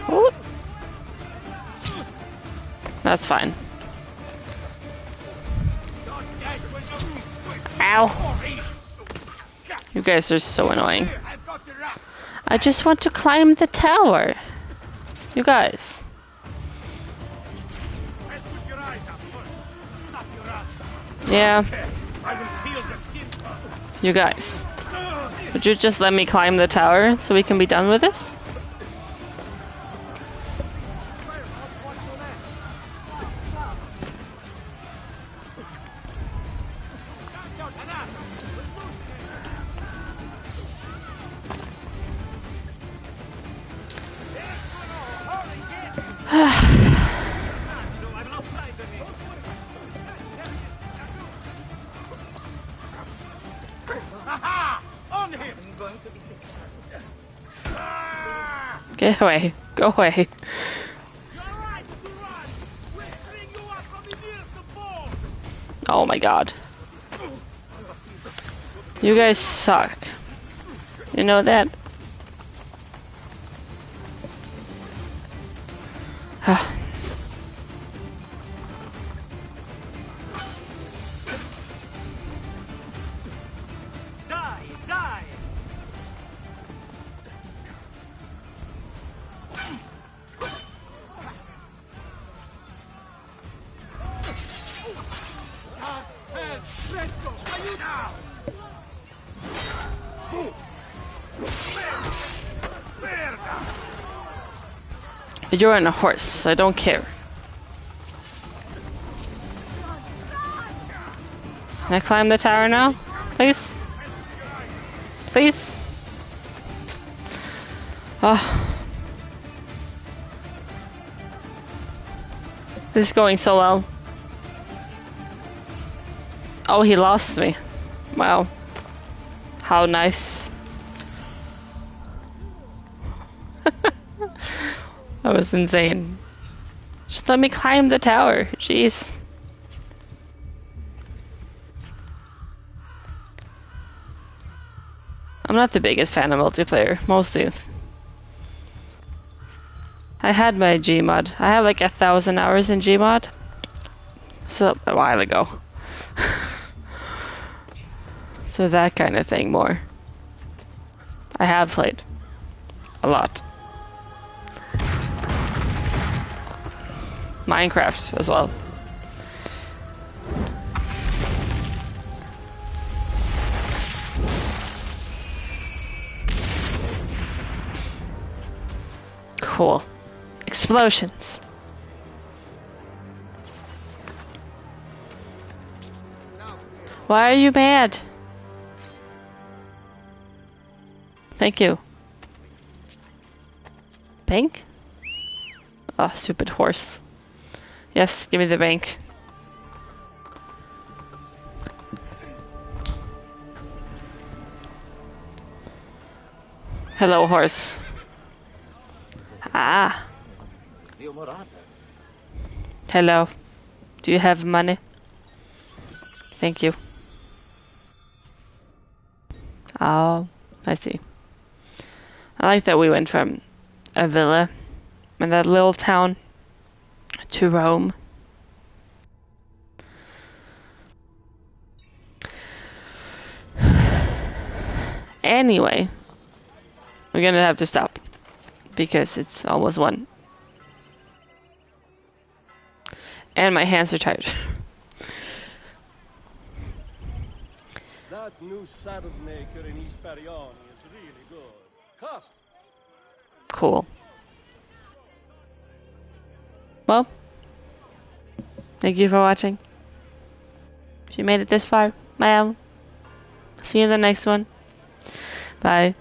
Ooh. That's fine. Ow. You guys are so annoying. I just want to climb the tower. You guys. Yeah. You guys. Would you just let me climb the tower so we can be done with this? Get away. Go away. Oh my god. You guys suck. You know that? You're on a horse, so I don't care. Can I climb the tower now? Please? Please? Oh. This is going so well. Oh, he lost me. Wow. How nice. That was insane. Just let me climb the tower. Jeez. I'm not the biggest fan of multiplayer, mostly. I had my Gmod. I have like 1,000 hours in Gmod. So a while ago. So that kind of thing more. I have played. A lot. Minecraft as well. Cool. Explosions. Why are you mad? Thank you. Bank? Oh, stupid horse. Yes, give me the bank. Hello, horse. Ah. Hello. Do you have money? Thank you. Oh, I see. I like that we went from a villa in that little town to Rome. Anyway, we're gonna have to stop because it's almost 1. And my hands are tired. That new saddle maker in East Pariani is really good. Cost. Cool. Well, thank you for watching. If you made it this far, see you in the next one. Bye.